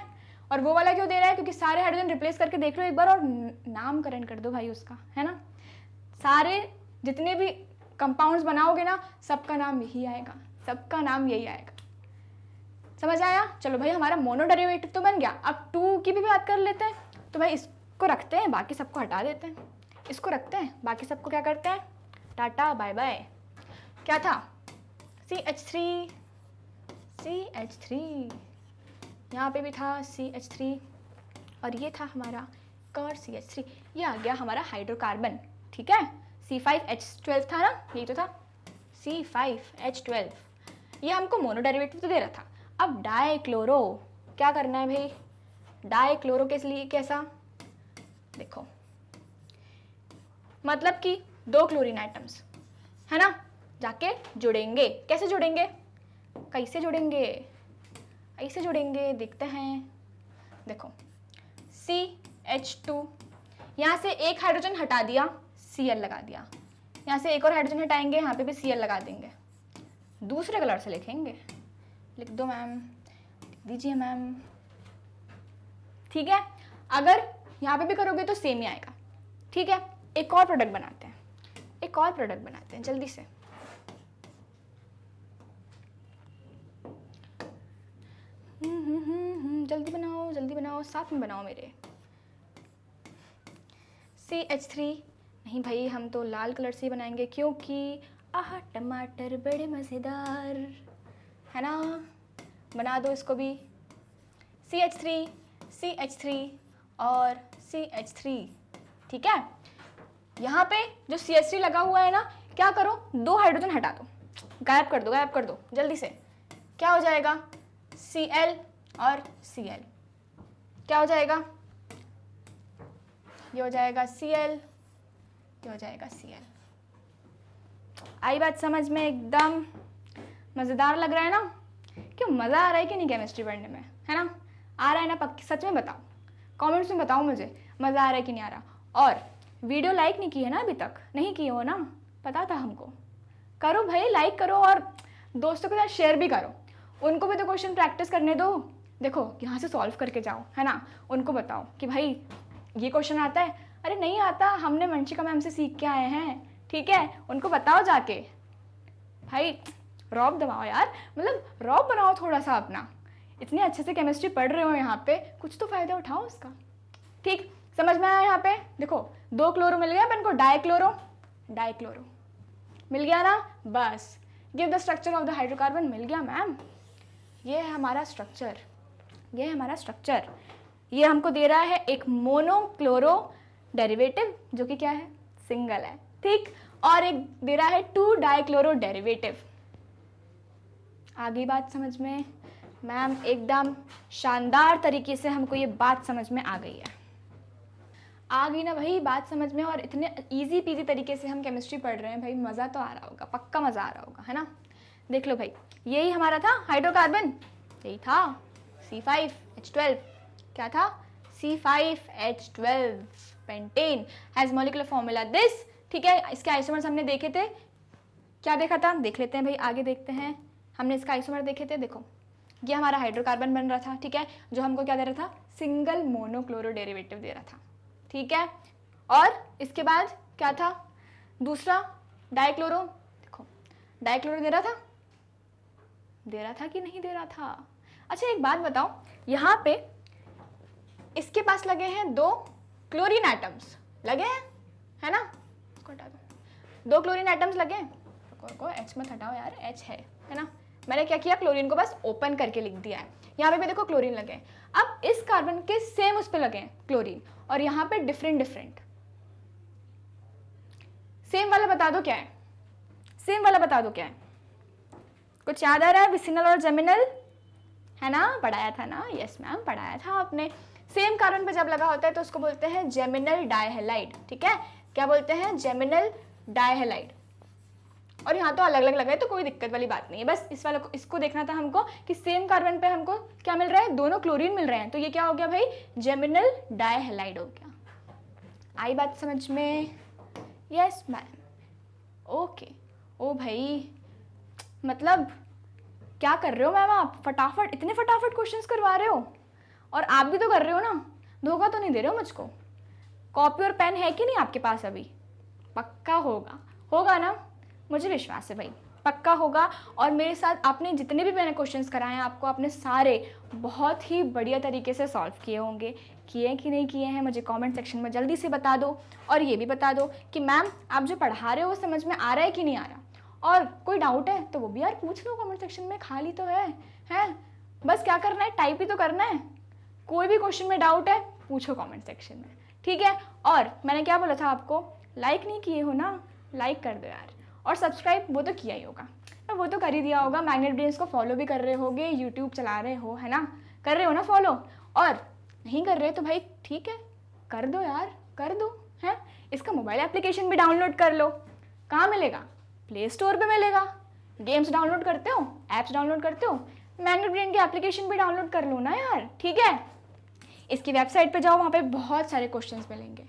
और वो वाला क्यों दे रहा है, क्योंकि सारे हाइड्रोजन रिप्लेस करके देख लो एक बार और नामकरण कर दो भाई उसका, है ना। सारे जितने भी कंपाउंड्स बनाओगे ना, सबका नाम यही आएगा, सबका नाम यही आएगा। समझ आया, चलो भाई हमारा मोनो डेरिवेटिव तो बन गया। अब 2 की भी बात कर लेते हैं। तो भाई इसको रखते हैं, बाकी सबको हटा देते हैं। इसको रखते हैं, बाकी सबको क्या करते हैं, टाटा बाय बाय। क्या था, CH3, यहाँ पे भी था CH3 और ये था हमारा और CH3, ये आ गया हमारा हाइड्रोकार्बन, ठीक है। C5H12 था ना, यही तो था C5H12। ये हमको मोनो डेरिवेटिव तो दे रहा था। अब डाइक्लोरो, क्या करना है भाई, डाइक्लोरो के लिए कैसा, देखो मतलब कि 2 क्लोरीन आइटम्स, है ना, जाके जुड़ेंगे। कैसे जुड़ेंगे, कैसे जुड़ेंगे, ऐसे जुड़ेंगे, देखते हैं। देखो CH2, यहाँ से एक हाइड्रोजन हटा दिया, Cl लगा दिया। यहाँ से एक और हाइड्रोजन हटाएंगे, यहाँ पे भी Cl लगा देंगे। दूसरे कलर से लिखेंगे, लिख दो मैम, लिख दीजिए मैम, ठीक है। अगर यहाँ पे भी करोगे तो सेम ही आएगा, ठीक है। एक और प्रोडक्ट बनाते हैं, जल्दी से। जल्दी बनाओ, साथ में बनाओ मेरे। CH3 नहीं भाई, हम तो लाल कलर से ही बनाएंगे, क्योंकि आह टमाटर बड़े मज़ेदार, है ना। बना दो इसको भी, CH3 और CH3, ठीक है। यहाँ पे जो CH3 लगा हुआ है ना, क्या करो, 2 हाइड्रोजन हटा दो, गायब कर दो जल्दी से। क्या हो जाएगा, Cl और Cl, क्या हो जाएगा, ये हो जाएगा Cl, ये हो जाएगा Cl। आई बात समझ में, एकदम मज़ेदार लग रहा है ना। क्यों मज़ा आ रहा है कि नहीं केमिस्ट्री पढ़ने में, है ना? आ रहा है ना? पक्की सच में बताओ, कमेंट्स में बताओ मुझे मज़ा आ रहा है कि नहीं आ रहा। और वीडियो लाइक नहीं की है ना अभी तक? नहीं की हो ना? पता था हमको। करो भाई, लाइक करो और दोस्तों के साथ शेयर भी करो, उनको भी तो क्वेश्चन प्रैक्टिस करने दो। देखो यहाँ से सॉल्व करके जाओ, है ना? उनको बताओ कि भाई ये क्वेश्चन आता है, अरे नहीं आता, हमने वंशिका मैम से सीख के आए हैं, ठीक है? उनको बताओ जाके। भाई रौब दबाओ यार, मतलब रौब बनाओ थोड़ा सा अपना। इतने अच्छे से केमिस्ट्री पढ़ रहे हो यहाँ पे, कुछ तो फायदा उठाओ उसका। ठीक, समझ में आया? यहाँ पे देखो 2 क्लोरो मिल गया अपन को, डाइक्लोरो मिल गया ना? बस give the structure of the hydrocarbon मिल गया मैम। ये है हमारा स्ट्रक्चर, ये हमको दे रहा है एक मोनोक्लोरो डेरिवेटिव जो कि क्या है? सिंगल है, ठीक? और एक दे रहा है 2 डाइक्लोरो डेरिवेटिव। आ गई बात समझ में? मैम एकदम शानदार तरीके से हमको ये बात समझ में आ गई है। आ गई ना भाई बात समझ में? और इतने इजी पीजी तरीके से हम केमिस्ट्री पढ़ रहे हैं भाई, मज़ा तो आ रहा होगा, पक्का मज़ा आ रहा होगा, है ना? देख लो भाई, यही हमारा था हाइड्रोकार्बन, यही था C5H12। क्या था? C5H12 pentane has molecular formula this, ठीक है? इसके आइसोमर्स हमने देखे थे, क्या देखा था? देख लेते हैं भाई, आगे देखते हैं। हमने इसका आइसोमर देखे थे, देखो ये हमारा हाइड्रोकार्बन बन रहा था, ठीक है? जो हमको क्या दे रहा था? सिंगल मोनोक्लोरो डेरिवेटिव दे रहा था, ठीक है? और इसके बाद क्या था? दूसरा डाइक्लोरो, देखो डाइक्लोरो दे रहा था कि नहीं दे रहा था? अच्छा एक बात बताओ, यहाँ पे इसके पास लगे हैं 2 क्लोरीन एटम्स लगे हैं, है ना? इसको हटा दो, 2 क्लोरीन एटम्स लगे हैं। को H मत हटाओ यार, H है ना? मैंने क्या किया? क्लोरीन को बस ओपन करके लिख दिया है। यहाँ पे भी देखो क्लोरीन लगे हैं। अब इस कार्बन के सेम उस पे लगे हैं क्लोरीन, और यहाँ पे डिफरेंट। सेम वाला बता दो क्या है? कुछ याद आ रहा है? विसिनल और जेमिनल, है ना? पढ़ाया था ना? यस मैम, पढ़ाया था आपने। सेम कार्बन पे जब लगा होता है तो उसको बोलते हैं जेमिनल डाइहैलाइड, ठीक है? क्या बोलते हैं? जेमिनल डाइहैलाइड। और यहाँ तो अलग अलग लगा है तो कोई दिक्कत वाली बात नहीं है, बस इसको देखना था हमको कि सेम कार्बन पे हमको क्या मिल रहा है? दोनों क्लोरीन मिल रहे हैं, तो ये क्या हो गया भाई? जेमिनल डाइहैलाइड हो गया। आई बात समझ में? Yes ma'am, okay. ओ भाई मतलब क्या कर रहे हो मैम आप? इतने फटाफट क्वेश्चंस करवा रहे हो, और आप भी तो कर रहे हो ना? धोखा तो नहीं दे रहे हो मुझको? कॉपी और पेन है कि नहीं आपके पास अभी? पक्का होगा ना? मुझे विश्वास है भाई, पक्का होगा। और मेरे साथ आपने जितने भी मैंने क्वेश्चंस कराए हैं आपको, आपने सारे बहुत ही बढ़िया तरीके से सॉल्व किए होंगे। किए कि नहीं किए हैं मुझे कमेंट सेक्शन में जल्दी से बता दो। और ये भी बता दो कि मैम आप जो पढ़ा रहे हो वो समझ में आ रहा है कि नहीं आ रहा। और कोई डाउट है तो वो भी यार पूछ लो कमेंट सेक्शन में, खाली तो है? बस क्या करना है? टाइप ही तो करना है। कोई भी क्वेश्चन में डाउट है पूछो कमेंट सेक्शन में, ठीक है? और मैंने क्या बोला था आपको? लाइक नहीं किए हो ना? लाइक कर दो यार। और सब्सक्राइब वो तो किया ही होगा, वो तो कर ही दिया होगा। मैग्नेट ब्रेन्स को फॉलो भी कर रहे होगे, यूट्यूब चला रहे हो, है ना? कर रहे हो ना फॉलो? और नहीं कर रहे तो भाई ठीक है, कर दो यार, कर दो, है? इसका मोबाइल एप्लीकेशन भी डाउनलोड कर लो। कहाँ मिलेगा? प्ले स्टोर पे मिलेगा। गेम्स डाउनलोड करते हो, ऐप्स डाउनलोड करते हो, मैग्नेट ब्रेन की एप्लीकेशन भी डाउनलोड कर लो ना यार, ठीक है? इसकी वेबसाइट पे जाओ, वहाँ पे बहुत सारे क्वेश्चंस मिलेंगे।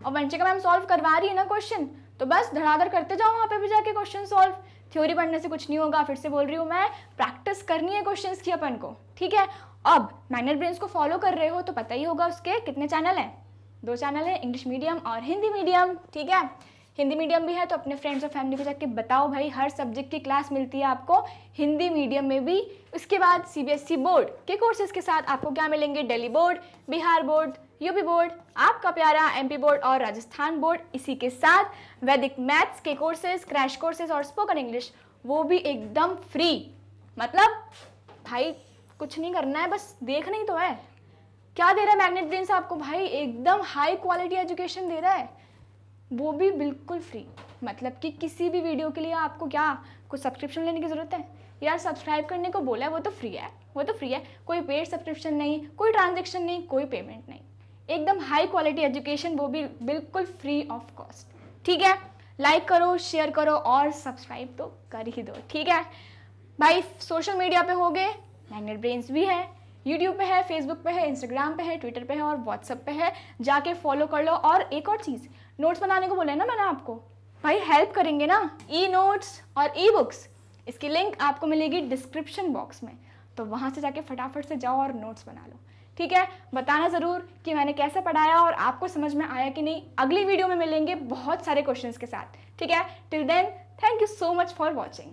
और वंशिका मैम सॉल्व करवा रही है ना क्वेश्चन, तो बस धड़ाधड़ करते जाओ वहाँ पे भी जाके क्वेश्चन सॉल्व। थ्योरी पढ़ने से कुछ नहीं होगा, फिर से बोल रही हूँ मैं, प्रैक्टिस करनी है क्वेश्चंस की अपन को, ठीक है? अब मैग्नेट ब्रेन्स को फॉलो कर रहे हो तो पता ही होगा उसके कितने चैनल हैं? 2 चैनल है, इंग्लिश मीडियम और हिंदी मीडियम, ठीक है? हिंदी मीडियम भी है तो अपने फ्रेंड्स और फैमिली को जाके बताओ भाई, हर सब्जेक्ट की क्लास मिलती है आपको हिंदी मीडियम में भी। उसके बाद CBSE बोर्ड के कोर्सेज के साथ आपको क्या मिलेंगे? Delhi board, Bihar board, UP board, आपका प्यारा MP बोर्ड और राजस्थान बोर्ड। इसी के साथ वैदिक मैथ्स के कोर्सेज, क्रैश कोर्सेज और स्पोकन इंग्लिश, वो भी एकदम फ्री। मतलब भाई कुछ नहीं करना है, बस देखना ही तो है। क्या दे रहा है मैग्नेट ब्रेन्स आपको भाई? एकदम हाई क्वालिटी एजुकेशन दे रहा है, वो भी बिल्कुल फ्री। मतलब कि किसी भी वीडियो के लिए आपको क्या कुछ सब्सक्रिप्शन लेने की ज़रूरत है? यार सब्सक्राइब करने को बोला है, वो तो फ्री है, कोई पेड सब्सक्रिप्शन नहीं, कोई ट्रांजेक्शन नहीं, कोई पेमेंट नहीं, एकदम हाई क्वालिटी एजुकेशन, वो भी बिल्कुल फ्री ऑफ कॉस्ट, ठीक है? लाइक करो, शेयर करो और सब्सक्राइब तो कर ही दो, ठीक है भाई? सोशल मीडिया पे होगे मैग्नेट ब्रेन्स भी है, यूट्यूब पे है, फेसबुक पे है, इंस्टाग्राम पे है, ट्विटर पे है और व्हाट्सएप पे है, जाके फॉलो कर लो। और एक और चीज़, नोट्स बनाने को बोले ना मैंने आपको, भाई हेल्प करेंगे ना, ई नोट्स और ई बुक्स, इसकी लिंक आपको मिलेगी डिस्क्रिप्शन बॉक्स में, तो वहाँ से जाके फटाफट से जाओ और नोट्स बना लो। ठीक है, बताना ज़रूर कि मैंने कैसे पढ़ाया और आपको समझ में आया कि नहीं। अगली वीडियो में मिलेंगे बहुत सारे क्वेश्चंस के साथ। ठीक है, till then thank you so much for watching.